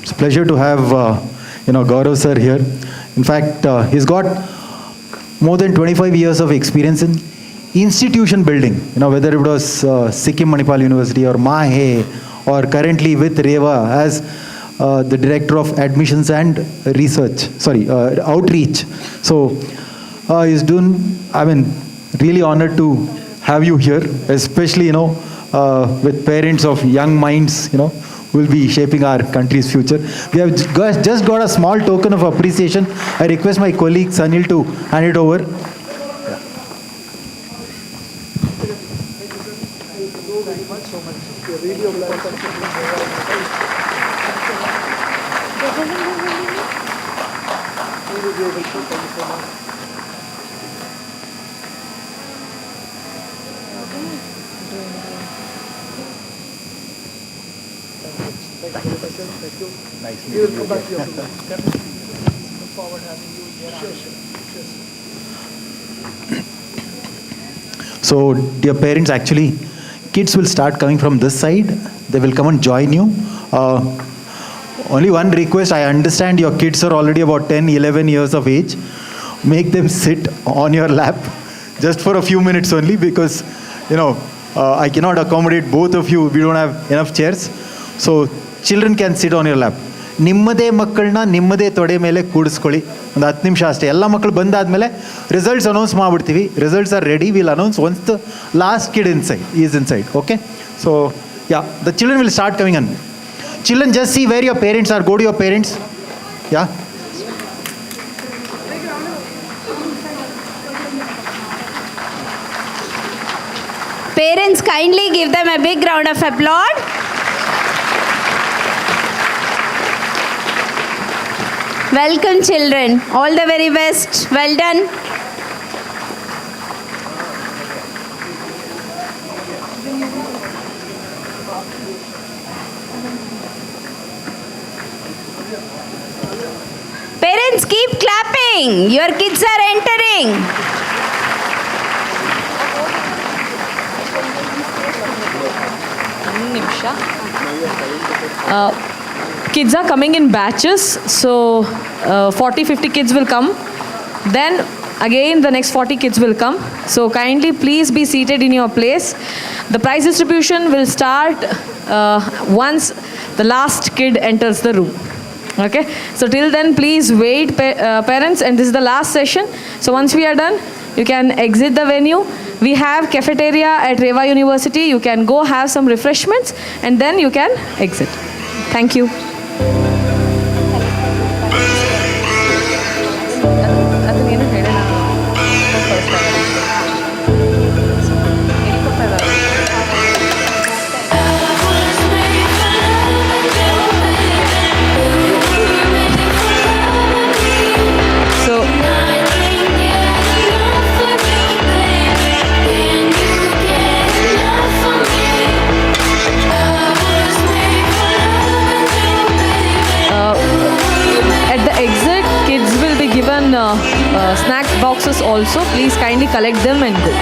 it's a pleasure to have Gaurav sir here. In fact, he's got more than 25 years of experience in institution building. Whether it was Sikkim Manipal University or MAHE, or currently with REVA as the director of admissions and outreach. So he's doing. Really honored to have you here, especially with parents of young minds, who will be shaping our country's future. We have just got a small token of appreciation. I request my colleague Sanil to hand it over. So, dear parents, actually, kids will start coming from this side. They will come and join you. Only one request, I understand your kids are already about 10, 11 years of age. Make them sit on your lap just for a few minutes only, because, I cannot accommodate both of you. We don't have enough chairs. So, children can sit on your lap. ನಿಮ್ಮದೇ ಮಕ್ಕಳನ್ನ ನಿಮ್ಮದೇ ತೊಡೆ ಮೇಲೆ ಕೂಡಿಸ್ಕೊಳ್ಳಿ. ಒಂದು 10 ನಿಮಿಷ ಅಷ್ಟೇ. ಎಲ್ಲ ಮಕ್ಕಳು ಬಂದಾದ್ಮೇಲೆ ರಿಸಲ್ಟ್ಸ್ ಅನೌನ್ಸ್ ಮಾಡ್ಬಿಡ್ತೀವಿ. Results are ready. Will announce once the last kid is inside. Okay, so the children will start coming on. Children just see where your parents are. Go to your parents. Parents, kindly give them a big round of applause. Welcome, children. All the very best. Well done. Parents, keep clapping. Your kids are entering. Kids are coming in batches, so 40-50 kids will come. Then again the next 40 kids will come. So kindly please be seated in your place. The prize distribution will start once the last kid enters the room. Okay, so till then please wait, parents, and this is the last session. So once we are done, you can exit the venue. We have cafeteria at REVA University. You can go have some refreshments and then you can exit. Thank you. Snack boxes also. Please kindly collect them and go.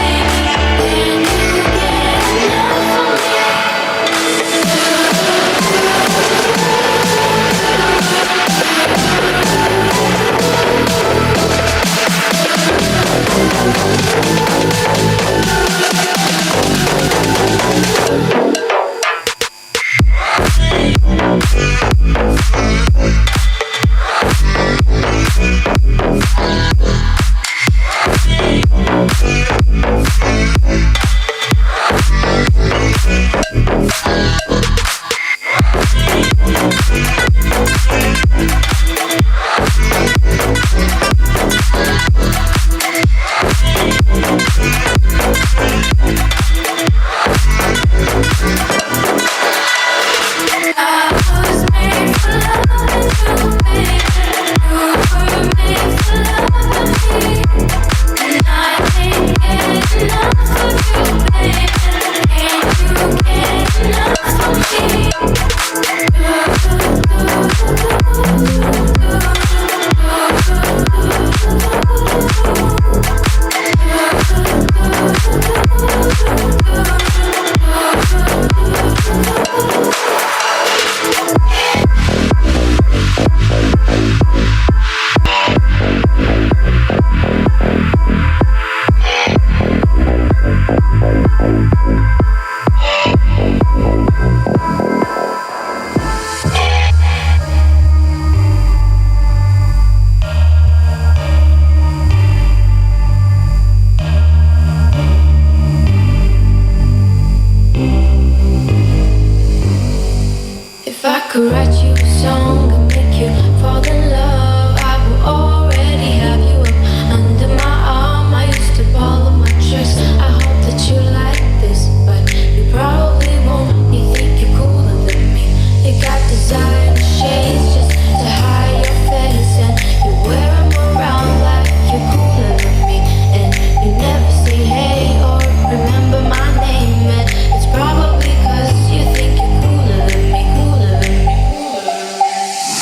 could write you a song and make you fall in love. I will already have you up under my arm. I used to ball up my tricks. I hope that you like this, but you probably won't. You think you're cooler than me. You got designer shades just to hide your face, and you wear them around like you're cooler than me. And you never say hey or remember my name, and it's probably 'cause you think you're cooler than me, cooler than me, cooler than me.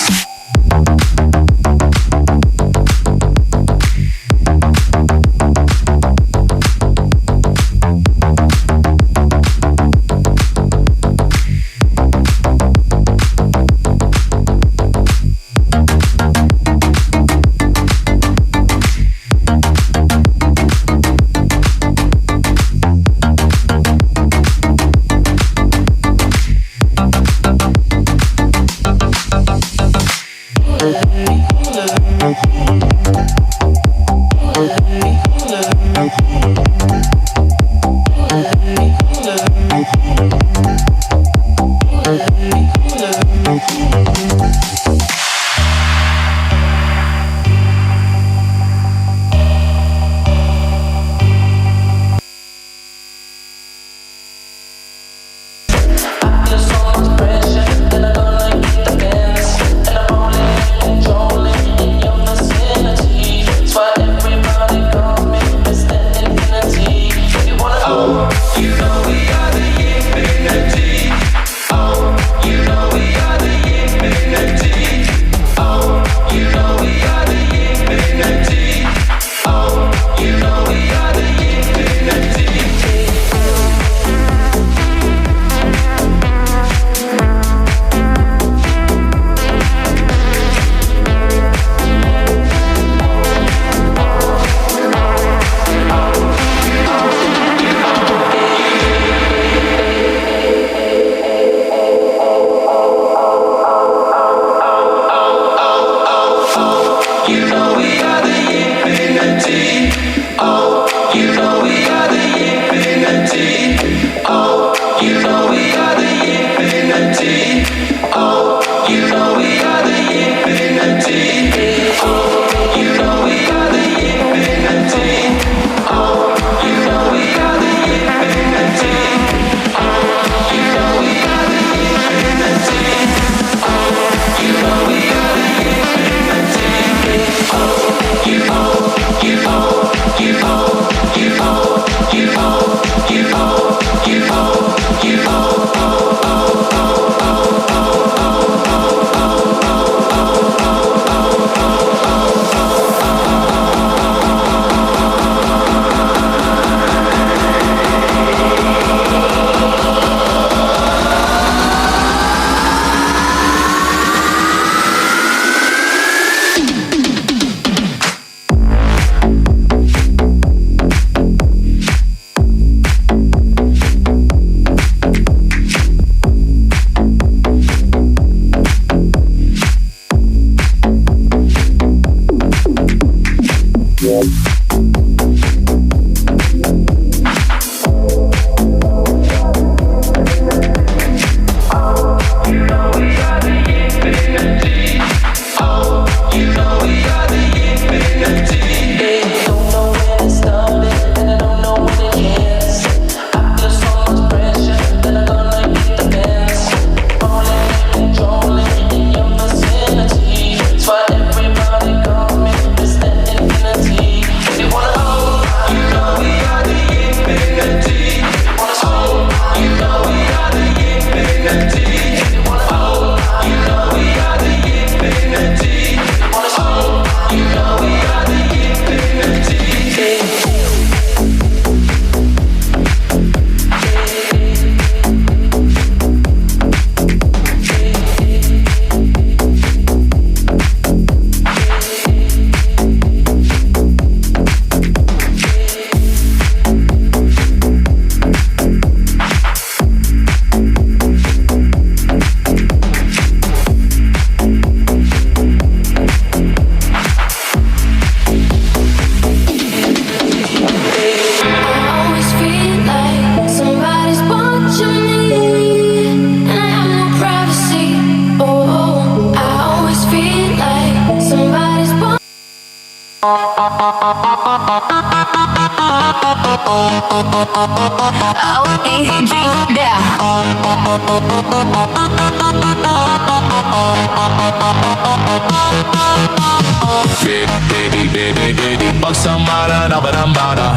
Bucks on mine, bada.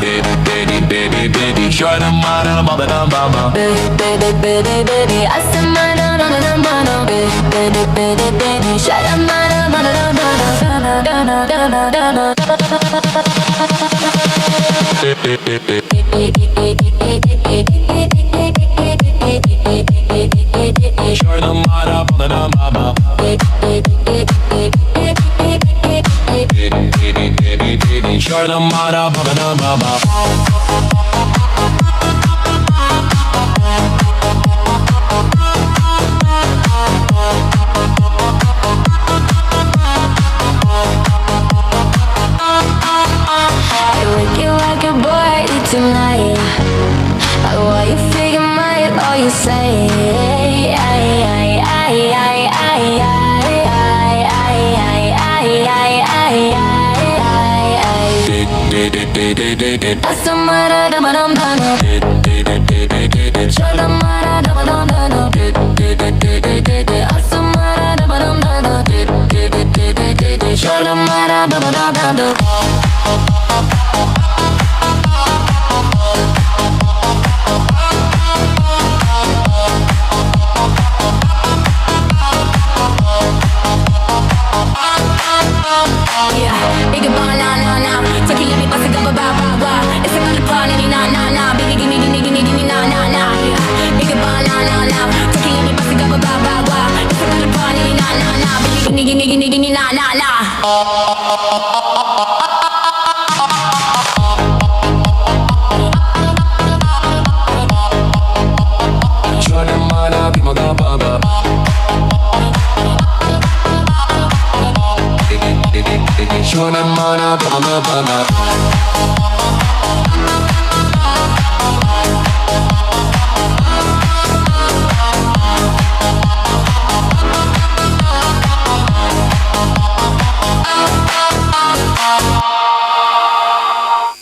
Baby, sure them mine, bada. Baby, I said mine, baby, shut up, mine, sure them mine, bada. Baby, sure them mine, bada. Tonight, what you figure might all you say.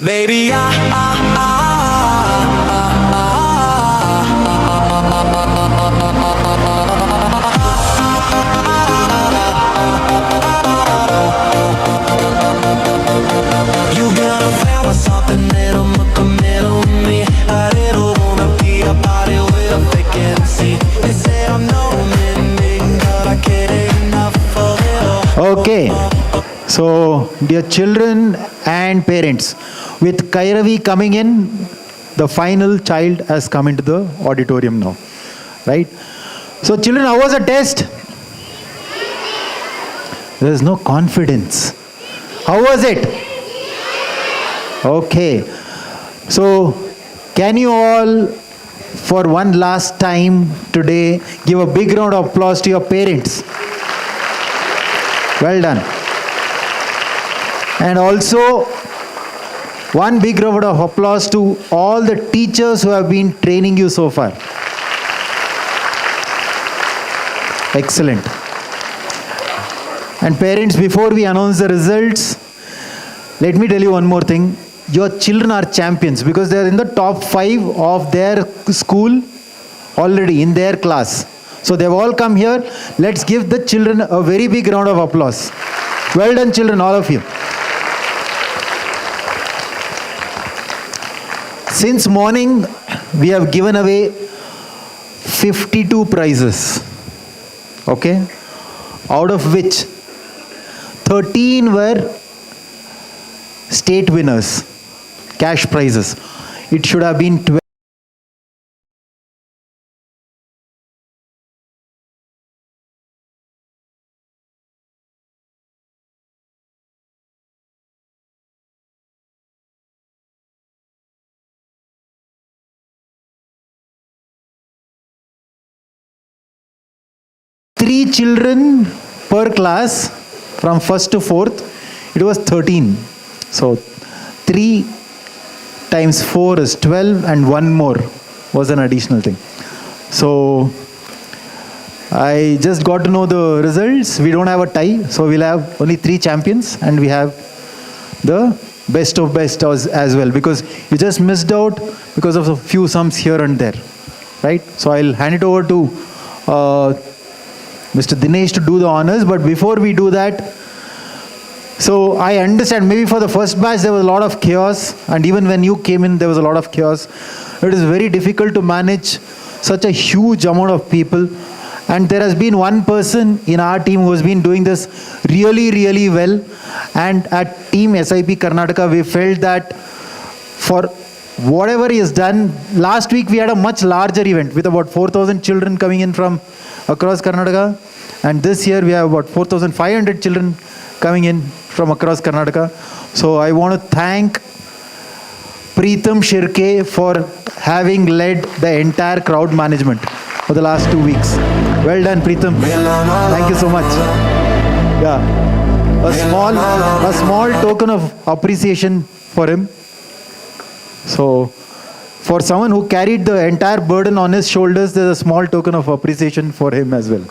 Baby, you gotta feel something little more committal with me. I didn't wanna be about it with a vacancy. They say I'm no mending, but I can't get enough of it all. Okay. So, dear children and parents, with Kairavi coming in, the final child has come into the auditorium now. Right? So, children, how was the test? There is no confidence. How was it? Okay. So, can you all, for one last time today, give a big round of applause to your parents? Well done. And also, one big round of applause to all the teachers who have been training you so far. Excellent. And parents, before we announce the results, let me tell you one more thing. Your children are champions because they are in the top 5 of their school already, in their class. So they've all come here. Let's give the children a very big round of applause. Well done, children, all of you. Since morning, we have given away 52 prizes. Okay? Out of which 13 were state winners, cash prizes. It should have been 12. Three children per class from 1st to 4th, it was 13. So 3 times 4 is 12 and one more was an additional thing. So I just got to know the results. We don't have a tie, so we'll have only 3 champions and we have the best of best as well, because you just missed out because of a few sums here and there, right? So I'll hand it over to Mr. Dinesh to do the honors, but before we do that, so I understand maybe for the first batch there was a lot of chaos, and even when you came in there was a lot of chaos. It is very difficult to manage such a huge amount of people, and there has been one person in our team who has been doing this really, really well, and at Team SIP Karnataka we felt that for whatever he has done, last week we had a much larger event with about 4,000 children coming in from across Karnataka, and this year we have about 4,500 children coming in from across Karnataka. So I want to thank Preetham Shirke for having led the entire crowd management for the last 2 weeks. Well done, Preetham. Thank you so much. Yeah, a small token of appreciation for him. So for someone who carried the entire burden on his shoulders, there's a small token of appreciation for him as well.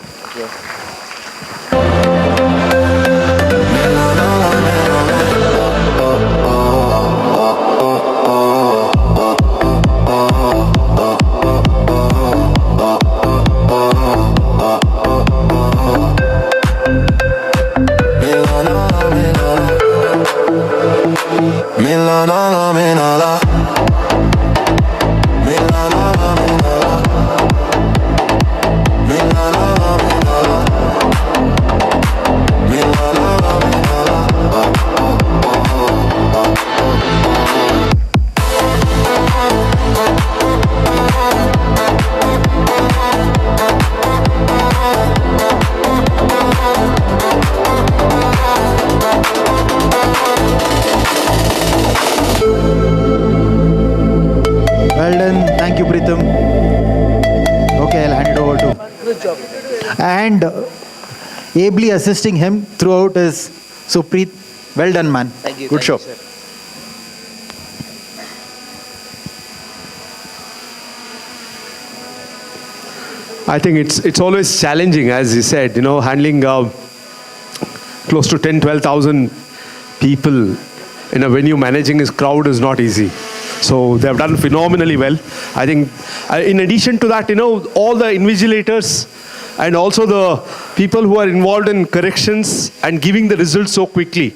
Well done. Thank you, Preetham. Okay, I'll hand it over to. Good job. And ably assisting him throughout is Supreet. Well done, man. Thank you. Good show. Sir. I think it's always challenging, as you said, handling close to 12,000 people in a venue, managing his crowd is not easy. So they have done phenomenally well. I think in addition to that, all the invigilators and also the people who are involved in corrections and giving the results so quickly,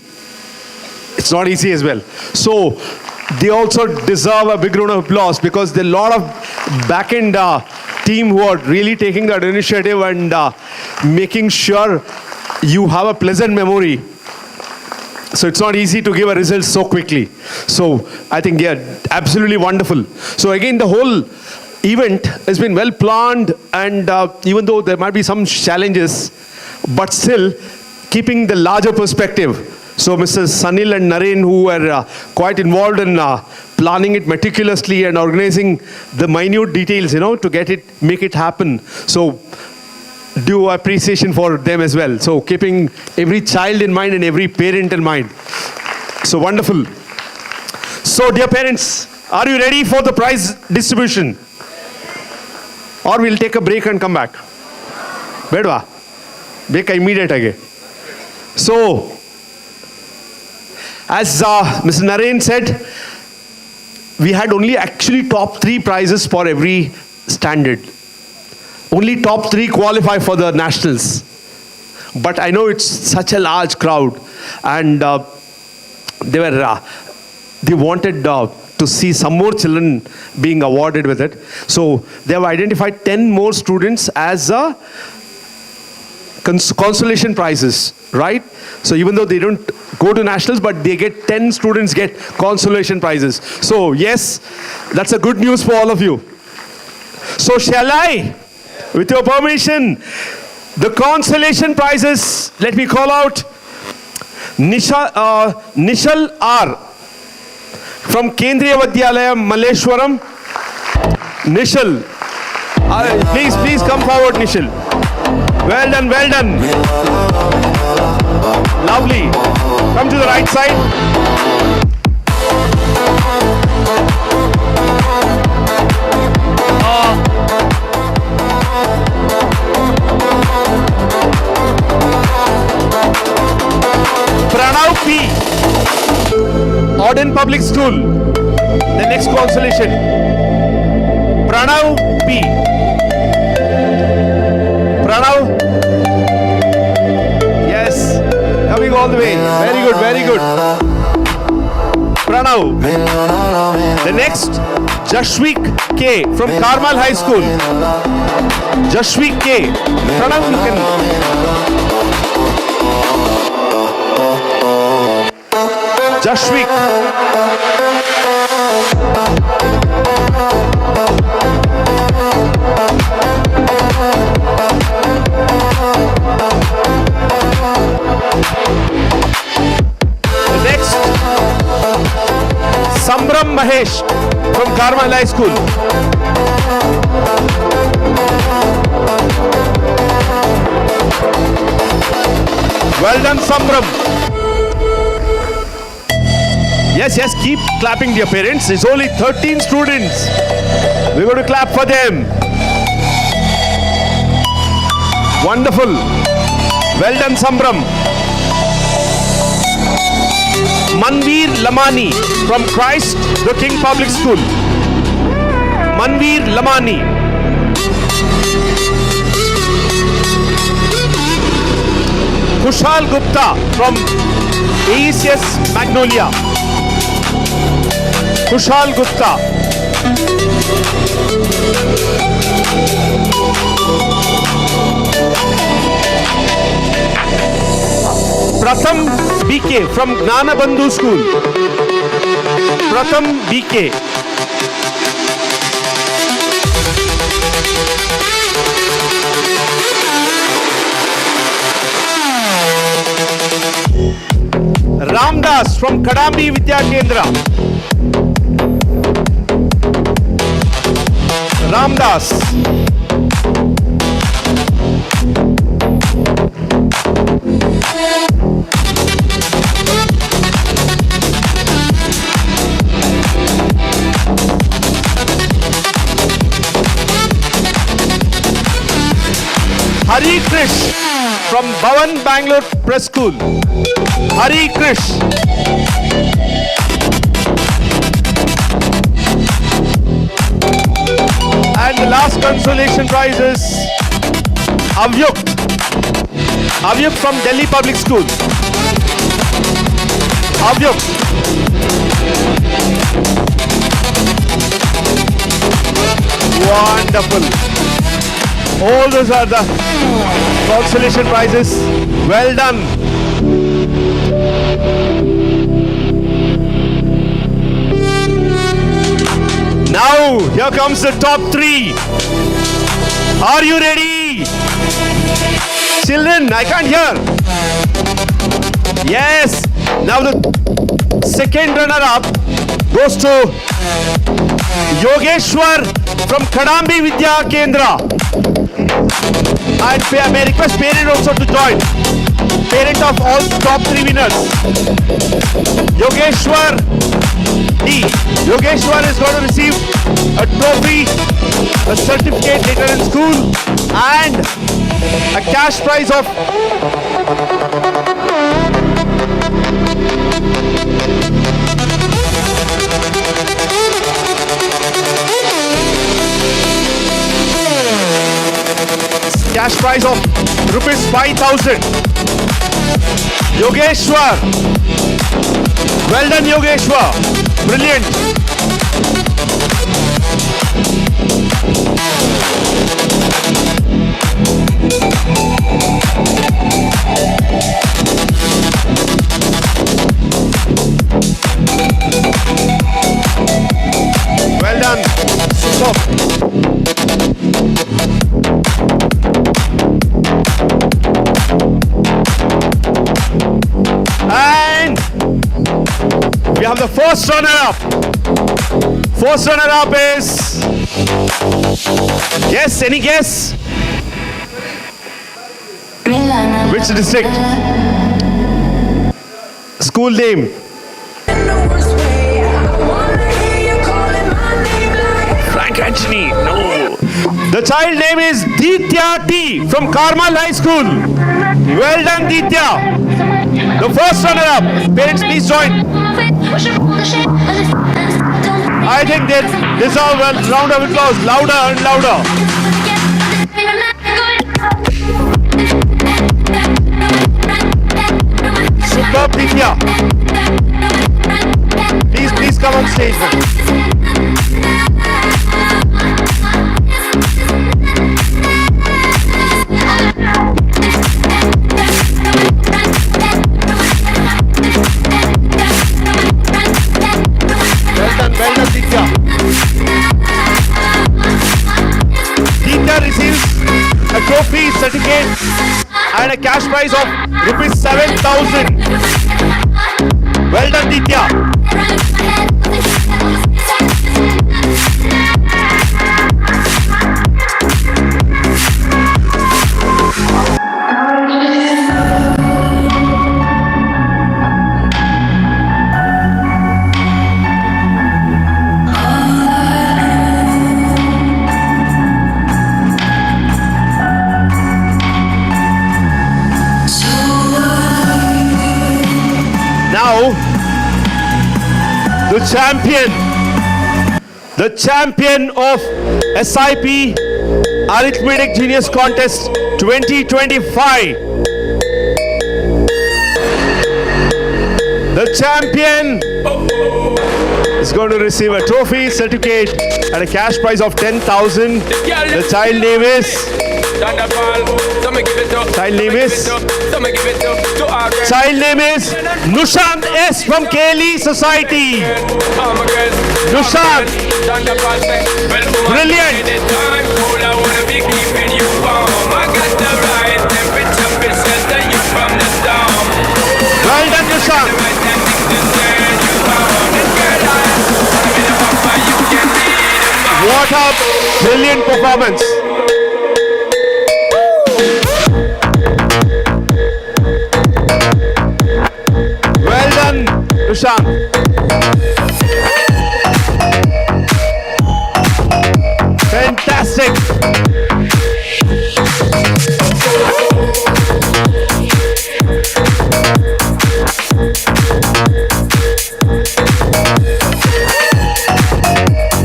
it's not easy as well. So they also deserve a big round of applause, because there are a lot of back-end team who are really taking that initiative and making sure you have a pleasant memory. So it's not easy to give a result so quickly. So I think, yeah, absolutely wonderful. So again, the whole event has been well planned, and even though there might be some challenges, but still keeping the larger perspective. So Mr. Sanil and Naren, who were quite involved in planning it meticulously and organizing the minute details, to make it happen. So due appreciation for them as well. So keeping every child in mind and every parent in mind. So wonderful. So dear parents, are you ready for the prize distribution? Or we'll take a break and come back. Bedwa? Break immediate again. So, as Mr. Naren said, we had only actually top 3 prizes for every standard. Only top 3 qualify for the nationals. But I know it's such a large crowd, and they wanted to see some more children being awarded with it. So they have identified 10 more students as consolation prizes, right? So even though they don't go to nationals, but they get 10 students get consolation prizes. So yes, that's a good news for all of you. So shall I, with your permission, the consolation prizes, let me call out Nishal R. from Kendriya Vidyalaya, Malleshwaram. Nishal. Please come forward, Nishal. Well done, well done. Lovely. Come to the right side. Pranav P. Modern Public School. The next consolation. Pranav P. Pranav. Yes. Coming all the way. Very good, very good. Pranav. The next, Jashwik K. from Carmel High School. Jashwik K. Pranav, you can. Jashwik. Next, Sambram Mahesh from Carmel High School. Well done, Sambram. Yes, yes, keep clapping dear parents. It's only 13 students. We're going to clap for them. Wonderful. Well done, Sambram. Manveer Lamani from Christ the King Public School. Manveer Lamani. Kushal Gupta from AECS Magnolia. Kushal Gupta. Pratham BK from Gnana Bandhu School. Pratham BK. Ramdas from Kadambi Vidya Kendra. Ramdas. Hari Krish from Bhavan Bangalore Press School. Hari Krish. And the last consolation prize is Avyuk. Avyuk from Delhi Public School. Avyuk. Wonderful. All those are the consolation prizes. Well done. Now, here comes the top three. Are you ready? Children, I can't hear. Yes. Now the second runner-up goes to Yogeshwar from Kadambi Vidya Kendra. And may request parent also to join. Parent of all top three winners. Yogeshwar D. Yogeshwar is going to receive a trophy, a certificate later in school, and a cash prize of rupees 5,000. Yogeshwar. Well done, Yogeshwar. Brilliant. Well done. Superb. And we have the first runner-up. First runner-up is... Yes, any guess? Which district? School name? Frank Anthony, no. The child name is Ditya T from Carmel High School. Well done, Ditya. The first runner-up. Parents, please join. I think they deserve a round of applause, louder and louder. Superb, Ditya. Please come on stage. Well done, Ditya. Ditya receives a trophy, certificate and a cash prize of rupees 7,000. Well done, Ditya. Now, the champion of SIP Arithmetic Genius Contest 2025. The champion is going to receive a trophy, certificate and a cash prize of 10,000. The child name is Nushant S from Keli Society. Nushant, brilliant. Well done, Nushant. What a brilliant performance. Well done, Nushant. Fantastic.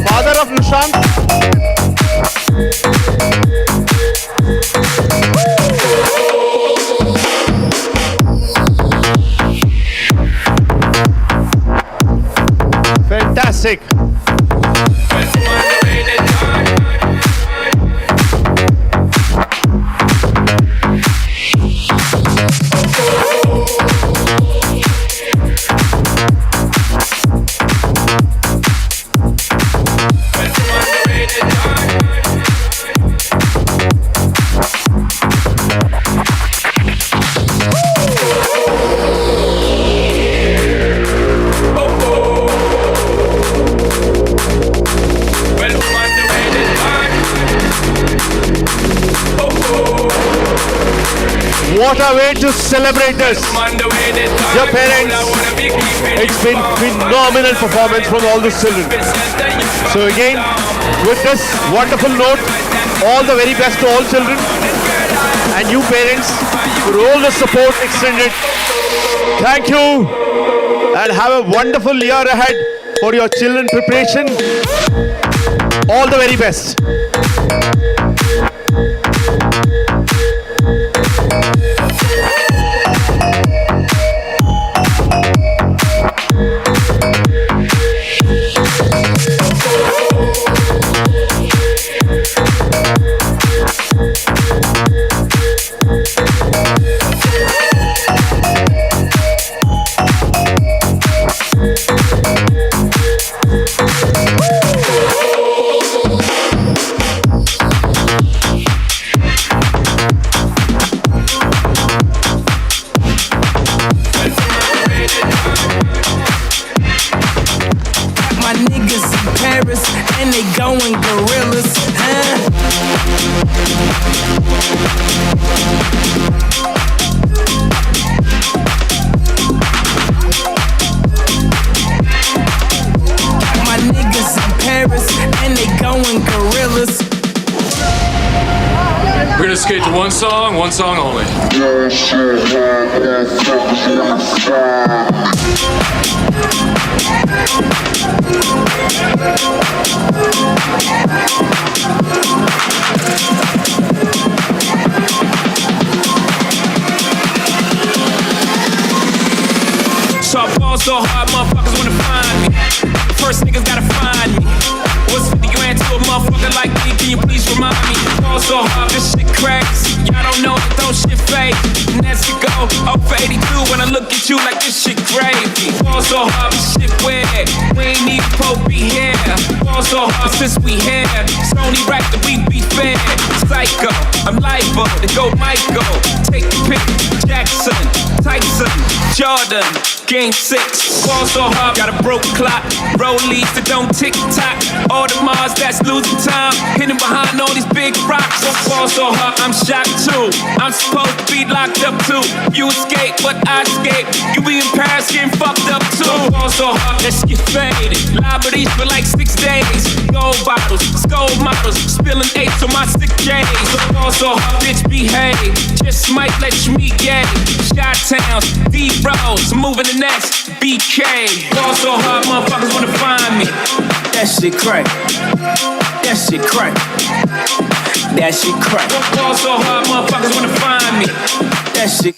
Father of Nushant. Fantastic. What a way to celebrate this. Your parents, it's been phenomenal performance from all the children. So again, with this wonderful note, all the very best to all children and you parents for all the support extended. Thank you and have a wonderful year ahead for your children preparation. All the very best. skate to one song only. So I ball so hard, motherfuckers wanna find me. First niggas gotta find me. What's 50 grand to a motherfucker like me? Can you please remind me? Ball so hard, this shit crazy. Y'all don't know it, don't shit fake. And that's to go 0 for 82 when I look at you like this shit gravy. Ball so hard, this shit weird. We ain't need Pope be here. Ball so hard since we here. It's only right that we be fair. Psycho, I'm liable to go Michael. Take the pick, Jackson, Tyson, Jordan. Game 6, ball so hard, got a broke clock. Rollies that don't tick tock. All the Mars that's losing time. Hidden behind all these big rocks. Ball so hard, I'm shocked too. I'm supposed to be locked up too. You escape, but I escape. You be in Paris getting fucked up too. Ball so hard, let's get faded. Liberties for like 6 days. Gold bottles, gold models. Spilling 8s on my sick days. Ball so hard, bitch behave. Just might let you meet gay. Shot towns, D-Rose, moving the next BK. Ball so hard, motherfuckers wanna find me. That shit crack. That shit crack. That shit crack. Ball so hard, motherfuckers wanna find me. That shit.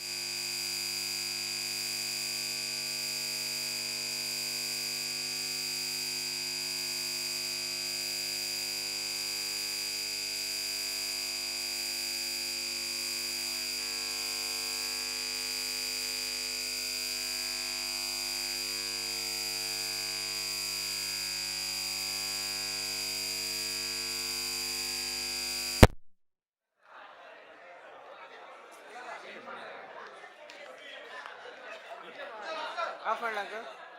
Half an uncle.